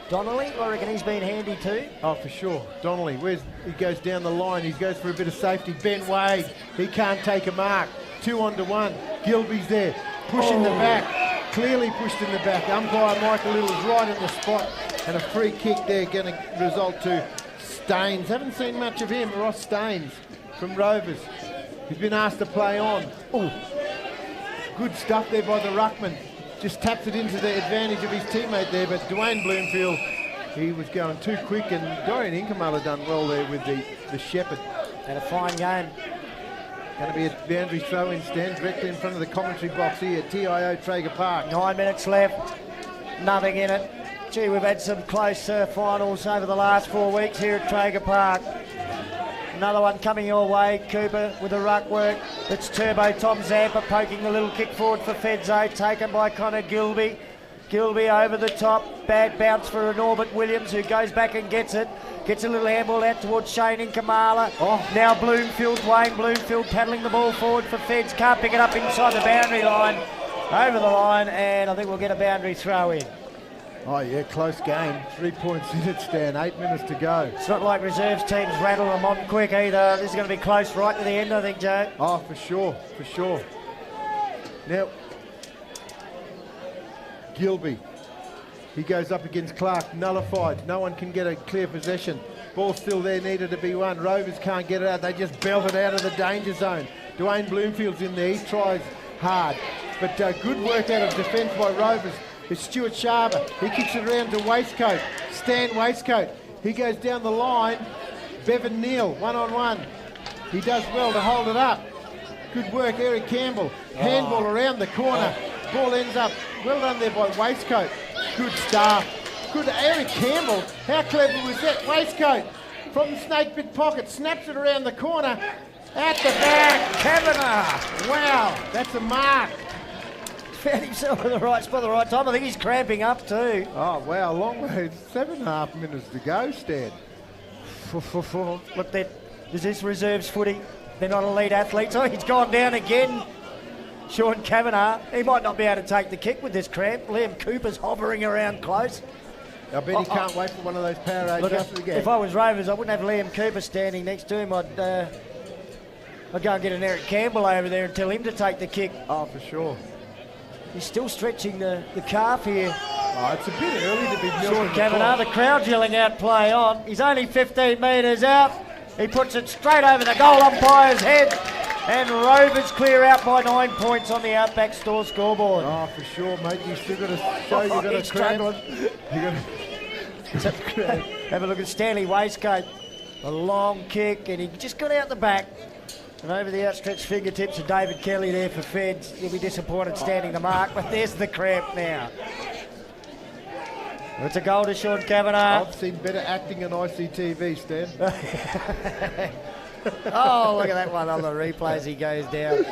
Donnelly, I reckon he's been handy too. Oh, for sure. Donnelly, he goes down the line. He goes for a bit of safety. Ben Wade, he can't take a mark. 2 on to 1. Gilby's there. Push in the back. Clearly pushed in the back. Umpire Michael Little's right in the spot. And a free kick there going to result to Staines. Haven't seen much of him. Ross Staines from Rovers. He's been asked to play on. Oh, good stuff there by the ruckman. Just taps it into the advantage of his teammate there, but Dwayne Bloomfield, he was going too quick, and Dorian Inkamala done well there with the shepherd. Had a fine game. Going to be a boundary throw-in stand directly in front of the commentary box here at TIO Traeger Park. 9 minutes left. Nothing in it. Gee, we've had some close finals over the last 4 weeks here at Traeger Park. Another one coming your way, Cooper, with the ruck work. It's Turbo Tom Zampa poking the little kick forward for Fedzone, taken by Connor Gilby. Gilby over the top, bad bounce for Norbert Williams, who goes back and gets it. Gets a little handball out towards Shane Inkamala. Oh, now Bloomfield, Wayne Bloomfield paddling the ball forward for Feds. Can't pick it up inside the boundary line. Over the line, and I think we'll get a boundary throw in. Oh yeah, close game. 3 points in it, Stan. 8 minutes to go. It's not like reserves teams rattle them on quick either. This is going to be close right to the end, I think, Joe. Oh, for sure. Now, Gilby. He goes up against Clark, nullified. No one can get a clear possession. Ball still there, needed to be won. Rovers can't get it out. They just belt it out of the danger zone. Dwayne Bloomfield's in there. He tries hard. But good work out of defence by Rovers. It's Stuart Sharber. He kicks it around to Waistcoat. Stan Waistcoat. He goes down the line. Bevan Neal, 1-on-1. He does well to hold it up. Good work, Eric Campbell. Handball around the corner. Ball ends up. Well done there by Waistcoat. Good start. Good Eric Campbell. How clever was that? Waistcoat from the snake bit pocket, snaps it around the corner, at the back, Kavanagh. Wow, that's a mark. Found himself in the right spot at the right time. I think he's cramping up too. Oh, wow, long way. 7.5 minutes to go, Stan. Look, is this reserves footy? They're not elite athletes. Oh, he's gone down again. Sean Kavanagh, he might not be able to take the kick with this cramp. Liam Cooper's hovering around close. I bet he can't wait for one of those Powerade adjusters again. If I was Rovers, I wouldn't have Liam Cooper standing next to him. I'd go and get an Eric Campbell over there and tell him to take the kick. Oh, for sure. He's still stretching the calf here. Oh, it's a bit early to be milking Sean Kavanagh, the crowd's yelling out, play on. He's only 15 metres out. He puts it straight over the goal umpire's head. And Rovers clear out by 9 points on the Outback Store scoreboard. Oh, for sure, mate. You still got to show you got he's a cramp. struggling. Have a look at Stanley Waistcoat. A long kick, and he just got out the back. And over the outstretched fingertips of David Kelly there for Feds. He'll be disappointed standing the mark, but there's the cramp now. It's a goal to Sean Kavanagh. I've seen better acting on ICTV, Stan. Oh, look at that one on the replays. He goes down.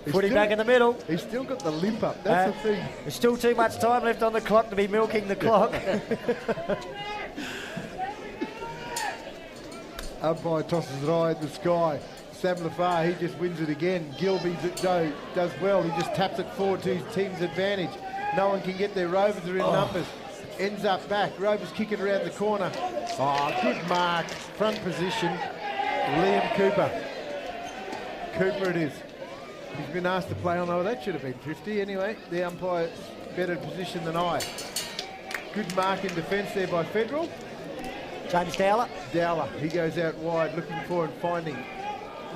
Footy back in the middle. He's still got the limp up. That's the thing. There's still too much time left on the clock to be milking the clock. Umpire tosses it high in the sky. Sam Lafar, he just wins it again. Gilby does well. He just taps it forward to his team's advantage. No one can get there. Rovers are in numbers. Ends up back. Rovers kick it around the corner. Oh, good mark. Front position. Liam Cooper. Cooper it is. He's been asked to play on. Oh, that should have been 50 anyway. The umpire better position than I. Good mark in defence there by Federal. James Dowler. Dowler. He goes out wide looking for and finding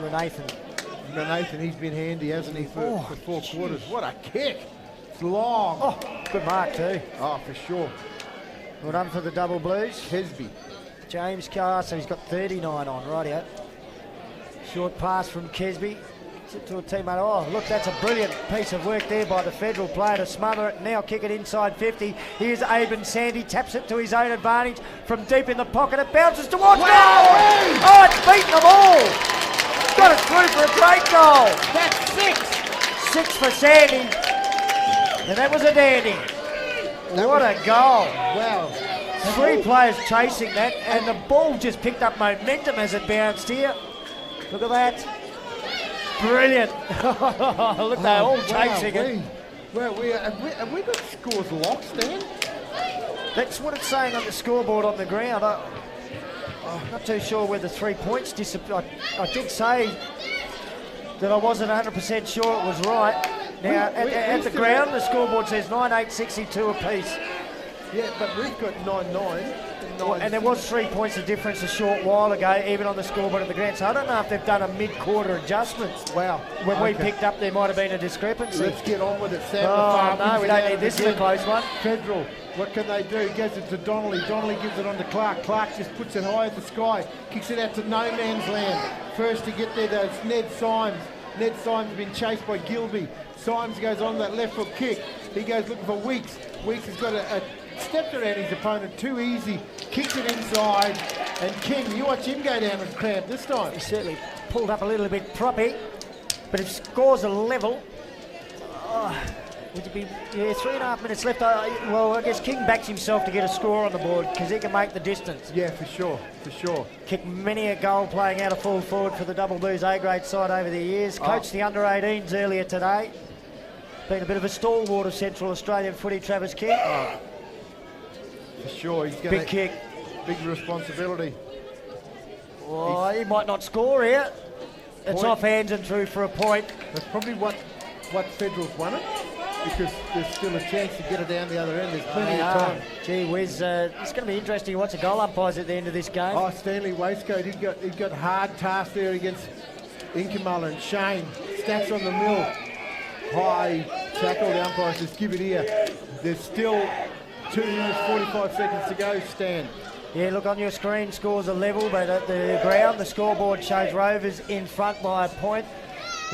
Renathan, he's been handy, hasn't he, for 4 quarters. What a kick. It's long. Oh, good mark too. Oh, for sure. Well done for the double blues. Kesby. James Carr, so he's got 39 on, rightio. Short pass from Kesby. To a teammate. Oh, look, that's a brilliant piece of work there by the Federal player to smother it. Now kick it inside 50. Here's Aben Sandy, taps it to his own advantage from deep in the pocket. It bounces towards goal. Oh, it's beaten them all. Got it through for a great goal. That's 6. 6 for Sandy. And that was a dandy. What a goal. Wow. 3 players chasing that, and the ball just picked up momentum as it bounced here. Look at that. Brilliant. Look, they're all chasing it. Have we got scores locked, Stan? That's what it's saying on the scoreboard on the ground. I'm not too sure where the 3 points disappeared. I did say that I wasn't 100% sure it was right. Now, at the ground, the scoreboard says 9-8, 62 apiece. Yeah, but we've got 9-9. And there was 3 points of difference a short while ago, even on the scoreboard at the ground. So I don't know if they've done a mid-quarter adjustment. Wow. When we picked up, there might have been a discrepancy. Let's get on with it, Sam. No, we don't need this is a close one. Federal, what can they do? He gives it to Donnelly. Donnelly gives it on to Clark. Clark just puts it high in the sky. Kicks it out to no man's land. First to get there, though, it's Ned Symes. Ned Symes has been chased by Gilby. Symes goes on that left foot kick. He goes looking for Weeks. Weeks has got a stepped around his opponent too easy, kicks it inside, and King, you watch him go down and cramp this time. He certainly pulled up a little bit proppy, but if scores are level, would it be 3.5 minutes left? Well, I guess King backs himself to get a score on the board because he can make the distance. Yeah, for sure, for sure. Kicked many a goal playing out of full forward for the Double Blues A-grade side over the years. Coached the under-18s earlier today. Been a bit of a stalwart of Central Australian footy, Travis King. For sure, he's going big kick. Big responsibility. Oh, he might not score here. It's off hands and through for a point. That's probably what Federal's won it, because there's still a chance to get it down the other end. There's plenty of time. Gee whiz, it's going to be interesting to watch the goal umpires at the end of this game. Oh, Stanley Waistcoat, he got hard task there against Inkamala, and Shane stacks on the mill. High tackle, the umpire says give it here. There's still 2 minutes 45 seconds to go, Stan. Yeah, look on your screen, scores are level, but at the ground, the scoreboard shows Rovers in front by a point.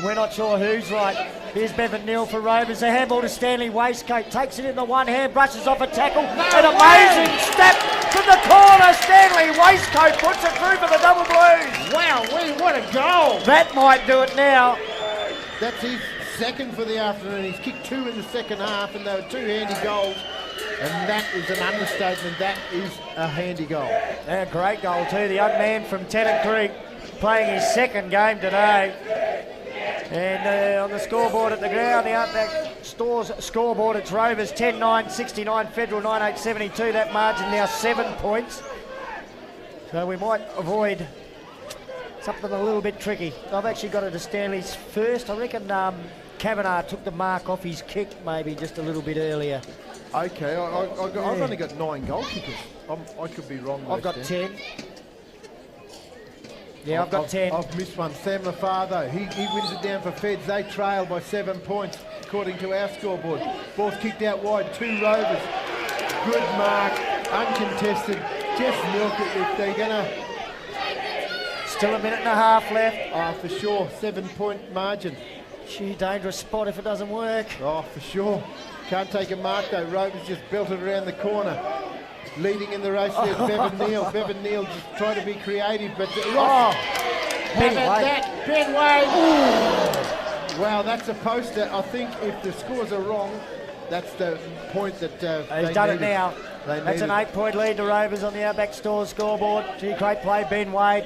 We're not sure who's right. Here's Bevan Neal for Rovers. The handball to Stanley Waistcoat. Takes it in the one hand, brushes off a tackle. An amazing step from the corner. Stanley Waistcoat puts it through for the Double Blues. Wow, what a goal. That might do it now. That's his second for the afternoon. He's kicked 2 in the second half, and they were 2 handy goals. And that is an understatement. That is a handy goal. Yeah, great goal too. The young man from Tennant Creek playing his second game today. And on the scoreboard at the ground, the Outback Stores scoreboard, it's Rovers 10-9, 69, Federal 9-8, 72. That margin now 7 points. So we might avoid something a little bit tricky. I've actually got it to Stanley's first. I reckon Kavanagh took the mark off his kick maybe just a little bit earlier. Okay, I've only got 9 goal kickers. I could be wrong. I've got 10. Yeah, I've got 10. I've missed one. Sam Lafar, though, he wins it down for Feds. They trail by 7 points, according to our scoreboard. Ball's kicked out wide, 2 Rovers. Good mark, uncontested. Just milk it if they're going to... Still a minute and a half left. Oh, for sure, 7-point margin. Gee, dangerous spot if it doesn't work. Oh, for sure. Can't take a mark, though. Rovers just belted around the corner. Leading in the race there's Bevan Neal. Bevan Neal just trying to be creative, but Ross, Ben Wade. Wow, that's a poster. I think if the scores are wrong, that's the point that he's done it now. That's an 8-point lead to Rovers on the Outback Stores scoreboard. Gee, great play, Ben Wade.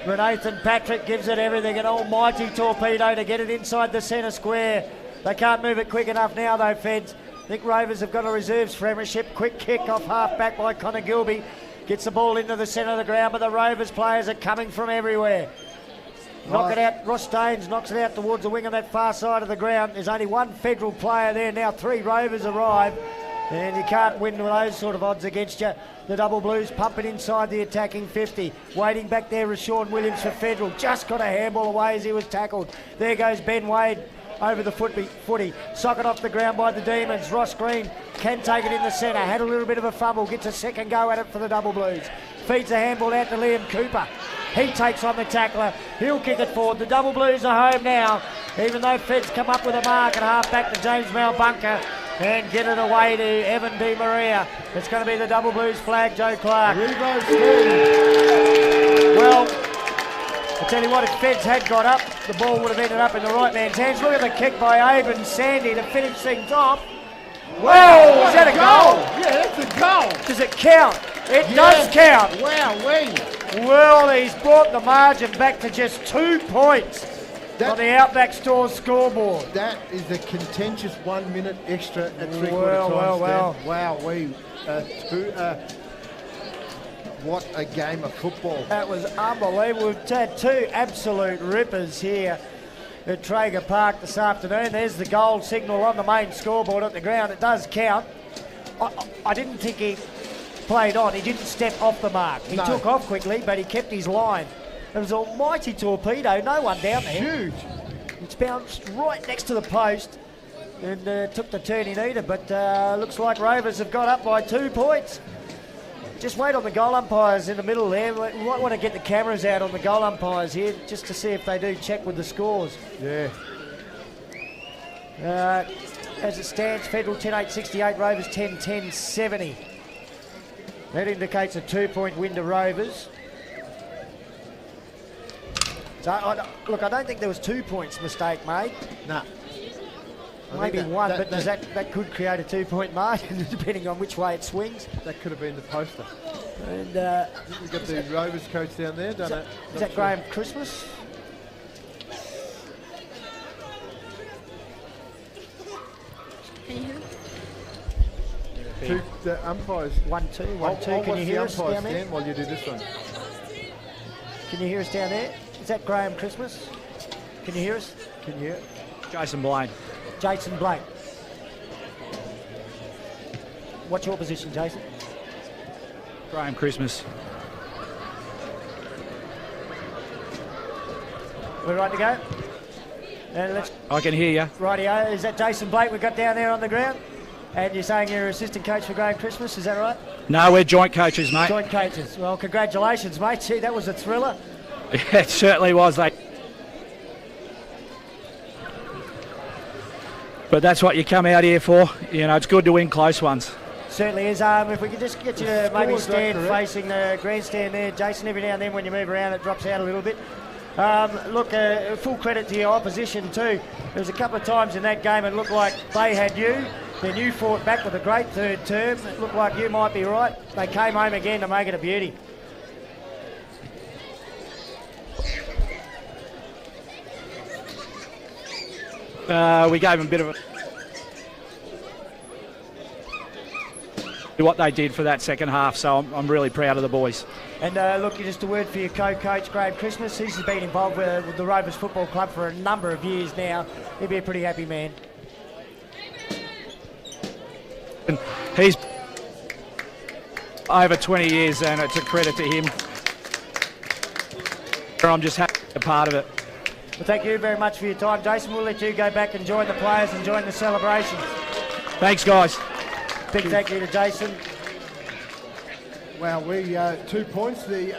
Renathan Patrick gives it everything, an almighty torpedo to get it inside the centre square. They can't move it quick enough now, though, Feds. I think Rovers have got a reserves premiership. Quick kick off half back by Connor Gilby. Gets the ball into the centre of the ground, but the Rovers players are coming from everywhere. Knock it out. Ross Staines knocks it out towards the wing on that far side of the ground. There's only 1 Federal player there. Now 3 Rovers arrive. And you can't win with those sort of odds against you. The Double Blues pumping inside the attacking 50. Waiting back there is Sean Williams for Federal. Just got a handball away as he was tackled. There goes Ben Wade. Over the footy, socket off the ground by the Demons. Ross Green can take it in the centre. Had a little bit of a fumble, gets a second go at it for the Double Blues. Feeds a handball out to Liam Cooper. He takes on the tackler. He'll kick it forward. The Double Blues are home now, even though Feds come up with a mark at half back to James Malbunker and get it away to Evan Di Maria. It's going to be the Double Blues flag, Joe Clark. Well, I tell you what, if Feds had got up, the ball would have ended up in the right man's hands. Look at the kick by Aben Sandy to finish things off. Whoa, is that a goal? Yeah, that's a goal. Does it count? It does count. Wow, well, he's brought the margin back to just 2 points on the Outback Stores scoreboard. That is a contentious 1 minute extra at 3/4 time. Wow, what a game of football. That was unbelievable. We've had 2 absolute rippers here at Traeger Park this afternoon. There's the goal signal on the main scoreboard at the ground. It does count. I didn't think he played on. He didn't step off the mark. He took off quickly, but he kept his line. It was an almighty torpedo. No one down there. Huge. It's bounced right next to the post and took the turn he needed, but looks like Rovers have got up by 2 points. Just wait on the goal umpires in the middle there. We might want to get the cameras out on the goal umpires here just to see if they do check with the scores. Yeah. As it stands, Federal 10-8-68, Rovers 10-10-70. That indicates a 2-point win to Rovers. So, look, I don't think there was 2 points mistake made. No. Maybe one, but that could create a 2-point margin depending on which way it swings. That could have been the poster. And we've got the Rovers coach down there. Is that Graham Christmas? Can you hear me? The umpires. 1-2, 1-2. Can you hear us down there? While you do this one. Can you hear us down there? Is that Graham Christmas? Can you hear us? Can you hear it? Jason Blaine. Jason Blake. What's your position, Jason? Graham Christmas. We're right to go? And I can hear you. Rightio. Is that Jason Blake we've got down there on the ground? And you're saying you're assistant coach for Graham Christmas, is that right? No, we're joint coaches, mate. Joint coaches. Well, congratulations, mate. Gee, that was a thriller. It certainly was. but that's what you come out here for. You know, it's good to win close ones. Certainly is. If we could just get you to maybe Scores, stand correct? facing the grandstand there, Jason. Every now and then when you move around it drops out a little bit. Look, full credit to your opposition too. There was a couple of times in that game it looked like they had you, then you fought back with a great third term. It looked like you might be right. They came home again to make it a beauty. We gave them a bit of what they did for that second half, so I'm really proud of the boys. And look, just a word for your co-coach, Graham Christmas. He's been involved with the Rovers Football Club for a number of years now. He'll be a pretty happy man. And he's over 20 years, and it's a credit to him. I'm just happy to be a part of it. Well, thank you very much for your time, Jason. We'll let you go back and join the players and join the celebrations. Thanks, guys. Big thank you to Jason. Well, we 2 points. The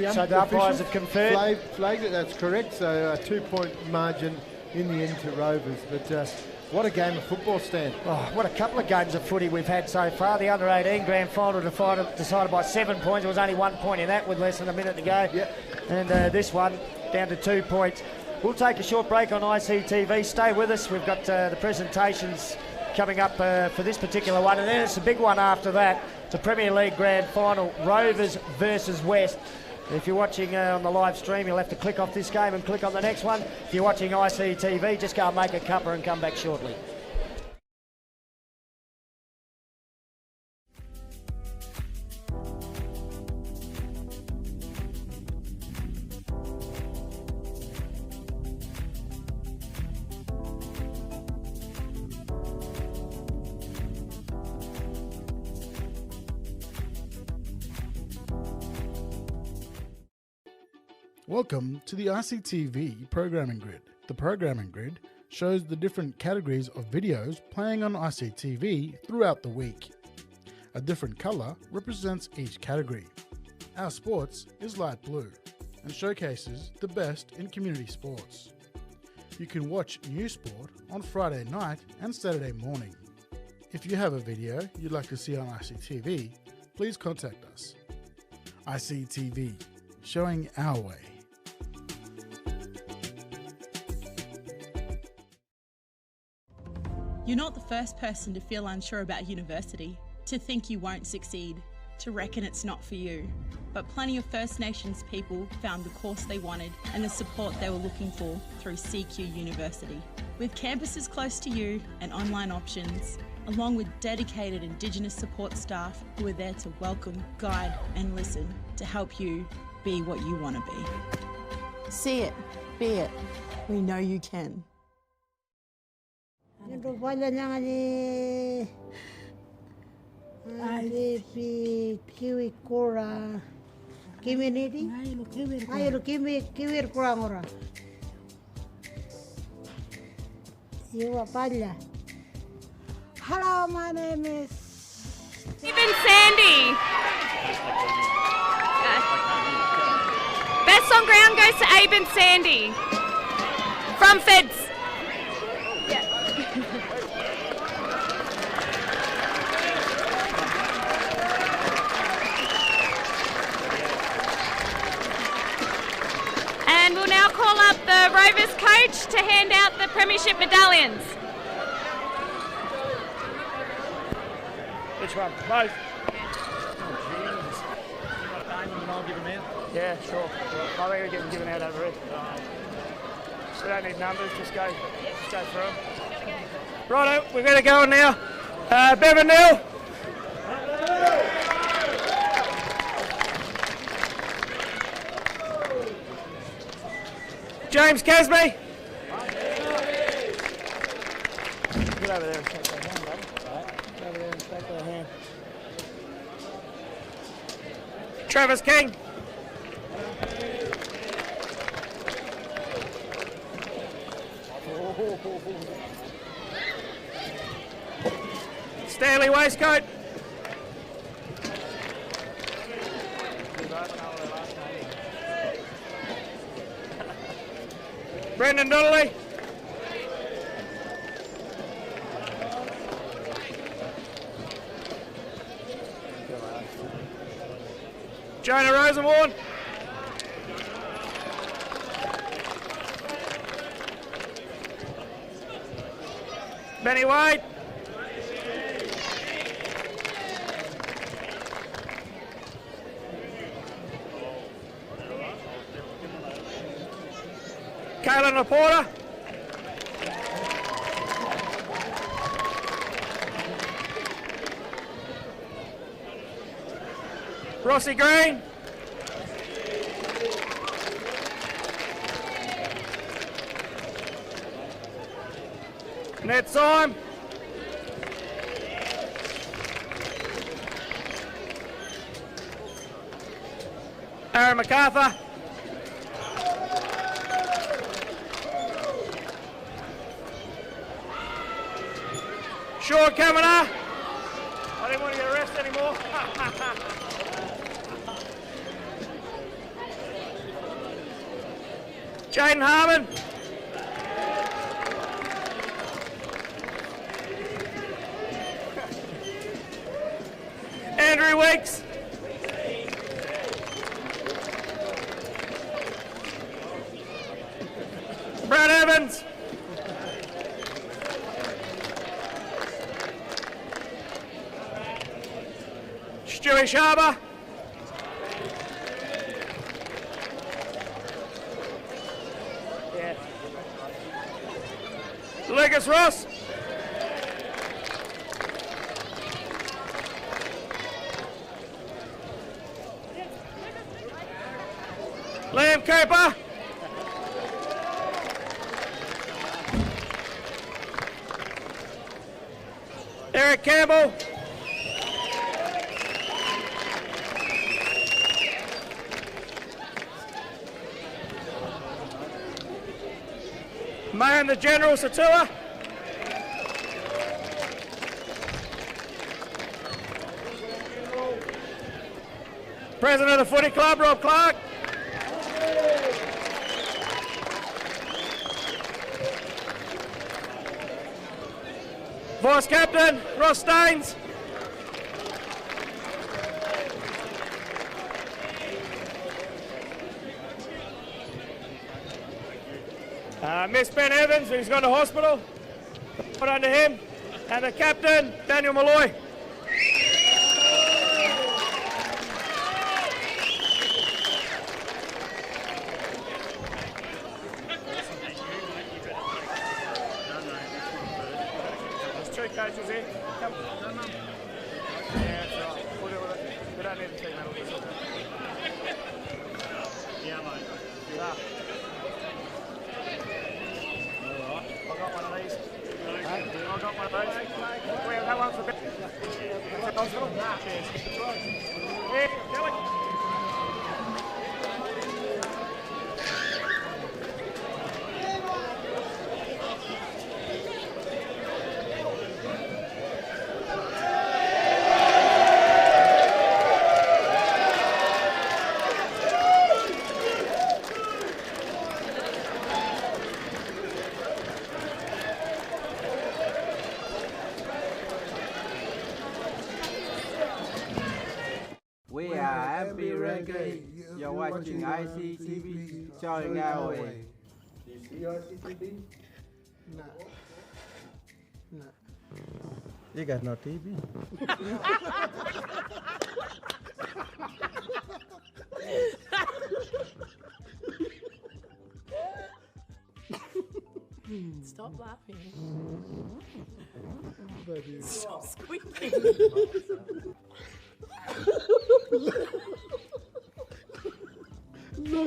umpires have confirmed. Flagged it. That's correct. So a 2-point margin in the end to Rovers. But what a game of football, Stan. Oh, what a couple of games of footy we've had so far. The under-18 grand final decided by 7 points. There was only 1 point in that with less than a minute to go. Yep. And this one down to 2 points. We'll take a short break on ICTV. Stay with us. We've got the presentations coming up for this particular one, and then it's a big one after that. It's a Premier League Grand Final, Rovers versus West. If you're watching on the live stream, you'll have to click off this game and click on the next one. If you're watching ICTV, just go and make a cuppa and come back shortly. Welcome to the ICTV Programming Grid. The Programming Grid shows the different categories of videos playing on ICTV throughout the week. A different colour represents each category. Our sports is light blue and showcases the best in community sports. You can watch new sport on Friday night and Saturday morning. If you have a video you'd like to see on ICTV, please contact us. ICTV, showing our way. You're not the first person to feel unsure about university, to think you won't succeed, to reckon it's not for you. But plenty of First Nations people found the course they wanted and the support they were looking for through CQ University. With campuses close to you and online options, along with dedicated Indigenous support staff who are there to welcome, guide and listen to help you be what you want to be. See it, be it. We know you can. Kiwi Kora community. Kiwi kurang orang. Hello, my name is Even Sandy. Best on ground goes to Abe and Sandy from Feds. And we'll now call up the Rovers coach to hand out the premiership medallions. Which one? Both. I'll give them out. Yeah, sure. I think we're getting given out over it. We don't need numbers, just go through them. Righto, we're going to go on now. Bevan Neal. James Casby. Get over there and shake their hand, buddy. Get over there and shake their hand. Travis King. Stanley Waistcoat. Brendan Donnelly. Jonah Rosenborn. Benny Wade. Kaylin Laporta. Rossi Green. Ned Syme. Aaron MacArthur. Sean Kavanagh. I didn't want to get arrested anymore. Jaden Harmon. Andrew Weeks. Brad Evans. Stewie Sharber. Lucas Ross. Liam Cooper. Eric Campbell. Mayan the General Satua. President of the Footy Club, Rob Clark. Vice Captain, Ross Staines. Miss Ben Evans, who's gone to hospital, put under him, and the captain, Daniel Malloy. There's two coaches here. Come. Yeah, that's right. We'll deal with it. We don't need the team medal. Yeah, mate. Yeah. I got one of these. I got one of those. Wait, that one's for Ben. Cheers. Yeah, Kelly. We are happy reggae. You're watching ICTV showing our way. Do you see ICTV? No. No. You got no TV? Stop laughing. Baby. Stop squeaking. No,